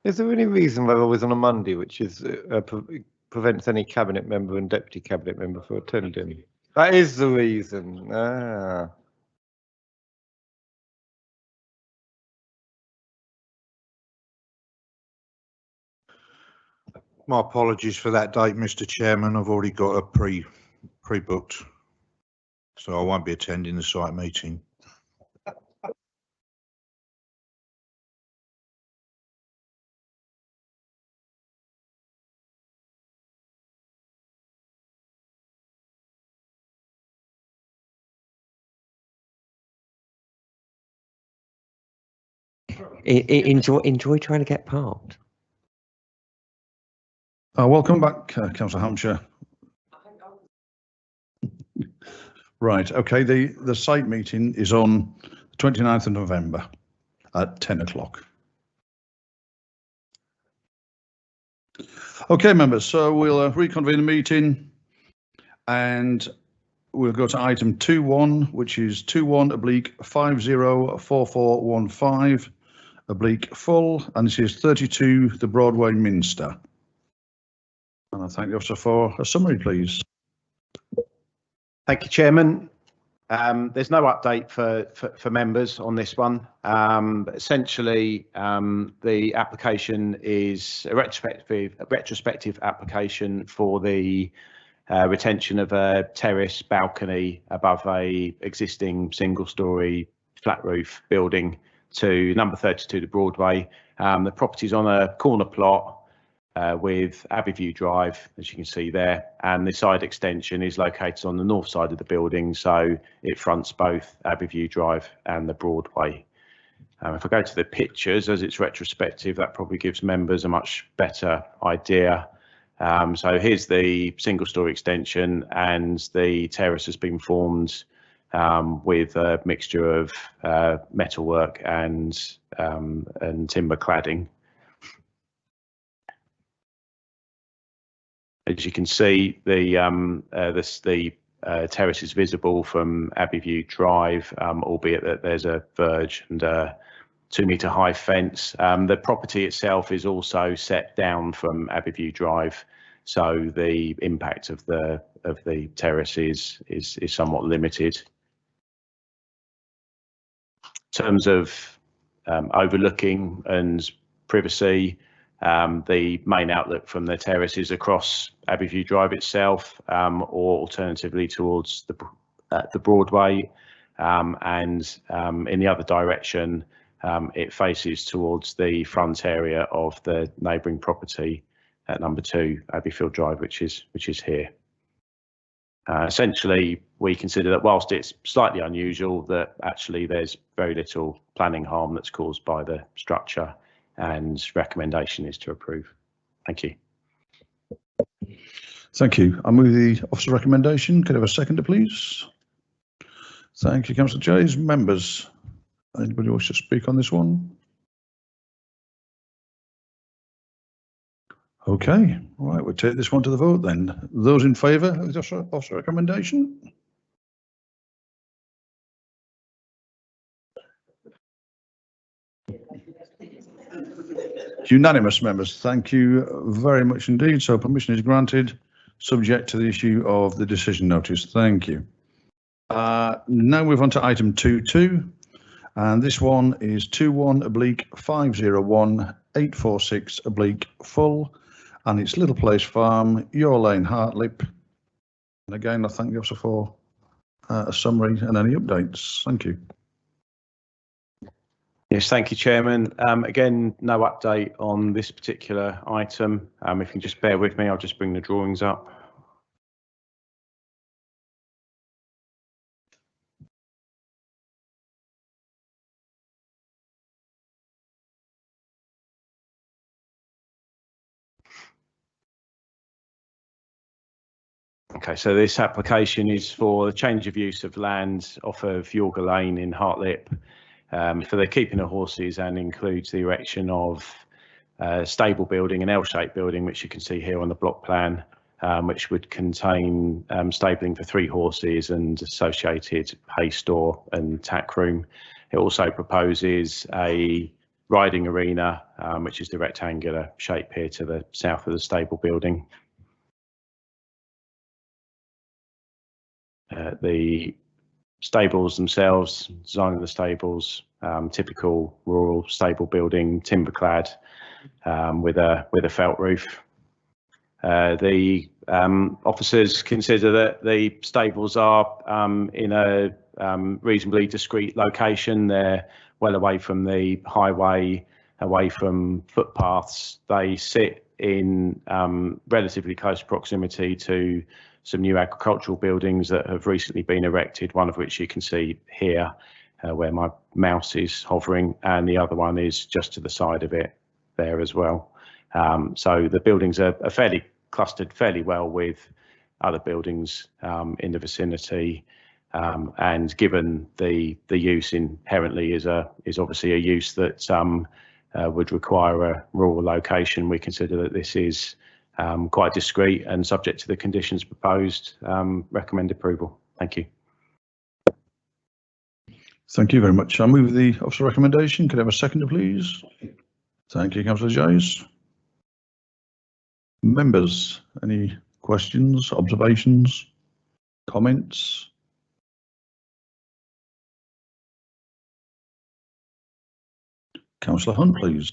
Is there any reason why we're always on a Monday, which is prevents any cabinet member and deputy cabinet member from attending? That is the reason. Ah. My apologies for that date, Mr. Chairman. I've already got a pre-booked, so I won't be attending the site meeting. Enjoy trying to get parked. Welcome back, Councillor Hampshire. Right, okay, the site meeting is on the 29th of November at 10 o'clock. Okay, members, so we'll reconvene the meeting and we'll go to item 2.1, which is 2.1/504415 full, and this is 32 the Broadway Minster. And I thank the officer for a summary, please. Thank you, Chairman. There's no update for members on this one. But essentially, the application is a retrospective application for the retention of a terrace balcony above a existing single-storey flat roof building to number 32 to Broadway. The property's on a corner plot with Abbeyview Drive, as you can see there, and the side extension is located on the north side of the building, so it fronts both Abbeyview Drive and the Broadway. If I go to the pictures, as it's retrospective, that probably gives members a much better idea. So here's the single-storey extension, and the terrace has been formed with a mixture of metalwork and timber cladding. As you can see, the terrace is visible from Abbeyview Drive, albeit that there's a verge and a 2-metre high fence. The property itself is also set down from Abbeyview Drive, so the impact of the terrace is somewhat limited. In terms of overlooking and privacy, the main outlook from the terrace is across Abbeyview Drive itself, or alternatively towards the Broadway, and in the other direction, it faces towards the front area of the neighbouring property at number 2 Abbeyfield Drive, which is here. Essentially, we consider that whilst it's slightly unusual, that actually there's very little planning harm that's caused by the structure, and recommendation is to approve. Thank you. Thank you. I move the officer recommendation. Could I have a seconder, please? Thank you, Councillor Jays. Members, anybody wish to speak on this one? Okay, all right, we'll take this one to the vote then. Those in favour of the officer recommendation? Unanimous, members. Thank you very much indeed. So permission is granted, subject to the issue of the decision notice. Thank you. Now move on to item 2.2, and this one is 2.1/501846 full, and it's Little Place Farm, Your Lane, Hartlip. And again, I thank the officer for a summary and any updates. Thank you. Yes, thank you, Chairman. Again, no update on this particular item. If you can just bear with me, I'll just bring the drawings up. Okay, so this application is for the change of use of land off of Yorga Lane in Hartlip, for the keeping of horses, and includes the erection of a stable building, an L-shaped building, which you can see here on the block plan, which would contain stabling for 3 horses and associated hay store and tack room. It also proposes a riding arena, which is the rectangular shape here to the south of the stable building. The stables themselves, design of the stables, typical rural stable building, timber clad, with a felt roof. The officers consider that the stables are in a reasonably discreet location. They're well away from the highway, away from footpaths. They sit in relatively close proximity to some new agricultural buildings that have recently been erected, one of which you can see here, where my mouse is hovering, and the other one is just to the side of it there as well. So the buildings are fairly clustered fairly well with other buildings in the vicinity, and given the use inherently is obviously a use that would require a rural location, we consider that this is quite discreet and subject to the conditions proposed. Recommend approval. Thank you. Thank you very much. I move the officer recommendation. Could I have a seconder, please? Thank you, Councillor Joyce. Members, any questions, observations, comments? Councillor Hunt, please.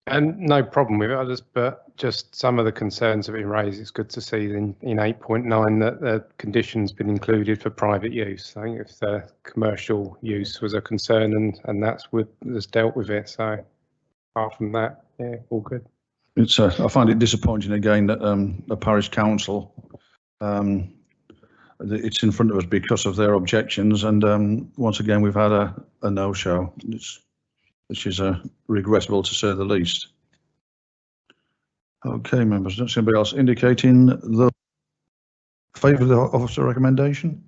And no problem with it, but just some of the concerns have been raised. It's good to see in 8.9 that the conditions been included for private use. I think if the commercial use was a concern and that's has dealt with it. So apart from that, yeah, all good. It's I find it disappointing again that the parish council it's in front of us because of their objections, and once again we've had a no-show. Which is regrettable to say the least. Okay, members, don't see anybody else indicating the favour of the officer recommendation.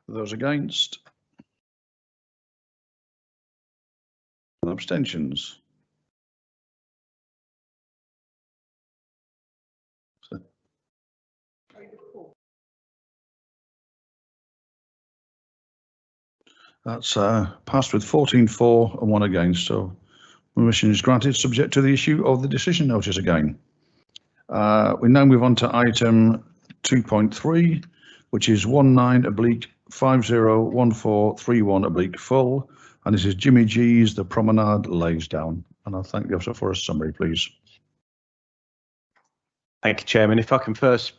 Those against? And abstentions? That's passed with 14 for and 1 against, so permission is granted, subject to the issue of the decision notice again. We now move on to item 2.3, which is 19/501431 full, and this is Jimmy G's The Promenade Laysdown. And I'll thank the officer for a summary, please. Thank you, Chairman. If I can first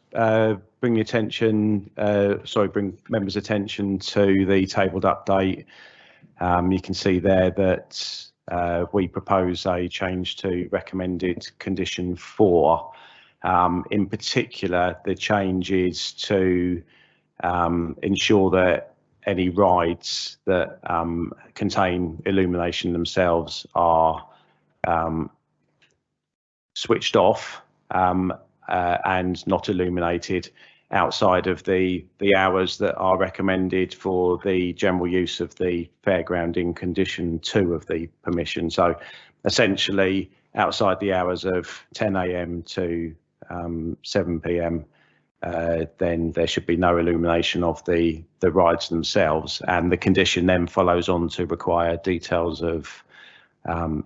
bring members' attention to the tabled update. You can see there that we propose a change to recommended condition 4. In particular, the change is to ensure that any rides that contain illumination themselves are switched off and not illuminated outside of the hours that are recommended for the general use of the fairground in condition 2 of the permission. So essentially outside the hours of 10 AM to 7 PM, then there should be no illumination of the rides themselves, and the condition then follows on to require details of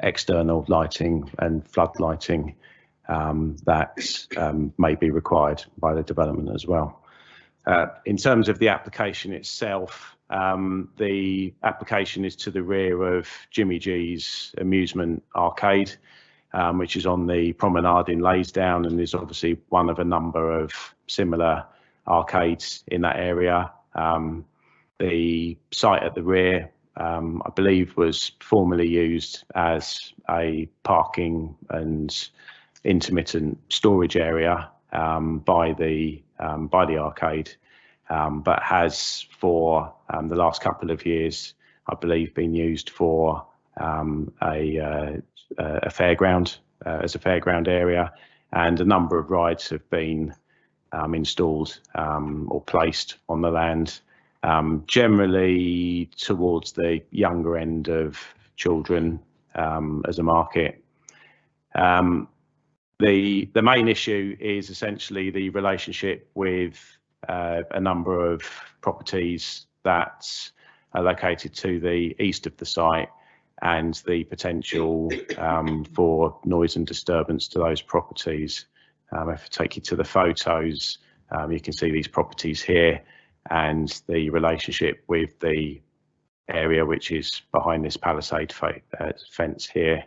external lighting and flood lighting that may be required by the development as well. In terms of the application itself, the application is to the rear of Jimmy G's amusement arcade, which is on the promenade in Laysdown, and is obviously one of a number of similar arcades in that area. The site at the rear, I believe, was formerly used as a parking and intermittent storage area by the arcade, but has for the last couple of years, I believe, been used for a fairground as a fairground area, and a number of rides have been installed or placed on the land, generally towards the younger end of children as a market. The main issue is essentially the relationship with a number of properties that are located to the east of the site, and the potential for noise and disturbance to those properties. If I take you to the photos, you can see these properties here and the relationship with the area which is behind this palisade fence here.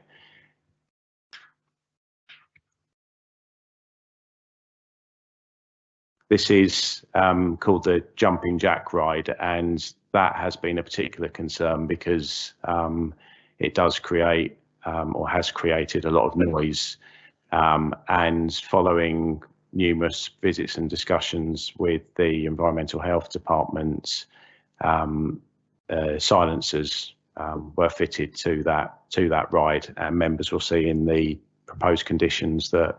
This is called the Jumping Jack ride, and that has been a particular concern because it does create or has created a lot of noise, and following numerous visits and discussions with the Environmental Health Department, silencers were fitted to that ride, and members will see in the proposed conditions that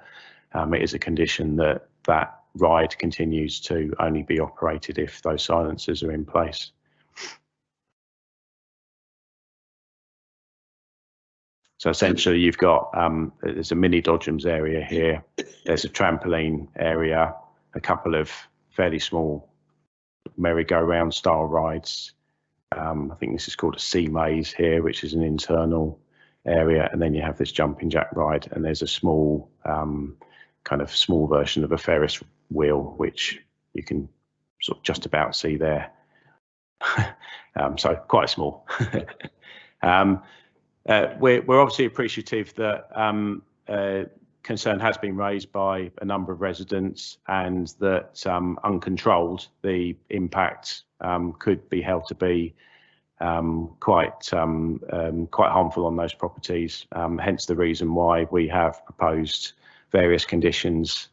it is a condition that that ride continues to only be operated if those silencers are in place. So essentially you've got, there's a mini dodgems area here, there's a trampoline area, a couple of fairly small merry-go-round style rides. I think this is called a sea maze here, which is an internal area, and then you have this jumping jack ride, and there's a small, kind of small version of a Ferris wheel, which you can sort of just about see there. So quite small. We're obviously appreciative that concern has been raised by a number of residents, and that uncontrolled, the impact could be held to be quite harmful on those properties. Hence the reason why we have proposed various conditions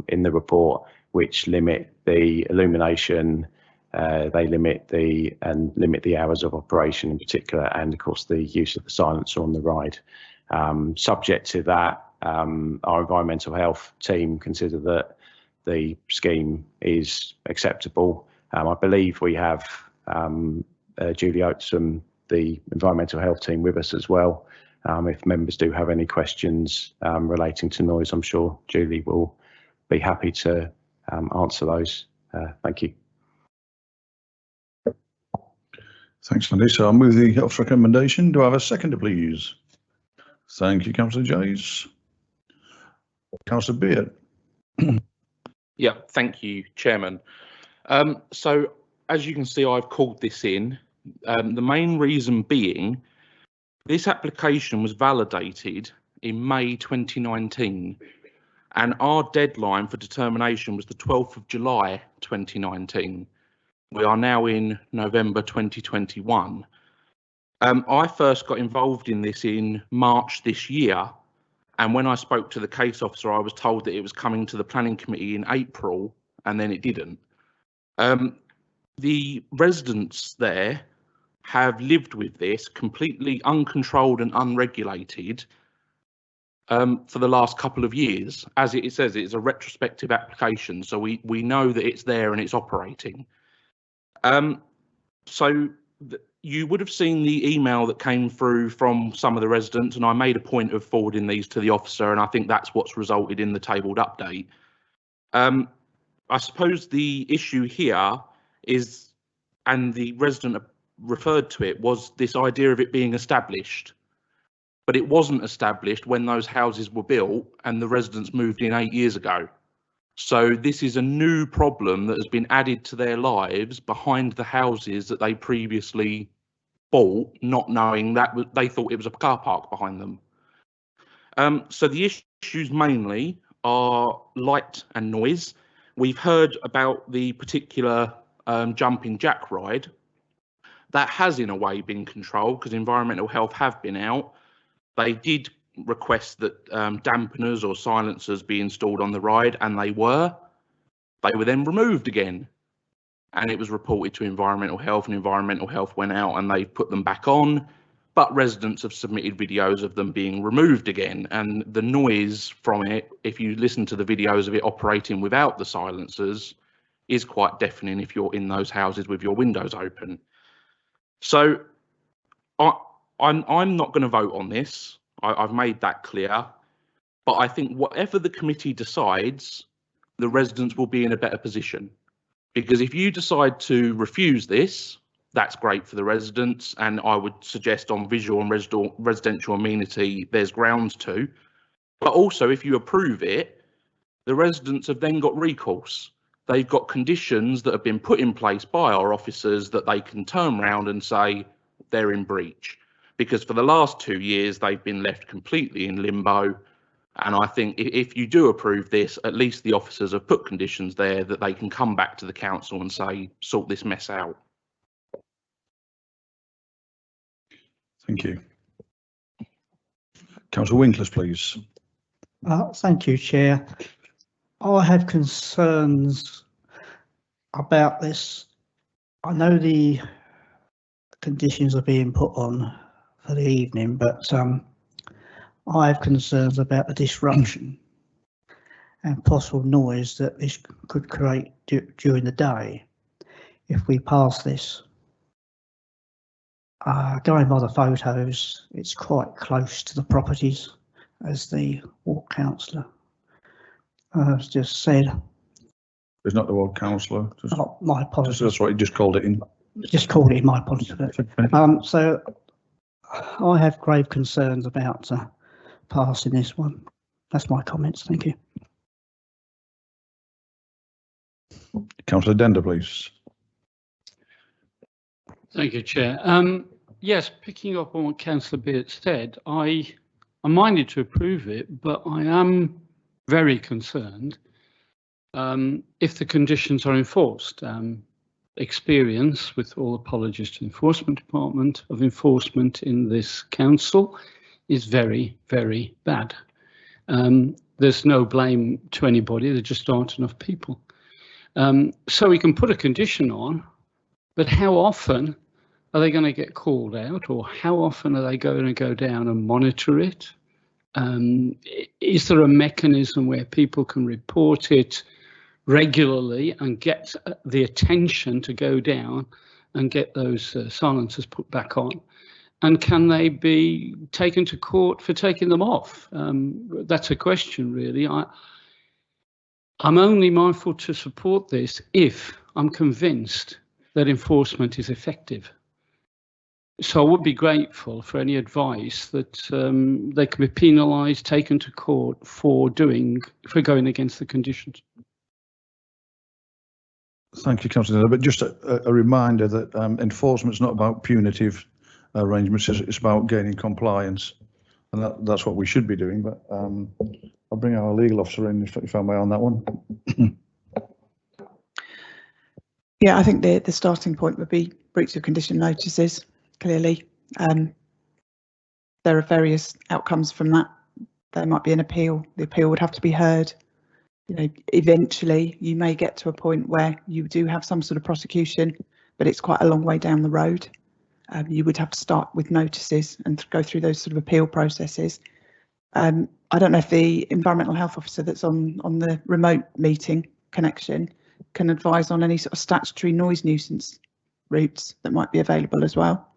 in the report which limit the illumination, they limit the hours of operation in particular, and of course the use of the silencer on the ride. Subject to that, our environmental health team consider that the scheme is acceptable. I believe we have Julie Oates from the environmental health team with us as well. If members do have any questions relating to noise, I'm sure Julie will be happy to answer those. Thank you. Thanks, Andy. So I'll move the health recommendation. Do I have a seconder, please? Thank you, Councillor Jays. Councillor Beard. Yeah, thank you, Chairman. So as you can see, I've called this in. The main reason being, this application was validated in May 2019, and our deadline for determination was the 12th of July 2019. We are now in November 2021. I first got involved in this in March this year, and when I spoke to the case officer, I was told that it was coming to the planning committee in April, and then it didn't. The residents there have lived with this completely uncontrolled and unregulated for the last couple of years. As it says, it's a retrospective application, so we know that it's there and it's operating. You would have seen the email that came through from some of the residents, and I made a point of forwarding these to the officer, and I think that's what's resulted in the tabled update. I suppose the issue here is, and the resident referred to it, was this idea of it being established, but it wasn't established when those houses were built and the residents moved in 8 years ago. So this is a new problem that has been added to their lives behind the houses that they previously bought, not knowing that they thought it was a car park behind them. So the issues mainly are light and noise. We've heard about the particular jumping jack ride. That has in a way been controlled because environmental health have been out. They did request that dampeners or silencers be installed on the ride, and they were. They were then removed again, and it was reported to environmental health, and environmental health went out and they put them back on, but residents have submitted videos of them being removed again, and the noise from it, if you listen to the videos of it operating without the silencers, is quite deafening if you're in those houses with your windows open. So I'm not going to vote on this. I've made that clear. But I think whatever the committee decides, the residents will be in a better position. Because if you decide to refuse this, that's great for the residents. And I would suggest on visual and residential amenity, there's grounds to. But also, if you approve it, the residents have then got recourse. They've got conditions that have been put in place by our officers that they can turn around and say they're in breach. Because for the last 2 years, they've been left completely in limbo. And I think if you do approve this, at least the officers have put conditions there that they can come back to the council and say, sort this mess out. Thank you. Councillor Winkles, please. Thank you, Chair. I have concerns about this. I know the conditions are being put on for the evening, but I have concerns about the disruption and possible noise that this could create during the day if we pass this. Going by the photos, it's quite close to the properties, as the ward councillor has just said. It's not the ward councillor. Oh, my apologies. That's what you just called it in. Just called it in, my apologies. So I have grave concerns about passing this one. That's my comments. Thank you. Councillor Dender, please. Thank you, Chair. Yes, picking up on what Councillor Beard said, I'm minded to approve it, but I am very concerned if the conditions are enforced. Experience, with all apologies to the Enforcement Department, of enforcement in this council is very, very bad. There's no blame to anybody, there just aren't enough people. So we can put a condition on, but how often are they going to get called out, or how often are they going to go down and monitor it? Is there a mechanism where people can report it regularly and get the attention to go down and get those silencers put back on? And can they be taken to court for taking them off? That's a question, really. I'm only mindful to support this if I'm convinced that enforcement is effective. So I would be grateful for any advice that they can be penalised, taken to court for going against the conditions. Thank you, Councillor. But just a reminder that enforcement is not about punitive arrangements; it's about gaining compliance, and that's what we should be doing. But I'll bring our legal officer in if I may on that one. Yeah, I think the starting point would be breach of condition notices. Clearly, there are various outcomes from that. There might be an appeal. The appeal would have to be heard. You know, eventually you may get to a point where you do have some sort of prosecution, but it's quite a long way down the road. You would have to start with notices and go through those sort of appeal processes. I don't know if the environmental health officer that's on the remote meeting connection can advise on any sort of statutory noise nuisance routes that might be available as well.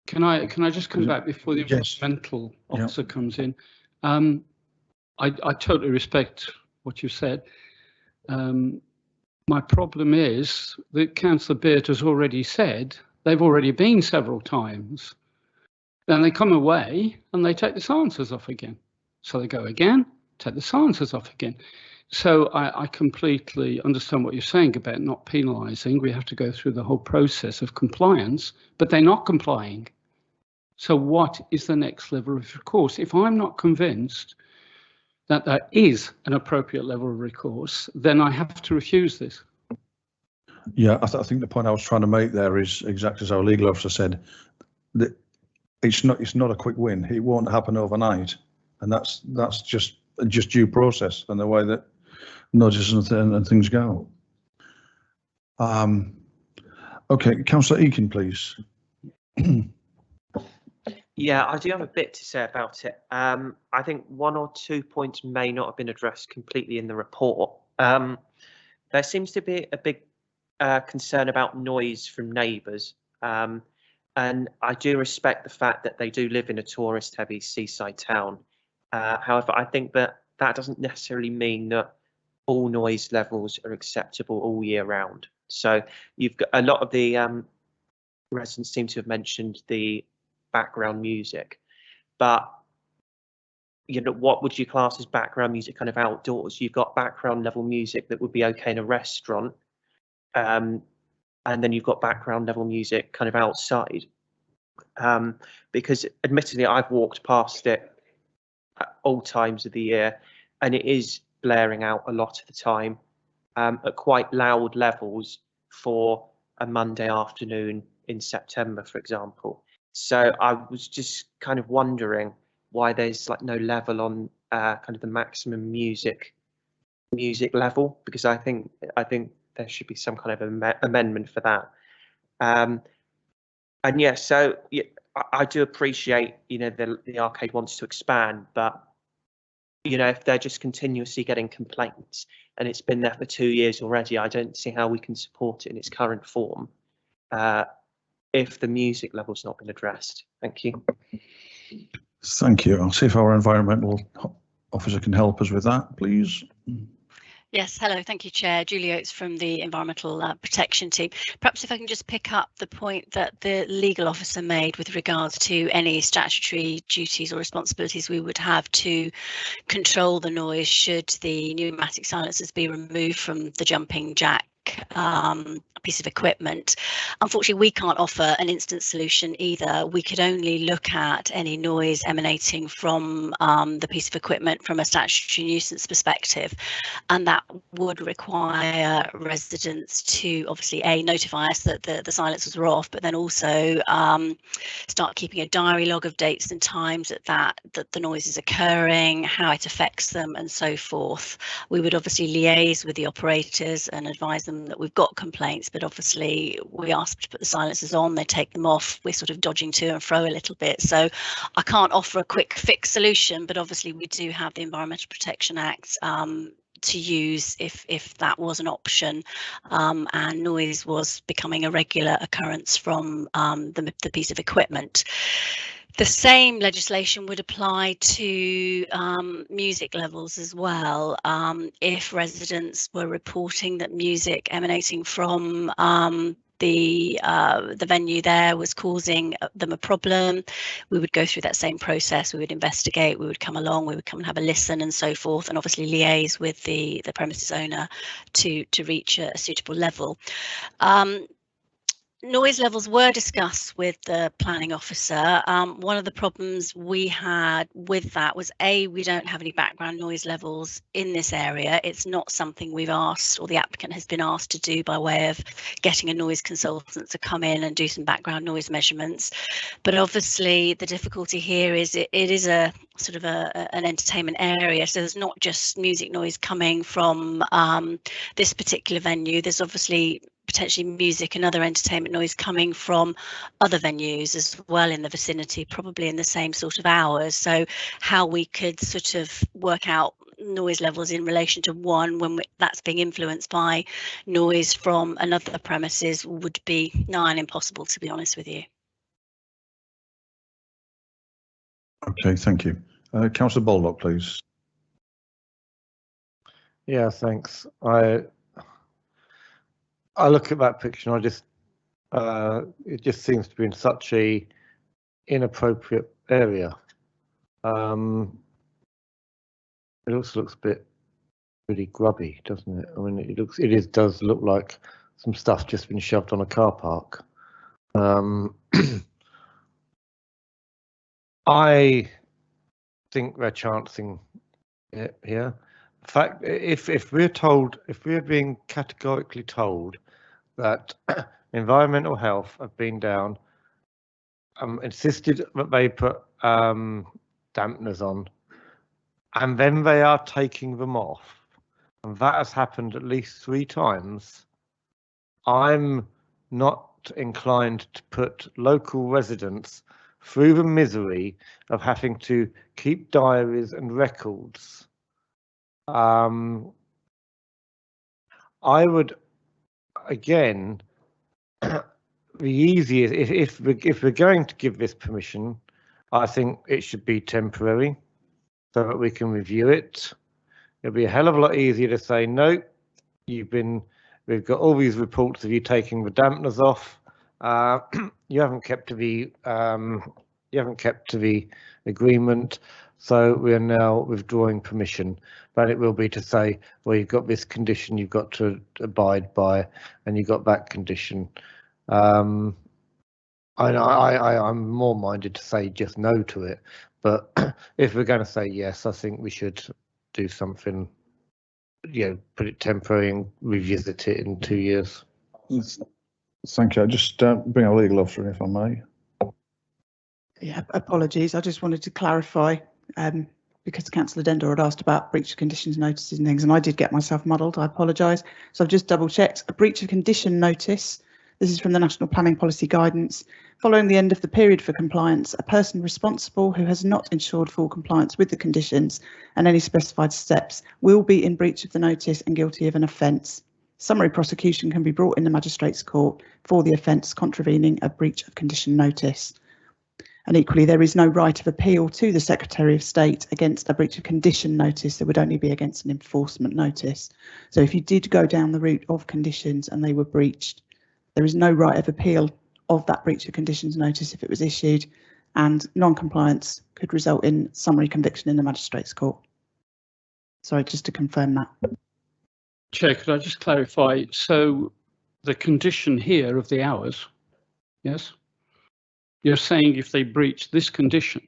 Can I just come back before the environmental officer comes in? I totally respect what you said. My problem is that Councillor Beard has already said they've already been several times. Then they come away and they take the silencers off again. So they go again, take the silencers off again. So I completely understand what you're saying about not penalising. We have to go through the whole process of compliance, but they're not complying. So what is the next level of recourse? If I'm not convinced that there is an appropriate level of recourse, then I have to refuse this. Yeah, I think the point I was trying to make there is exactly as our legal officer said, that it's not a quick win. It won't happen overnight, and that's just due process and the way that notices and things go. Okay, Councillor Eakin, please. Yeah, I do have a bit to say about it. I think 1 or 2 points may not have been addressed completely in the report. There seems to be a big concern about noise from neighbours. And I do respect the fact that they do live in a tourist-heavy seaside town. However, I think that doesn't necessarily mean that all noise levels are acceptable all year round. So you've got a lot of the residents seem to have mentioned the background music, but you know, what would you class as background music kind of outdoors? You've got background level music that would be okay in a restaurant, and then you've got background level music kind of outside. Because admittedly, I've walked past it at all times of the year, and it is blaring out a lot of the time at quite loud levels for a Monday afternoon in September, for example. So I was just kind of wondering why there's like no level on kind of the maximum music level, because I think there should be some kind of amendment for that. And yeah, so yeah, I do appreciate, you know, the arcade wants to expand, but you know, if they're just continuously getting complaints and it's been there for 2 years already, I don't see how we can support it in its current form if the music level's not been addressed. Thank you. Thank you. I'll see if our environmental officer can help us with that, please. Yes, hello, thank you, Chair. Julie Oates from the Environmental Protection Team. Perhaps if I can just pick up the point that the legal officer made with regards to any statutory duties or responsibilities we would have to control the noise should the pneumatic silencers be removed from the jumping jack piece of equipment. Unfortunately, we can't offer an instant solution either. We could only look at any noise emanating from the piece of equipment from a statutory nuisance perspective, and that would require residents to obviously notify us that the silencers were off, but then also start keeping a diary log of dates and times that the noise is occurring, how it affects them, and so forth. We would obviously liaise with the operators and advise them that we've got complaints, but obviously we ask them to put the silencers on, they take them off. We're sort of dodging to and fro a little bit. So I can't offer a quick fix solution, but obviously we do have the Environmental Protection Act to use if that was an option and noise was becoming a regular occurrence from the piece of equipment. The same legislation would apply to music levels as well. If residents were reporting that music emanating from the venue there was causing them a problem, we would go through that same process. We would investigate, we would come along, we would come and have a listen and so forth, and obviously liaise with the premises owner to reach a suitable level. Noise levels were discussed with the planning officer. One of the problems we had with that was we don't have any background noise levels in this area. It's not something we've asked, or the applicant has been asked to do by way of getting a noise consultant to come in and do some background noise measurements. But obviously the difficulty here is it is a sort of an entertainment area, so there's not just music noise coming from this particular venue. There's obviously potentially music and other entertainment noise coming from other venues as well in the vicinity, probably in the same sort of hours. So how we could sort of work out noise levels in relation to one when that's being influenced by noise from another premises would be nigh on impossible, to be honest with you. Okay, thank you. Councillor Baldock, please. Yeah, thanks. I look at that picture and I just it just seems to be in such a inappropriate area. It also looks a bit really grubby, doesn't it? I mean, it does look like some stuff just been shoved on a car park. I think they're chancing it here. In fact, if we're being categorically told that environmental health have been down, insisted that they put dampeners on, and then they are taking them off, and that has happened at least 3 times, I'm not inclined to put local residents through the misery of having to keep diaries and records. I would, again, the easiest, if we're going to give this permission, I think it should be temporary. so that we can review it. It'll be a hell of a lot easier to say, no, we've got all these reports of you taking the dampeners off. You haven't kept to the agreement, so we are now withdrawing permission. But it will be to say, well, you've got this condition you've got to abide by, and you've got that condition. I'm more minded to say just no to it, but if we're going to say yes, I think we should do something, put it temporary and revisit it in 2 years. Thank you. I just bring our legal officer in, if I may. Yeah, apologies. I just wanted to clarify because Councillor Dendor had asked about breach of conditions notices and things, and I did get myself muddled. I apologise. So I've just double checked. A breach of condition notice. This is from the National Planning Policy Guidance. Following the end of the period for compliance, a person responsible who has not ensured full compliance with the conditions and any specified steps will be in breach of the notice and guilty of an offence. Summary prosecution can be brought in the Magistrates' Court for the offence contravening a breach of condition notice. And equally, there is no right of appeal to the Secretary of State against a breach of condition notice. There would only be against an enforcement notice. So if you did go down the route of conditions and they were breached, there is no right of appeal of that breach of conditions notice if it was issued, and non-compliance could result in summary conviction in the Magistrates' Court. Sorry, just to confirm that. Chair, could I just clarify? So the condition here of the hours, yes? You're saying if they breach this condition,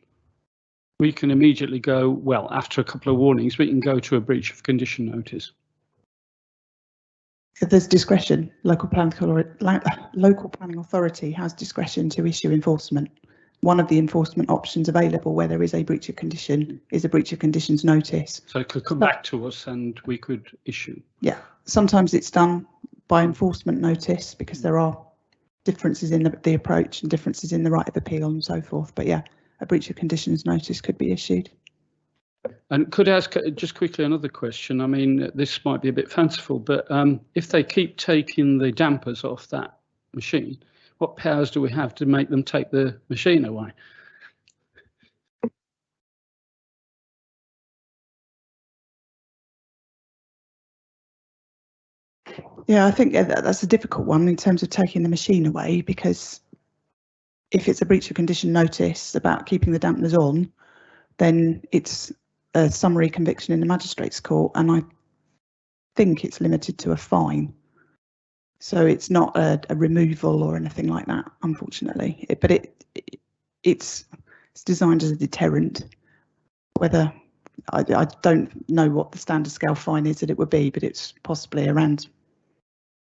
we can immediately go, well, after a couple of warnings, we can go to a breach of condition notice. If there's discretion, local planning authority has discretion to issue enforcement. One of the enforcement options available where there is a breach of condition is a breach of conditions notice. So it could come back to us and we could issue. Yeah, sometimes it's done by enforcement notice because there are differences in the approach and differences in the right of appeal and so forth. But yeah, a breach of conditions notice could be issued. And could I ask just quickly another question? I mean, this might be a bit fanciful, but if they keep taking the dampers off that machine, what powers do we have to make them take the machine away? Yeah, I think that's a difficult one in terms of taking the machine away, because if it's a breach of condition notice about keeping the dampeners on, then it's a summary conviction in the Magistrates' Court, and I think it's limited to a fine. So it's not a removal or anything like that, unfortunately. But it's designed as a deterrent. Whether I don't know what the standard scale fine is that it would be, but it's possibly around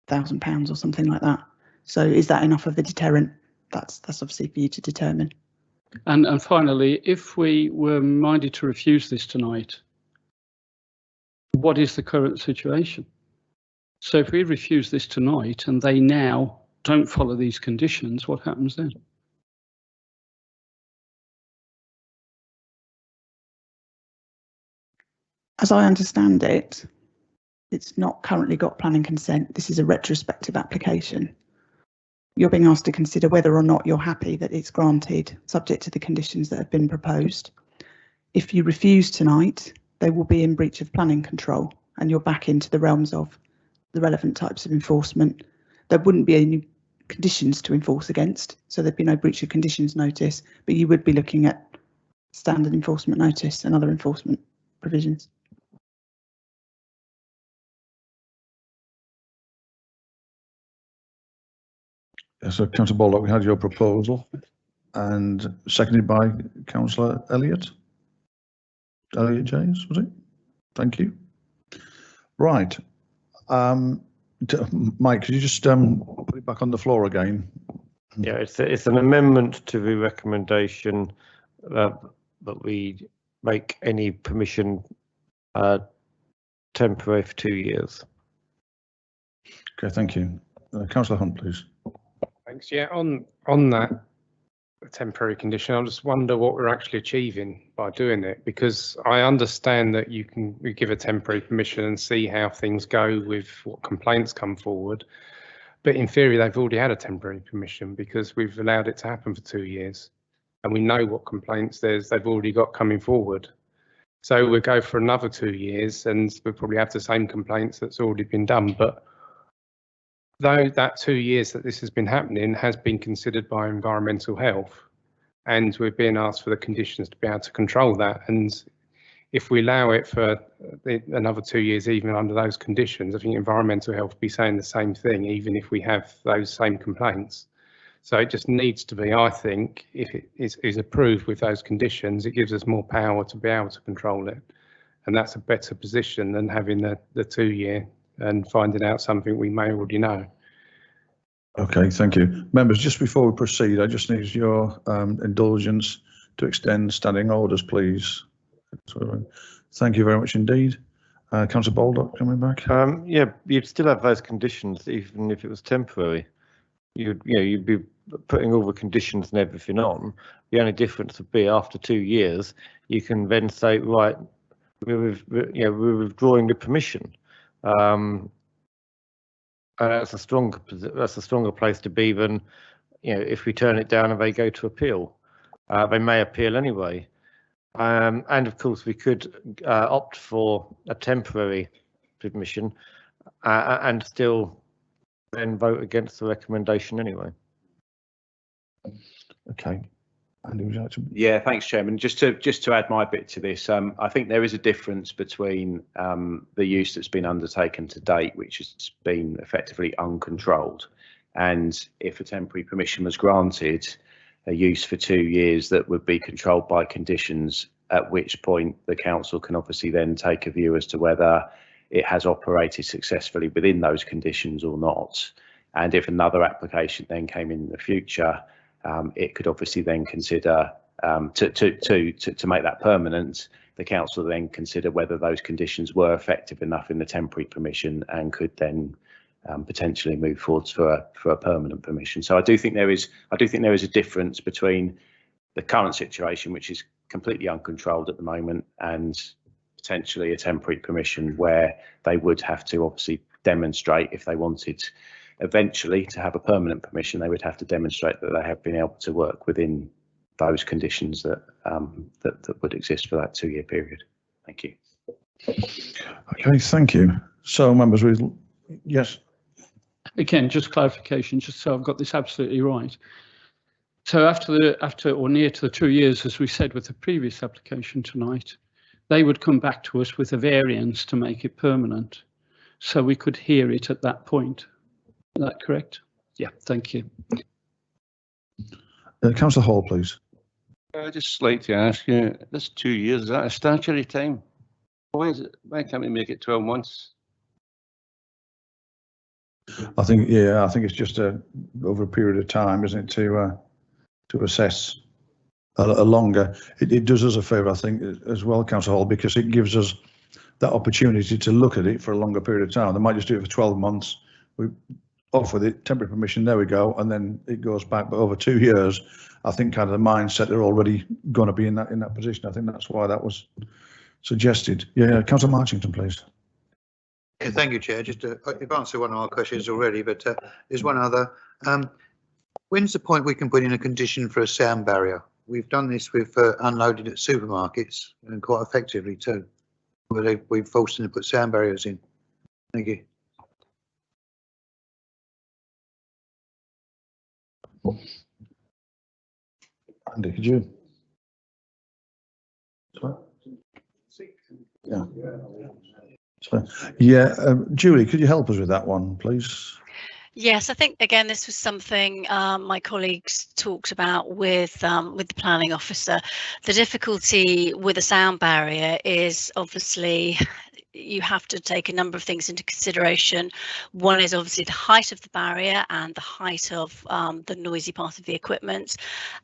£1,000 or something like that. So is that enough of a deterrent? That's obviously for you to determine. And finally, if we were minded to refuse this tonight, what is the current situation? So if we refuse this tonight and they now don't follow these conditions, what happens then? As I understand it, it's not currently got planning consent. This is a retrospective application. You're being asked to consider whether or not you're happy that it's granted, subject to the conditions that have been proposed. If you refuse tonight, they will be in breach of planning control, and you're back into the realms of the relevant types of enforcement. There wouldn't be any conditions to enforce against, so there'd be no breach of conditions notice, but you would be looking at standard enforcement notice and other enforcement provisions. So, Councillor Baldock, we had your proposal, and seconded by Councillor Elliott. Elliott James, was it? Thank you. Right. Mike, could you just put it back on the floor again? Yeah, it's an amendment to the recommendation that we make any permission temporary for 2 years. Okay, thank you. Councillor Hunt, please. Thanks. Yeah, on that temporary condition, I just wonder what we're actually achieving by doing it, because I understand that we give a temporary permission and see how things go with what complaints come forward. But in theory, they've already had a temporary permission because we've allowed it to happen for 2 years, and we know what complaints they've already got coming forward. So we'll go for another 2 years and we'll probably have the same complaints that's already been done. But though that 2 years that this has been happening has been considered by environmental health, and we're being asked for the conditions to be able to control that. And if we allow it for another 2 years, even under those conditions, I think environmental health will be saying the same thing, even if we have those same complaints. So it just needs to be, I think, if it is approved with those conditions, it gives us more power to be able to control it. And that's a better position than having the 2 year and finding out something we may already know. Okay, thank you. Members, just before we proceed, I just need your indulgence to extend standing orders, please. Thank you very much indeed. Councillor Baldock coming back. Yeah, you'd still have those conditions even if it was temporary. You'd be putting all the conditions and everything on. The only difference would be after 2 years, you can then say, right, we're withdrawing the permission. And that's a stronger place to be than, if we turn it down and they go to appeal. They may appeal anyway. And of course, we could opt for a temporary permission and still then vote against the recommendation anyway. Okay. Andy, would you like to? Yeah, thanks, Chairman. Just to add my bit to this, I think there is a difference between the use that's been undertaken to date, which has been effectively uncontrolled, and if a temporary permission was granted, a use for 2 years that would be controlled by conditions, at which point the council can obviously then take a view as to whether it has operated successfully within those conditions or not. And if another application then came in the future, it could obviously then consider to make that permanent. The council then consider whether those conditions were effective enough in the temporary permission and could then potentially move forwards for a permanent permission. So I do think there is a difference between the current situation, which is completely uncontrolled at the moment, and potentially a temporary permission where they would have to obviously demonstrate, if they wanted eventually to have a permanent permission, they would have to demonstrate that they have been able to work within those conditions that that would exist for that 2 year period. Thank you. Okay, thank you. So members, yes. Again, just clarification, just so I've got this absolutely right. So after or near to the 2 years, as we said with the previous application tonight, they would come back to us with a variance to make it permanent, so we could hear it at that point. Is that correct? Yeah, thank you. Councillor Hall, please. I'd just like to ask you, this 2 years, is that a statutory time? Why can't we make it 12 months? I think it's just over a period of time, isn't it, to assess a longer. It does us a favour, I think, as well, Councillor Hall, because it gives us that opportunity to look at it for a longer period of time. They might just do it for 12 months. We offer the temporary permission, there we go, and then it goes back. But over 2 years, I think kind of the mindset they're already going to be in that position. I think that's why that was suggested. Yeah, Councillor Marchington, please. Yeah, thank you, Chair. Just you've answered one of our questions already, but there's one other. When's the point we can put in a condition for a sound barrier? We've done this with unloading at supermarkets and quite effectively too, where we've forced them to put sound barriers in. Thank you. Andy, could you? Yeah. Yeah, Julie, could you help us with that one, please? Yes, I think again this was something my colleagues talked about with the planning officer. The difficulty with a sound barrier is obviously you have to take a number of things into consideration. One is obviously the height of the barrier and the height of the noisy part of the equipment,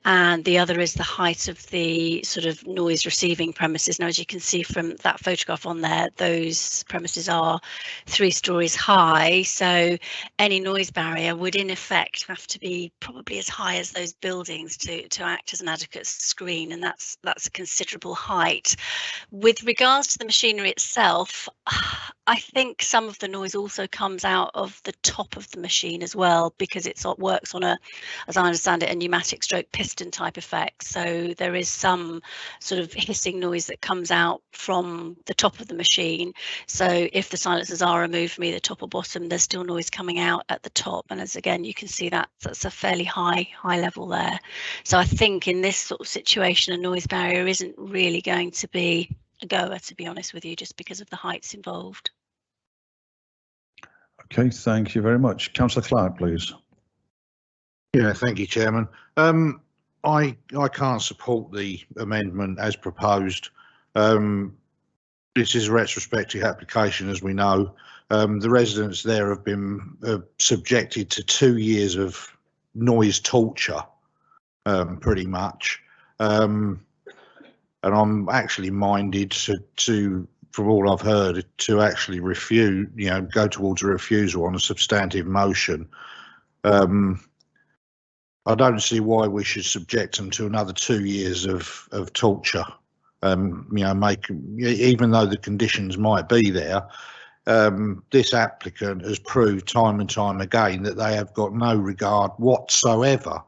and the other is the height of the sort of noise receiving premises. Now, as you can see from that photograph on there, those premises are 3 stories high, so any noise barrier would in effect have to be probably as high as those buildings to act as an adequate screen, and that's a considerable height. With regards to the machinery itself, I think some of the noise also comes out of the top of the machine as well, because it works on a, as I understand it, a pneumatic stroke piston type effect. So there is some sort of hissing noise that comes out from the top of the machine. So if the silencers are removed from either top or bottom, there's still noise coming out at the top. And as again, you can see that's a fairly high level there. So I think in this sort of situation, a noise barrier isn't really going to be a goer, to be honest with you, just because of the heights involved. Okay, thank you very much. Councillor Clark, please. Yeah, thank you, Chairman. I can't support the amendment as proposed. This is a retrospective application, as we know. The residents there have been subjected to 2 years of noise torture, pretty much. And I'm actually minded to, from all I've heard, to actually refuse, go towards a refusal on a substantive motion. I don't see why we should subject them to another 2 years of torture. Even though the conditions might be there, this applicant has proved time and time again that they have got no regard whatsoever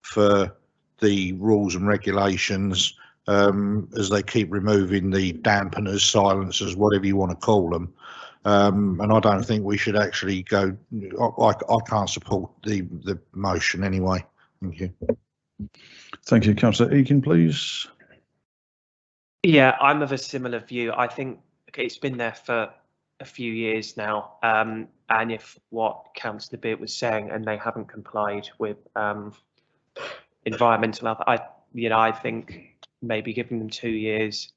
for the rules and regulations, as they keep removing the dampeners, silencers, whatever you want to call them. And I don't think we should actually go. I can't support the motion anyway. Thank you. Thank you, Councillor Eakin, please. Yeah, I'm of a similar view. I think it's been there for a few years now, and if what Councillor Beard was saying, and they haven't complied with environmental health, I think maybe giving them 2 years,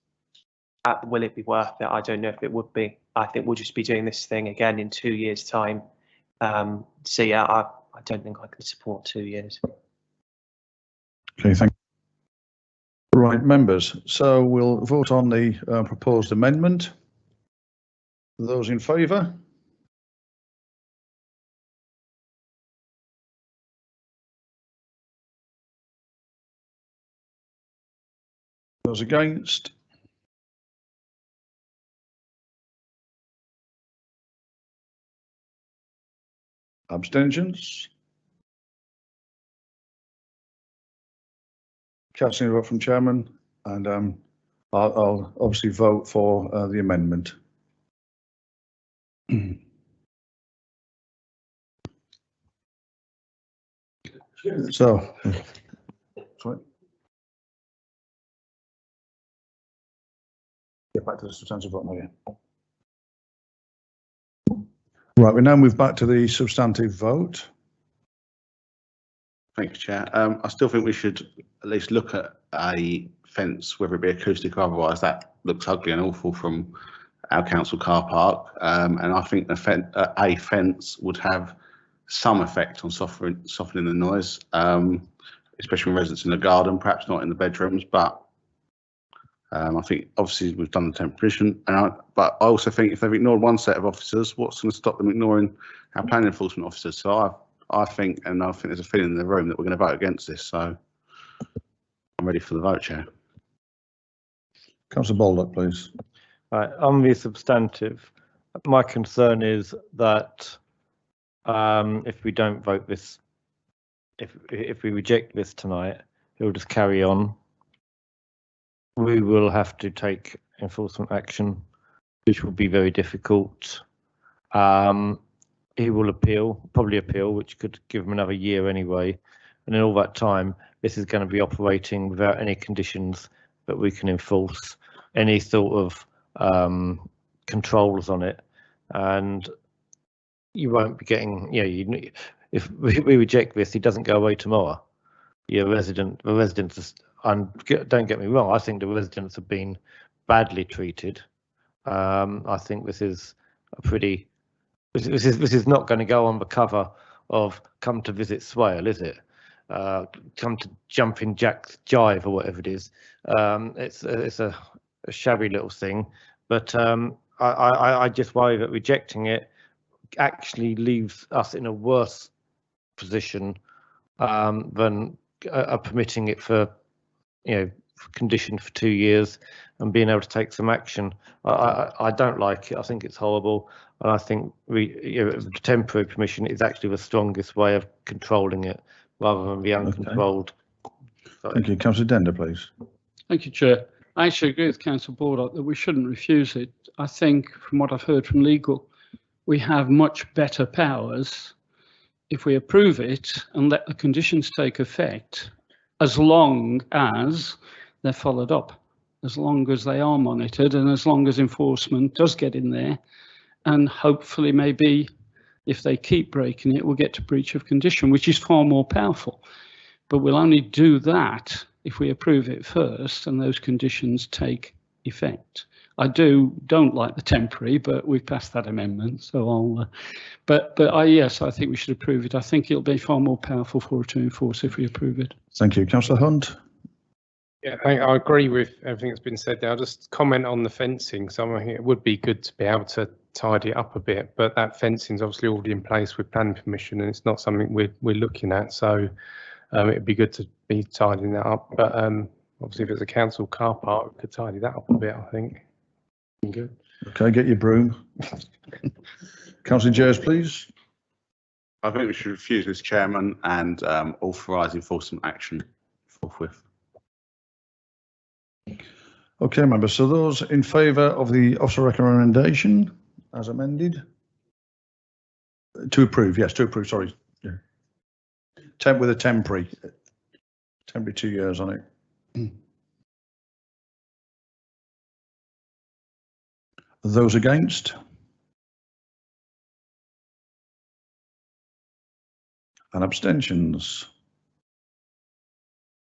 will it be worth it? I don't know if it would be. I think we'll just be doing this thing again in 2 years' time. So yeah, I don't think I can support 2 years. Okay, thank you. Right, members, so we'll vote on the proposed amendment. Those in favour? Those against? Abstentions? Casting a vote from Chairman, and I'll obviously vote for the amendment. So, sorry. Get back to the substantive vote now. Right, we now move back to the substantive vote. Thank you, Chair. I still think we should at least look at a fence, whether it be acoustic or otherwise. That looks ugly and awful from our council car park, and I think a fence would have some effect on softening the noise, especially when residents in the garden, perhaps not in the bedrooms. But I think obviously we've done the temporary, but I also think if they've ignored one set of officers, what's going to stop them ignoring our planning enforcement officers? So I think there's a feeling in the room that we're going to vote against this. So I'm ready for the vote, Chair. Councillor Baldock, please. Right, on the substantive, my concern is that if we don't vote this, if we reject this tonight, it will just carry on. We will have to take enforcement action, which will be very difficult. He will probably appeal, which could give him another year anyway. And in all that time, this is going to be operating without any conditions that we can enforce, any sort of controls on it. And you won't be getting, if we reject this, he doesn't go away tomorrow. The residents, and don't get me wrong, I think the residents have been badly treated. I think this is a pretty. This is not going to go on the cover of "Come to Visit Swale," is it? Come to Jumping Jack's Jive or whatever it is. It's a shabby little thing, but I just worry that rejecting it actually leaves us in a worse position than permitting it for condition for 2 years and being able to take some action. I don't like it. I think it's horrible, and I think the temporary permission is actually the strongest way of controlling it, rather than the uncontrolled. Okay. Thank you, Councillor Dender, please. Thank you, Chair. I actually agree with Councillor Baldock that we shouldn't refuse it. I think, from what I've heard from legal, we have much better powers if we approve it and let the conditions take effect, as long as they're followed up, as long as they are monitored, and as long as enforcement does get in there. And hopefully, maybe if they keep breaking it, we'll get to breach of condition, which is far more powerful. But we'll only do that if we approve it first and those conditions take effect. I don't like the temporary, but we've passed that amendment, so I'll. Yes, I think we should approve it. I think it'll be far more powerful for it to enforce if we approve it. Thank you, Councillor Hunt. Yeah, I agree with everything that's been said there. I'll just comment on the fencing. So I think it would be good to be able to tidy it up a bit, but that fencing is obviously already in place with planning permission, and it's not something we're looking at. So it'd be good to be tidying that up. But obviously, if it's a council car park, we could tidy that up a bit, I think. Good. Okay, get your broom. Councillor Jers, please. I think we should refuse this, Chairman, and authorise enforcement action forthwith. Okay, members. So those in favour of the officer recommendation as amended? To approve, yes, to approve, sorry. Yeah. With a temporary 2 years on it. Those against? And abstentions?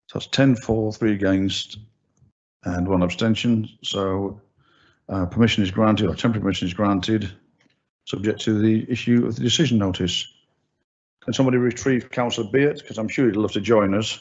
So that's 10 for, 3 against, and 1 abstention. So permission is granted, or temporary permission is granted, subject to the issue of the decision notice. Can somebody retrieve Councillor Beard, because I'm sure he'd love to join us.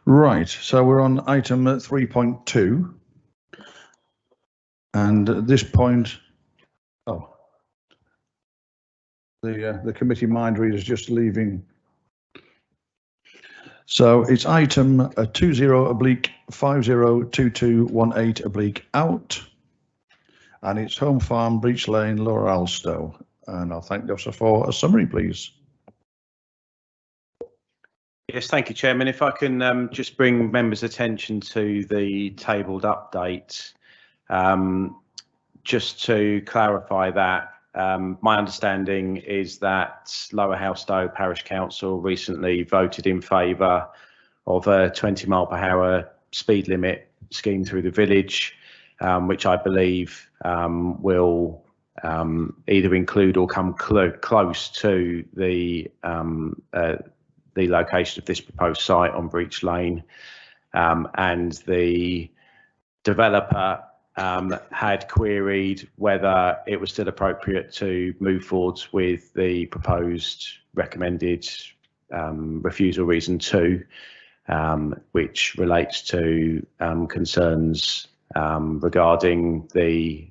Right, so we're on item 3.2, and at this point, the committee mind reader is just leaving. So it's item 20/502218/ and it's Home Farm, Breach Lane, Lower Alstow. And I'll thank the officer for a summary, please. Yes, thank you, Chairman. If I can just bring members' attention to the tabled update, just to clarify that, my understanding is that Lower Halstow Parish Council recently voted in favour of a 20-mile-per-hour speed limit scheme through the village, which I believe will either include or come close to the location of this proposed site on Breach Lane, and the developer had queried whether it was still appropriate to move forwards with the proposed recommended refusal reason 2, which relates to concerns regarding the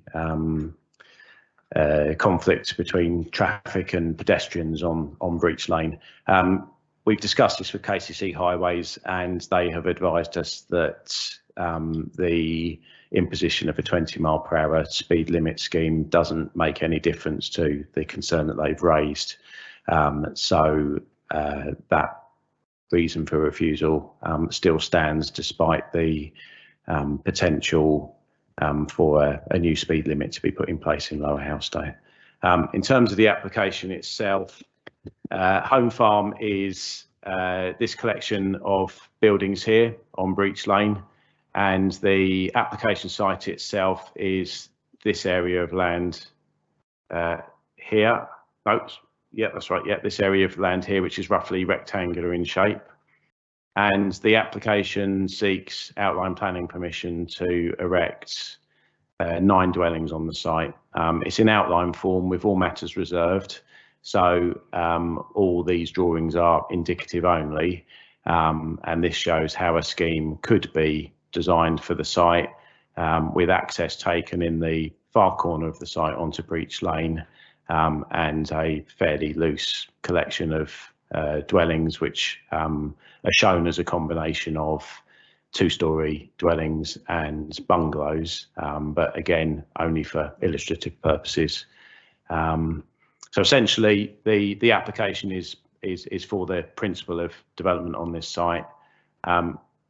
conflict between traffic and pedestrians on Breach Lane. We've discussed this with KCC Highways, and they have advised us that the imposition of a 20-mile-per-hour speed limit scheme doesn't make any difference to the concern that they've raised. So that reason for refusal still stands, despite the potential for a new speed limit to be put in place in Lower Halstow. In terms of the application itself, Home Farm is this collection of buildings here on Breach Lane, and the application site itself is this area of land here. No, Yeah, that's right. Yeah, this area of land here, which is roughly rectangular in shape. And the application seeks outline planning permission to erect 9 dwellings on the site. It's in outline form with all matters reserved. So all these drawings are indicative only. And this shows how a scheme could be designed for the site with access taken in the far corner of the site onto Breach Lane and a fairly loose collection of dwellings which are shown as a combination of 2-storey dwellings and bungalows, but again only for illustrative purposes. So essentially the application is for the principle of development on this site.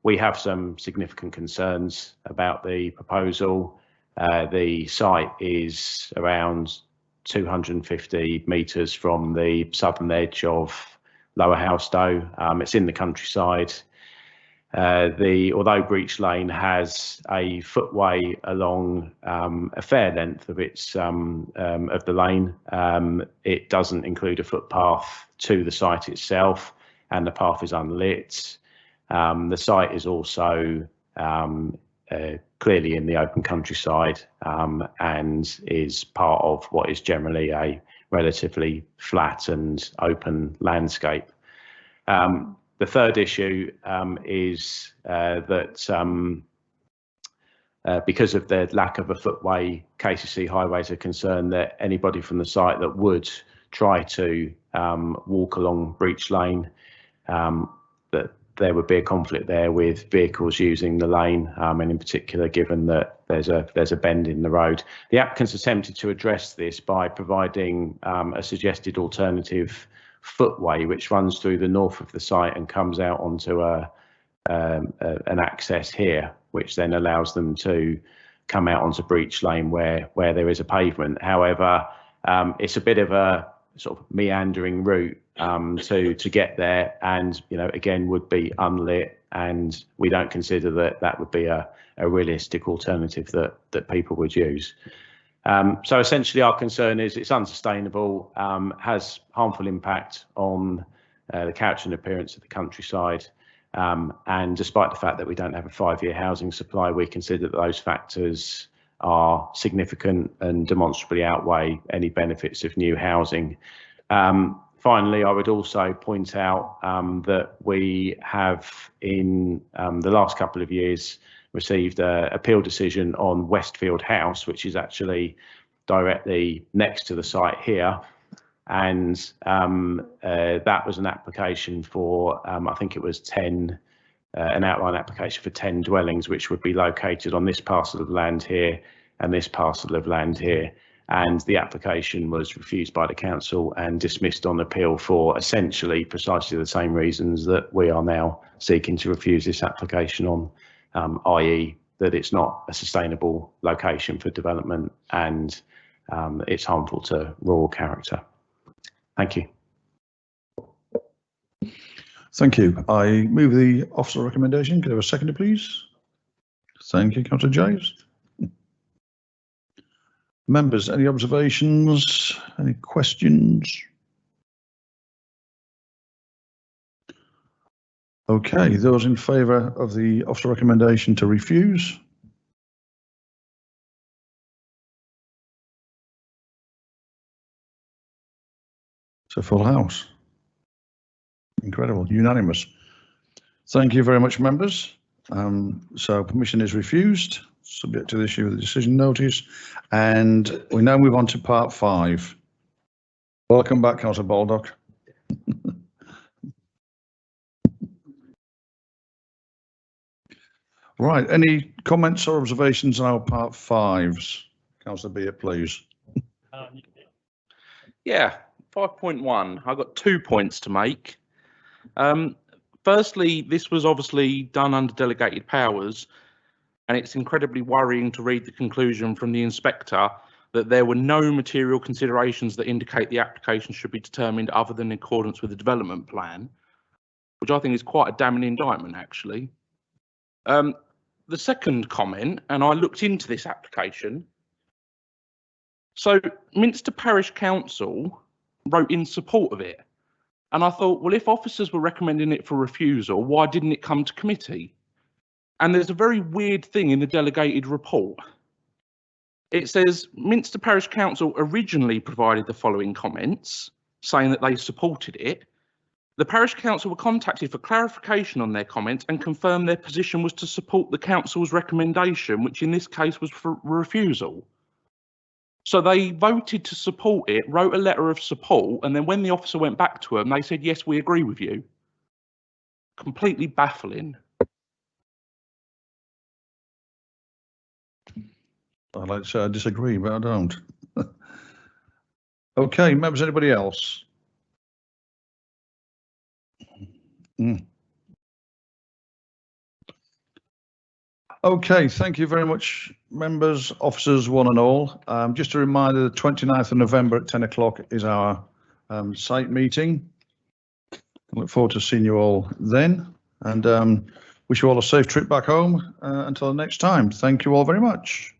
We have some significant concerns about the proposal. The site is around 250 metres from the southern edge of Lower Howstow. It's in the countryside. Although Breach Lane has a footway along a fair length of its of the lane, it doesn't include a footpath to the site itself, and the path is unlit. The site is also clearly in the open countryside and is part of what is generally a relatively flat and open landscape. The third issue is that because of the lack of a footway, KCC Highways are concerned that anybody from the site that would try to walk along Breach Lane, that there would be a conflict there with vehicles using the lane, and in particular, given that there's a bend in the road. The applicants attempted to address this by providing a suggested alternative footway which runs through the north of the site and comes out onto an access here, which then allows them to come out onto Breach Lane where there is a pavement. However, it's a bit of a sort of meandering route to get there, and again would be unlit, and we don't consider that would be a realistic alternative that people would use. So essentially our concern is it's unsustainable, has harmful impact on the character and appearance of the countryside, and despite the fact that we don't have a 5-year housing supply, we consider that those factors are significant and demonstrably outweigh any benefits of new housing. Finally, I would also point out that we have in the last couple of years received an appeal decision on Westfield House, which is actually directly next to the site here. And that was an application for, I think it was an outline application for 10 dwellings, which would be located on this parcel of land here and this parcel of land here. And the application was refused by the council and dismissed on appeal for essentially precisely the same reasons that we are now seeking to refuse this application on, i.e. that it's not a sustainable location for development and it's harmful to rural character. Thank you. Thank you. I move the officer recommendation. Could I have a seconder, please? Thank you, Councillor James. Members, any observations? Any questions? Okay, those in favour of the officer recommendation to refuse? It's a full house. Incredible, unanimous. Thank you very much, members. So permission is refused, subject to the issue of the decision notice. And we now move on to part 5. Welcome back, Councillor Baldock. Right, any comments or observations on our part 5s? Councillor Beard, please. Yeah, 5.1. I've got 2 points to make. Firstly, this was obviously done under delegated powers, and it's incredibly worrying to read the conclusion from the inspector that there were no material considerations that indicate the application should be determined other than in accordance with the development plan, which I think is quite a damning indictment, actually. The second comment, and I looked into this application. So Minster Parish Council wrote in support of it. And I thought, well, if officers were recommending it for refusal, why didn't it come to committee? And there's a very weird thing in the delegated report. It says Minster Parish Council originally provided the following comments, saying that they supported it. The Parish Council were contacted for clarification on their comments and confirmed their position was to support the Council's recommendation, which in this case was for refusal. So they voted to support it, wrote a letter of support, and then when the officer went back to them, they said, yes, we agree with you. Completely baffling. I'd like to say I disagree, but I don't. Okay, members, anybody else? Okay, thank you very much, members, officers, one and all. Just a reminder, the 29th of November at 10 o'clock is our site meeting. I look forward to seeing you all then, and wish you all a safe trip back home until the next time. Thank you all very much.